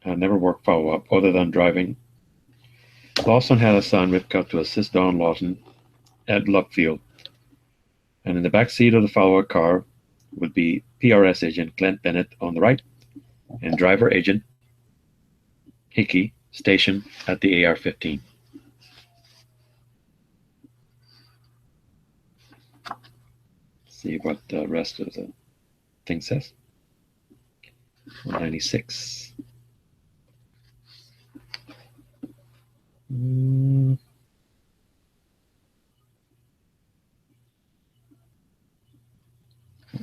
Had never worked follow-up other than driving. Lawson had assigned Ripka to assist Don Lawson at Luckfield. And in the back seat of the follow-up car would be PRS agent Clint Bennett on the right and driver agent Hickey stationed at the AR-15. See what the rest of the thing says. 196.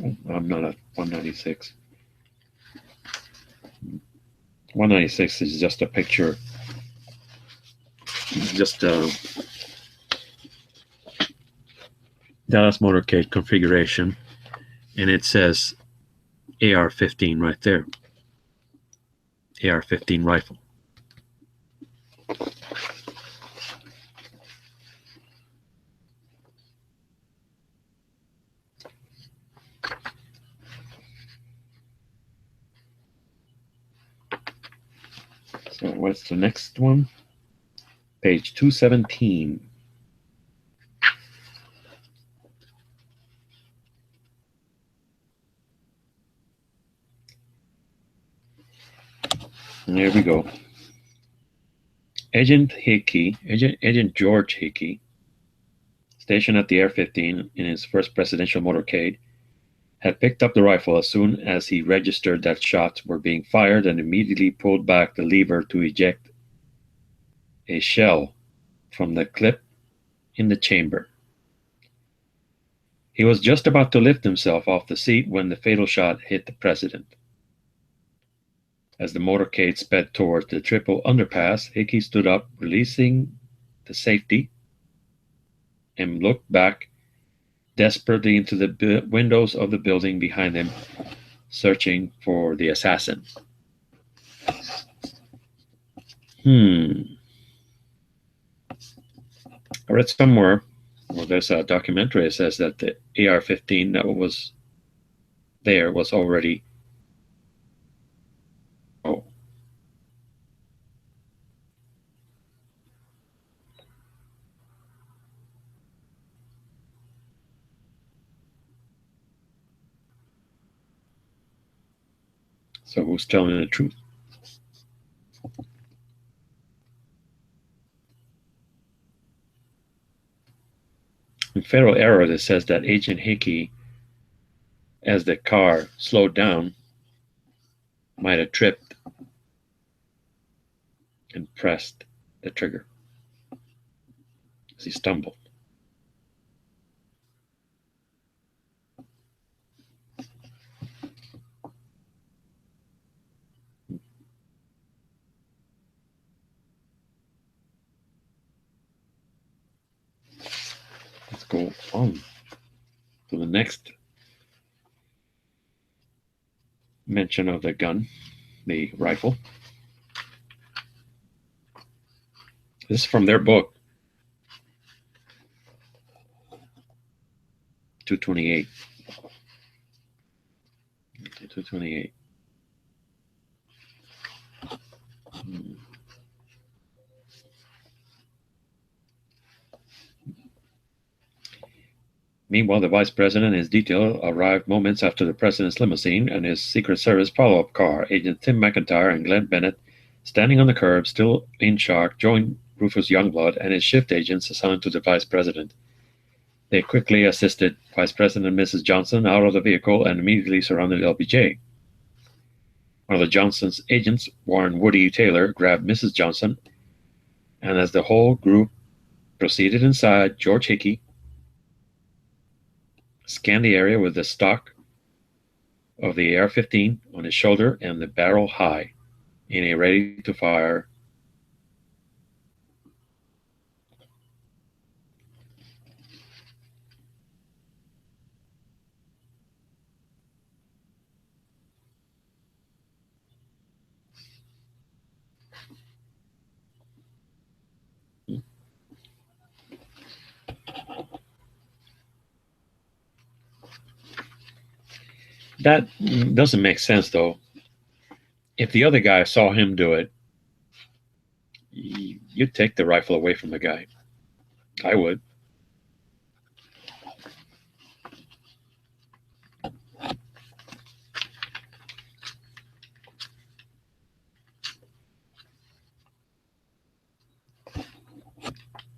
I'm not at 196. 196 is just a picture, just Dallas motorcade configuration, and it says AR-15 right there. AR-15 rifle. So what's the next one? Page 217. And there we go. Agent George Hickey, stationed at the AR-15 in his first presidential motorcade, had picked up the rifle as soon as he registered that shots were being fired and immediately pulled back the lever to eject a shell from the clip in the chamber. He was just about to lift himself off the seat when the fatal shot hit the president. As the motorcade sped towards the triple underpass, Hickey stood up, releasing the safety, and looked back desperately into the windows of the building behind him, searching for the assassin. I read somewhere, well, there's a documentary that says that the AR-15 that was there was already So who's telling the truth? In Federal Error, it says that Agent Hickey, as the car slowed down, might have tripped and pressed the trigger as he stumbled. Let's go on to the next mention of the gun, the rifle. This is from their book, 228. 228. Meanwhile, the vice president and his detail arrived moments after the president's limousine and his Secret Service follow-up car. Agent Tim McIntyre and Glenn Bennett, standing on the curb, still in shock, joined Rufus Youngblood and his shift agents assigned to the vice president. They quickly assisted Vice President and Mrs. Johnson out of the vehicle and immediately surrounded LBJ. One of the Johnson's agents, Warren Woody Taylor, grabbed Mrs. Johnson, and as the whole group proceeded inside, George Hickey scanned the area with the stock of the AR-15 on his shoulder and the barrel high in a ready-to-fire That doesn't make sense, though. If the other guy saw him do it, you'd take the rifle away from the guy. I would.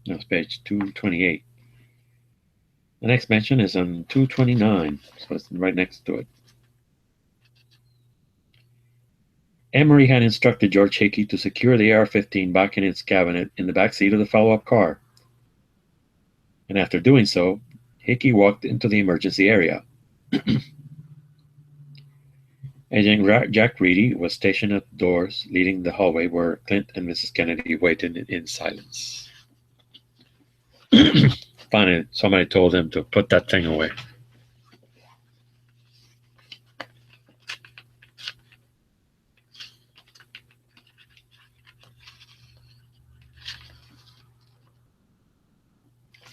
That's page 228. The next mention is on 229, so it's right next to it. Emery had instructed George Hickey to secure the AR-15 back in its cabinet in the back seat of the follow-up car. And after doing so, Hickey walked into the emergency area. Agent Jack Reedy was stationed at the doors leading the hallway where Clint and Mrs. Kennedy waited in silence. Finally, somebody told him to put that thing away.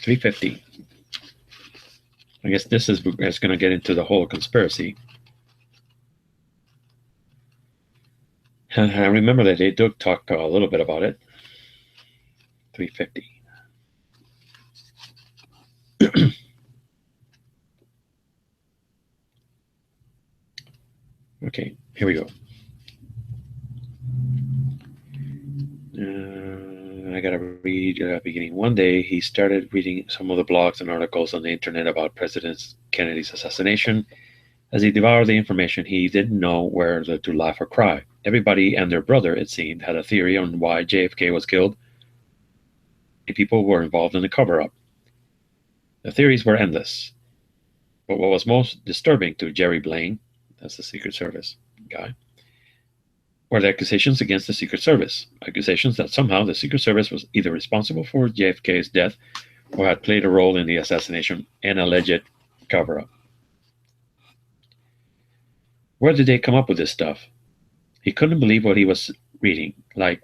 $350. I guess this is going to get into the whole conspiracy. I remember that they did talk a little bit about it. $350. Okay, here we go. I gotta read beginning. One day, he started reading some of the blogs and articles on the internet about President Kennedy's assassination. As he devoured the information, he didn't know whether to laugh or cry. Everybody and their brother, it seemed, had a theory on why JFK was killed. People were involved in the cover-up. The theories were endless. But what was most disturbing to Jerry Blaine, that's the Secret Service guy, were the accusations against the Secret Service. Accusations that somehow the Secret Service was either responsible for JFK's death or had played a role in the assassination and alleged cover-up. Where did they come up with this stuff? He couldn't believe what he was reading, like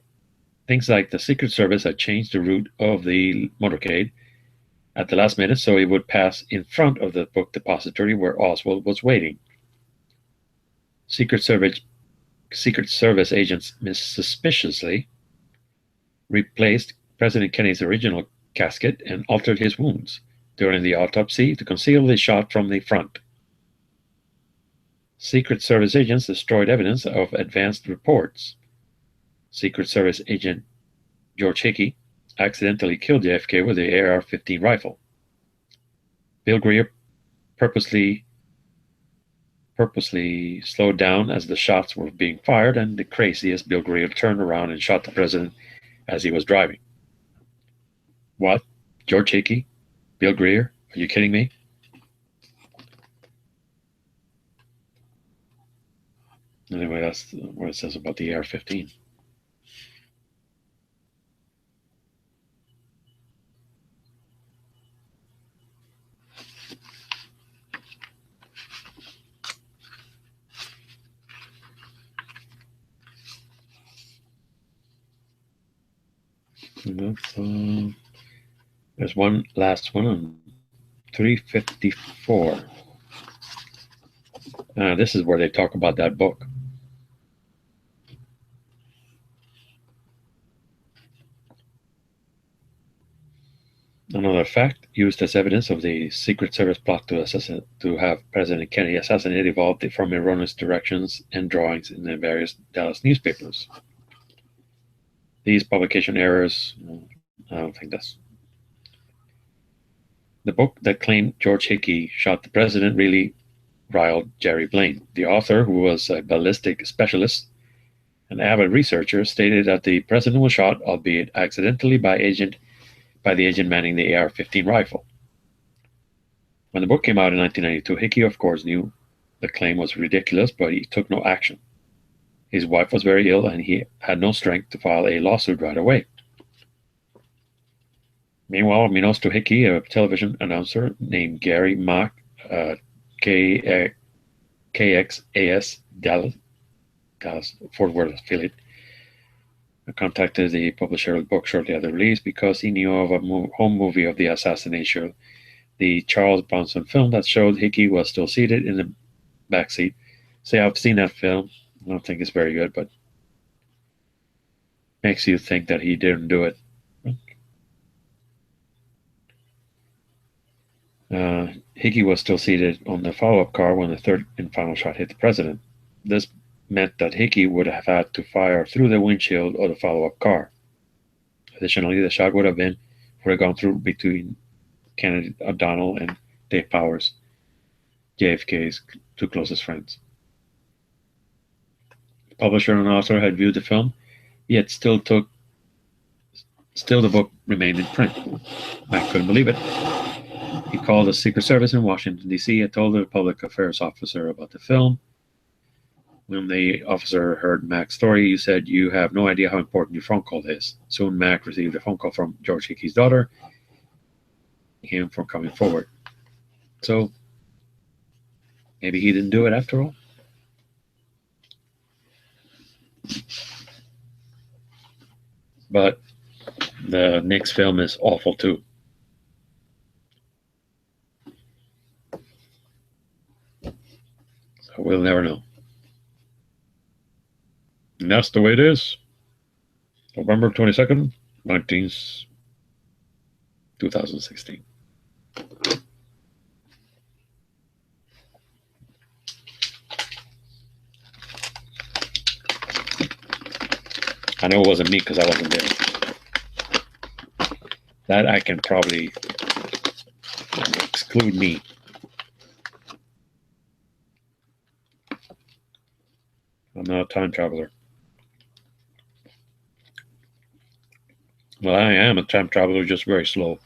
things like the Secret Service had changed the route of the motorcade at the last minute so it would pass in front of the book depository where Oswald was waiting. Secret Service agents suspiciously replaced President Kennedy's original casket and altered his wounds during the autopsy to conceal the shot from the front. Secret Service agents destroyed evidence of advanced reports. Secret Service agent George Hickey accidentally killed JFK with the AR-15 rifle. Bill Greer purposely slowed down as the shots were being fired, and the craziest Bill Greer turned around and shot the president as he was driving. What? George Hickey? Bill Greer? Are you kidding me? Anyway, that's what it says about the AR-15. There's one last one on 354. This is where they talk about that book. Another fact used as evidence of the Secret Service plot to have President Kennedy assassinated evolved from erroneous directions and drawings in the various Dallas newspapers. These publication errors, I don't think that's... The book that claimed George Hickey shot the president really riled Jerry Blaine. The author, who was a ballistic specialist, an avid researcher, stated that the president was shot, albeit accidentally, by the agent manning the AR-15 rifle. When the book came out in 1992, Hickey, of course, knew the claim was ridiculous, but he took no action. His wife was very ill, and he had no strength to file a lawsuit right away. Meanwhile, unbeknownst to Hickey, a television announcer named Gary Mack, KXAS Dallas Fort Worth affiliate, contacted the publisher of the book shortly after the release because he knew of a home movie of the assassination, the Charles Bronson film that showed Hickey was still seated in the backseat. See, I've seen that film. I don't think it's very good, but makes you think that he didn't do it. Hickey was still seated on the follow-up car when the third and final shot hit the president. This meant that Hickey would have had to fire through the windshield of the follow-up car. Additionally, the shot would have gone through between Kennedy O'Donnell and Dave Powers, JFK's two closest friends. The publisher and author had viewed the film, yet still the book remained in print. I couldn't believe it. He called the Secret Service in Washington, D.C. and told the public affairs officer about the film. When the officer heard Mac's story, he said, "You have no idea how important your phone call is." Soon, Mac received a phone call from George Hickey's daughter, him from coming forward. So maybe he didn't do it after all. But the next film is awful too. So we'll never know. And that's the way it is. November 22nd, 2016. I know it wasn't me because I wasn't there. That I can probably exclude me. I'm not a time traveler. Well, I am a time traveler, just very slow.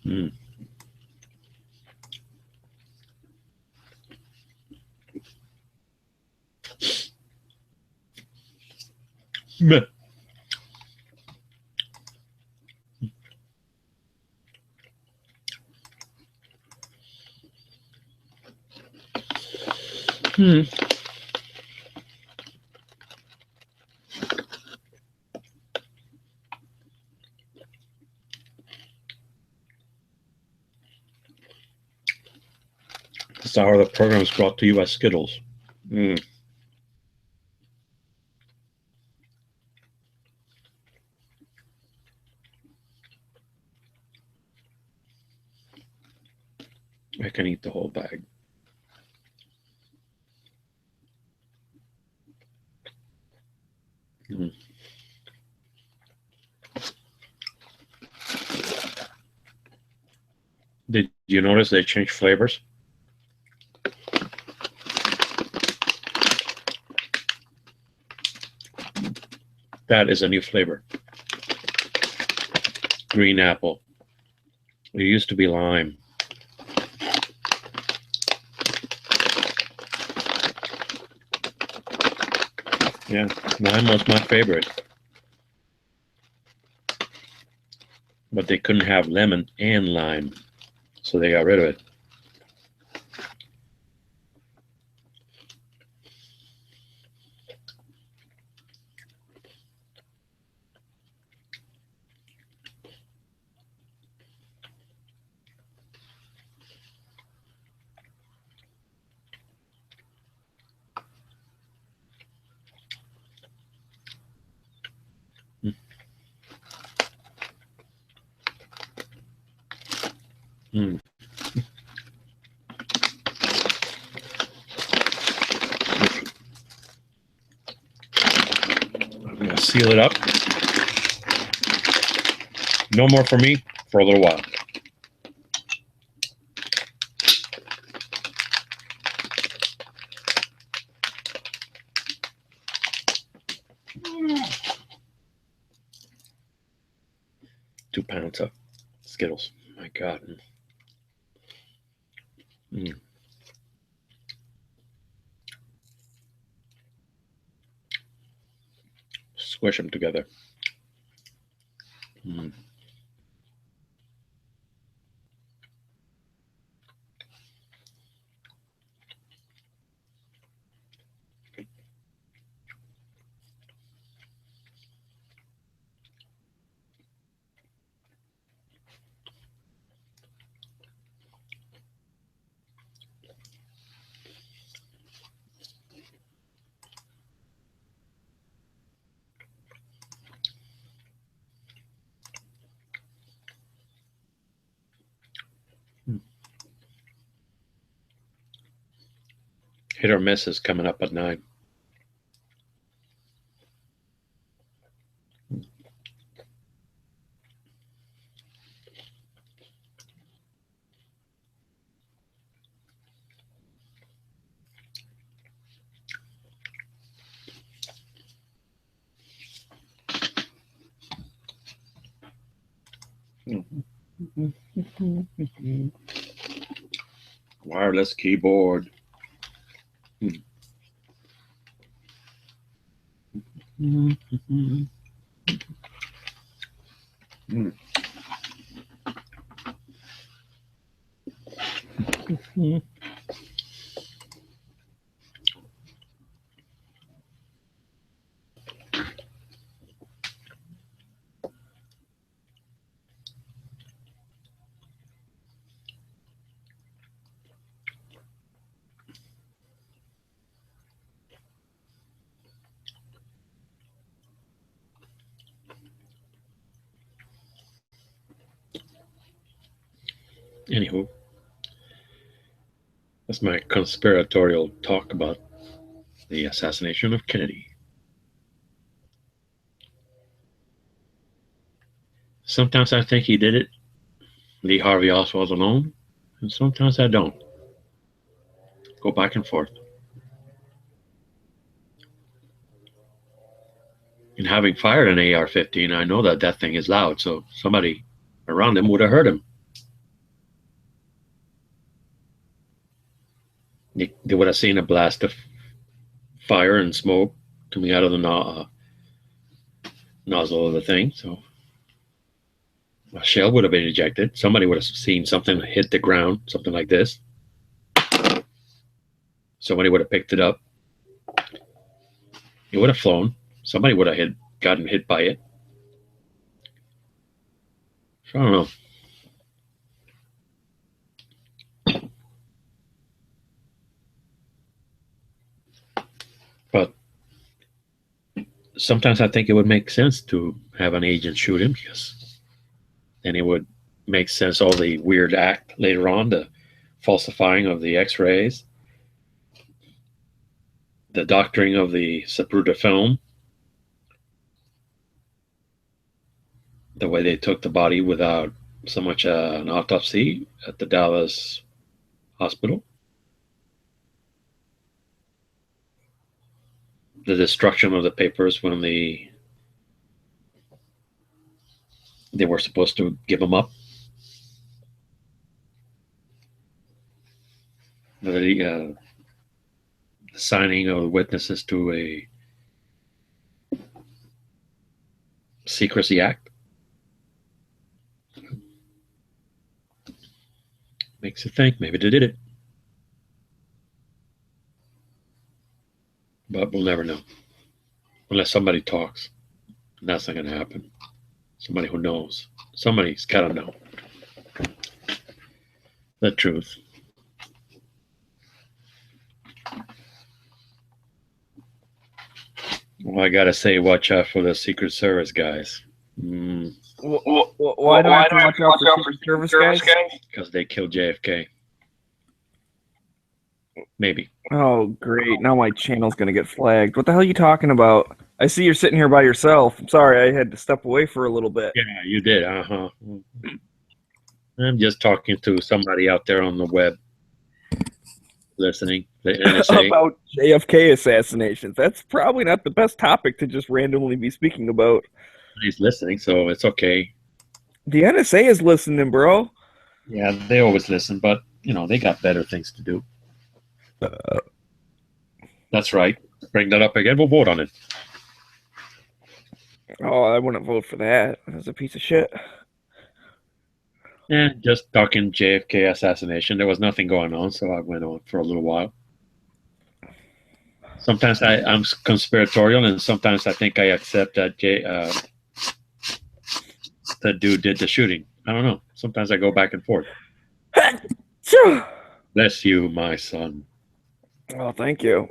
Hmm. Meh. Hmm. This hour of the program is brought to you by Skittles. Mm. I can eat the whole bag. Mm. Did you notice they changed flavors? That is a new flavor. Green apple. It used to be lime. Yeah, lime was my favorite. But they couldn't have lemon and lime, so they got rid of it. Mm. I'm gonna seal it up. No more for me for a little while. £2 of Skittles. My God. Mm. Squish them together. Mm. hit or miss is coming up at 9. Wireless keyboard. Anywho, that's my conspiratorial talk about the assassination of Kennedy. Sometimes I think he did it, Lee Harvey Oswald alone, and sometimes I don't. Go back and forth. And having fired an AR-15, I know that that thing is loud, so somebody around him would have heard him. They would have seen a blast of fire and smoke coming out of the nozzle of the thing. So a shell would have been ejected. Somebody would have seen something hit the ground, something like this. Somebody would have picked it up. It would have flown. Somebody would have gotten hit by it. So I don't know. But sometimes I think it would make sense to have an agent shoot him, because then it would make sense, all the weird act later on, the falsifying of the x-rays, the doctoring of the Zapruder film, the way they took the body without so much an autopsy at the Dallas hospital, the destruction of the papers when they were supposed to give them up, the signing of witnesses to a secrecy act. Makes you think maybe they did it. But we'll never know. Unless somebody talks. And that's not going to happen. Somebody who knows. Somebody's got to know the truth. Well, I got to say, watch out for the Secret Service guys. Why do I have to watch out for Secret Service guys? Because they killed JFK. Maybe. Oh, great. Now my channel's going to get flagged. What the hell are you talking about? I see you're sitting here by yourself. I'm sorry, I had to step away for a little bit. Yeah, you did. Uh-huh. I'm just talking to somebody out there on the web listening. The NSA. About JFK assassinations. That's probably not the best topic to just randomly be speaking about. He's listening, so it's okay. The NSA is listening, bro. Yeah, they always listen, but, they got better things to do. That's right. Bring that up again. We'll vote on it. Oh, I wouldn't vote for that. That's a piece of shit. Yeah, just talking JFK assassination. There was nothing going on, so I went on for a little while. Sometimes I'm conspiratorial, and sometimes I think I accept that that dude did the shooting. I don't know. Sometimes I go back and forth. Bless you, my son. Oh, thank you.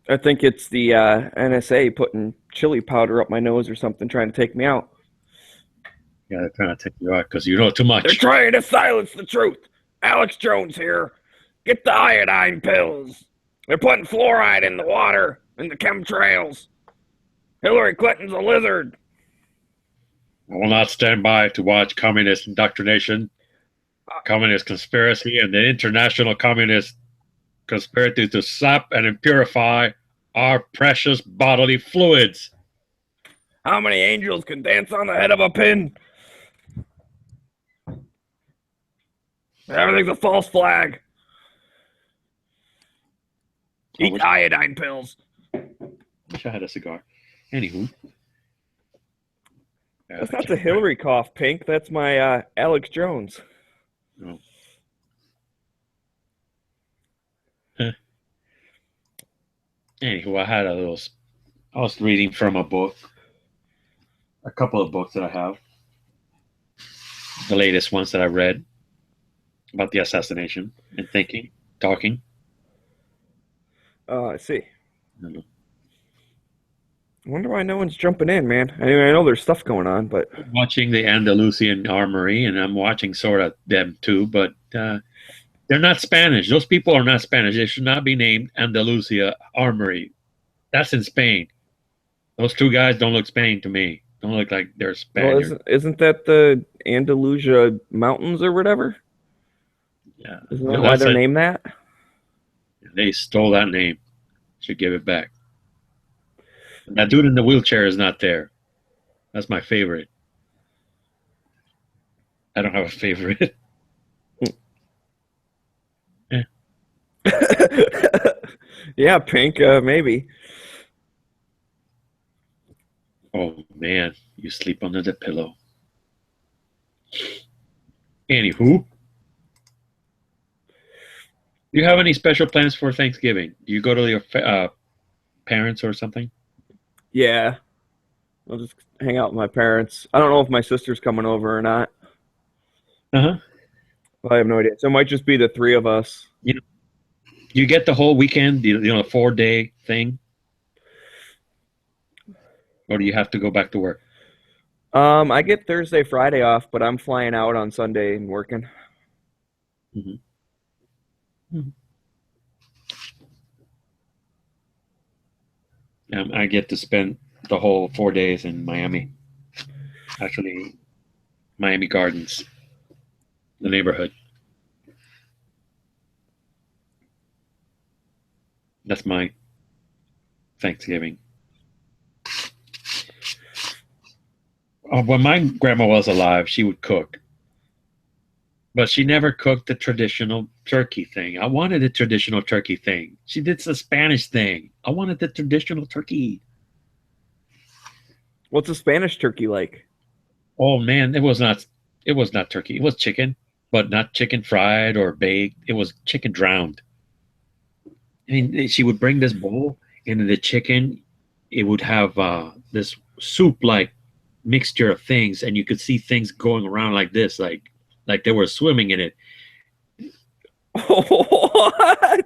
I think it's the NSA putting chili powder up my nose or something, trying to take me out. Yeah, they're trying to take you out because you know too much. They're trying to silence the truth. Alex Jones here. Get the iodine pills. They're putting fluoride in the water, in the chemtrails. Hillary Clinton's a lizard. I will not stand by to watch communist indoctrination, communist conspiracy, and the international communist conspiracy to sap and impurify our precious bodily fluids. How many angels can dance on the head of a pin? Everything's a false flag. Eat iodine pills. Wish I had a cigar. Anywho. That's not the Hillary cough, Pink. That's my Alex Jones. No. Anywho, I was reading from a book, a couple of books that I have, the latest ones that I read about the assassination and talking. Oh, I see. I don't know. I wonder why no one's jumping in, man. I mean, I know there's stuff going on, but I'm watching the Andalusian Armory, and I'm watching sort of them too, but they're not Spanish. Those people are not Spanish. They should not be named Andalusia Armory. That's in Spain. Those two guys don't look Spain to me. Don't look like they're Spaniards. well, isn't that the Andalusia Mountains or whatever? Yeah. Isn't that why they're named that? They stole that name. Should give it back. That dude in the wheelchair is not there. That's my favorite. I don't have a favorite. Yeah, Pink, maybe. Oh man, you sleep under the pillow. Anywho, do you have any special plans for Thanksgiving? Do you go to your parents or something? Yeah. I'll just hang out with my parents. I don't know if my sister's coming over or not. Uh-huh. I have no idea. So it might just be the three of us. You get the whole weekend, the 4-day thing? Or do you have to go back to work? I get Thursday, Friday off, but I'm flying out on Sunday and working. I get to spend the whole 4 days in Miami. Actually, Miami Gardens, the neighborhood. That's my Thanksgiving. When my grandma was alive, she would cook. But she never cooked the traditional turkey thing. I wanted a traditional turkey thing. She did the Spanish thing. I wanted the traditional turkey. What's a Spanish turkey like? Oh man, it was not turkey. It was chicken, but not chicken fried or baked. It was chicken drowned. I mean, she would bring this bowl, and the chicken, it would have this soup-like mixture of things, and you could see things going around like this, like they were swimming in it. What?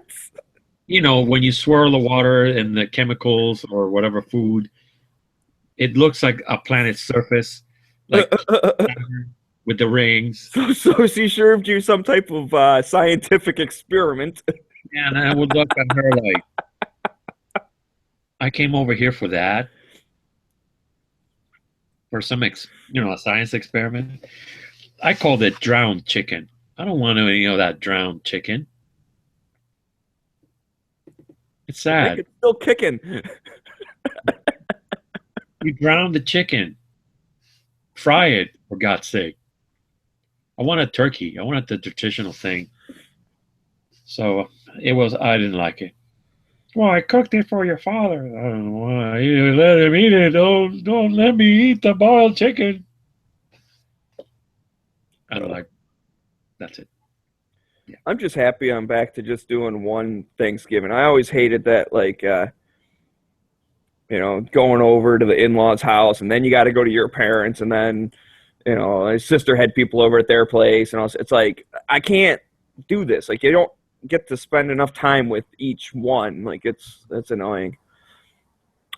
When you swirl the water and the chemicals or whatever food, it looks like a planet's surface, like with the rings. So she served you some type of scientific experiment. And I would look at her like, I came over here for that, for some a science experiment. I called it drowned chicken. I don't want any of that drowned chicken. It's sad. It's still kicking. You drown the chicken. Fry it, for God's sake. I wanted turkey. I wanted the traditional thing. So I didn't like it. Well, I cooked it for your father. I don't know why. You let him eat it. Don't let me eat the boiled chicken. I don't like. That's it. Yeah. I'm just happy I'm back to just doing one Thanksgiving. I always hated that, going over to the in-laws' house, and then you got to go to your parents, and then, my sister had people over at their place, and it's like, I can't do this. Like, you don't get to spend enough time with each one. Like, that's annoying.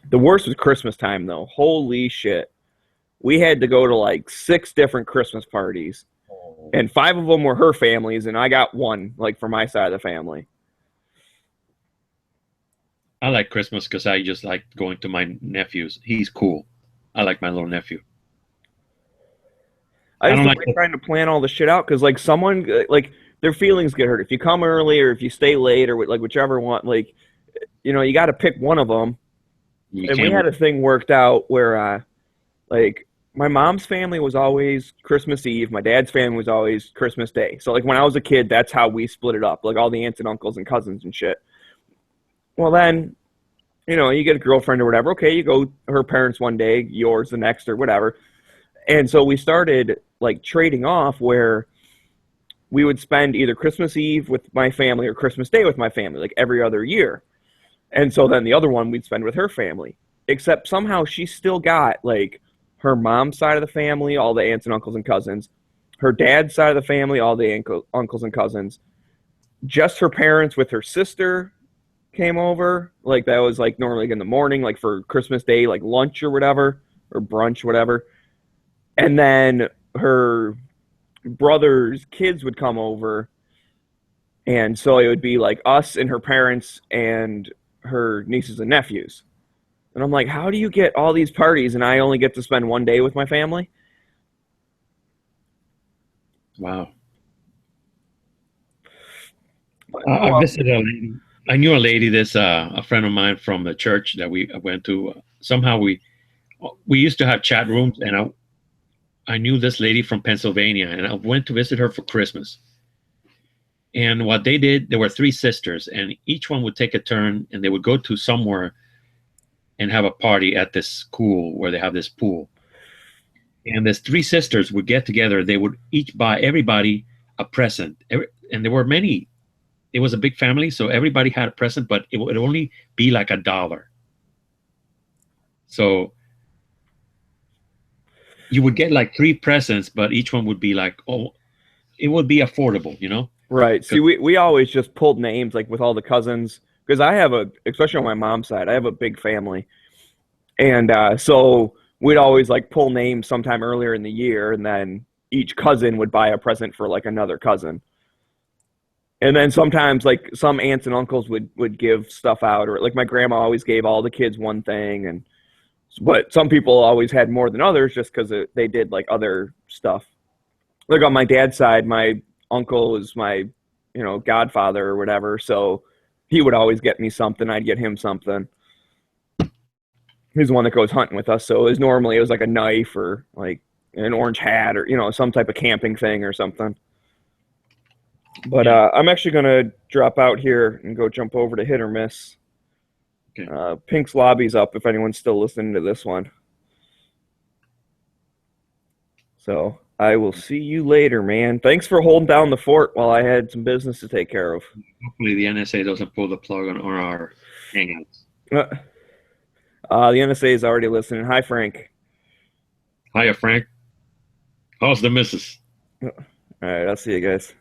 The worst was Christmas time, though. Holy shit. We had to go to 6 different Christmas parties, and 5 of them were her families, and I got one, for my side of the family. I like Christmas because I just like going to my nephew's. He's cool. I like my little nephew. I I just don't don't like like the- trying to plan all the shit out because like someone like their feelings get hurt if you come early or if you stay late or like whichever one. Like you got to pick one of them. You And we can't. had a thing worked out where like my mom's family was always Christmas Eve. My dad's family was always Christmas Day. So like when I was a kid, that's how we split it up. Like all the aunts and uncles and cousins and shit. Well then, you get a girlfriend or whatever. Okay, you go her parents one day, yours the next or whatever. And so we started like trading off where we would spend either Christmas Eve with my family or Christmas Day with my family, like every other year. And so then the other one we'd spend with her family. Except somehow she still got like her mom's side of the family, all the aunts and uncles and cousins, her dad's side of the family, all the uncles and cousins, just her parents with her sister came over. Like that was like normally in the morning, like for Christmas Day, like lunch or whatever, or brunch, whatever. And then her brother's kids would come over. And so it would be like us and her parents and her nieces and nephews. And I'm like, how do you get all these parties and I only get to spend one day with my family? Wow. I visited a lady. I knew a lady. This a friend of mine from the church that we went to. Somehow we used to have chat rooms, and I knew this lady from Pennsylvania, and I went to visit her for Christmas. And what they did, there were 3 sisters, and each one would take a turn, and they would go to somewhere and have a party at this school where they have this pool. And these 3 sisters would get together. They would each buy everybody a present, and there were many. It was a big family, so everybody had a present, but it would only be like $1. So you would get like 3 presents, but each one would be like, it would be affordable. Right. See, we always just pulled names like with all the cousins because I have especially on my mom's side, I have a big family. And so we'd always like pull names sometime earlier in the year, and then each cousin would buy a present for like another cousin. And then sometimes like some aunts and uncles would give stuff out, or like my grandma always gave all the kids one thing, but some people always had more than others just because they did like other stuff. Like on my dad's side, my uncle was my godfather or whatever, so he would always get me something. I'd get him something. He's the one that goes hunting with us, so it was like a knife or like an orange hat or some type of camping thing or something. But I'm actually gonna drop out here and go jump over to Hit or Miss. Okay. Pink's lobby's up if anyone's still listening to this one. So I will see you later, man. Thanks for holding down the fort while I had some business to take care of. Hopefully the NSA doesn't pull the plug on our hangouts. The NSA is already listening. Hi, Frank. Hiya, Frank. How's the missus? All right, I'll see you guys.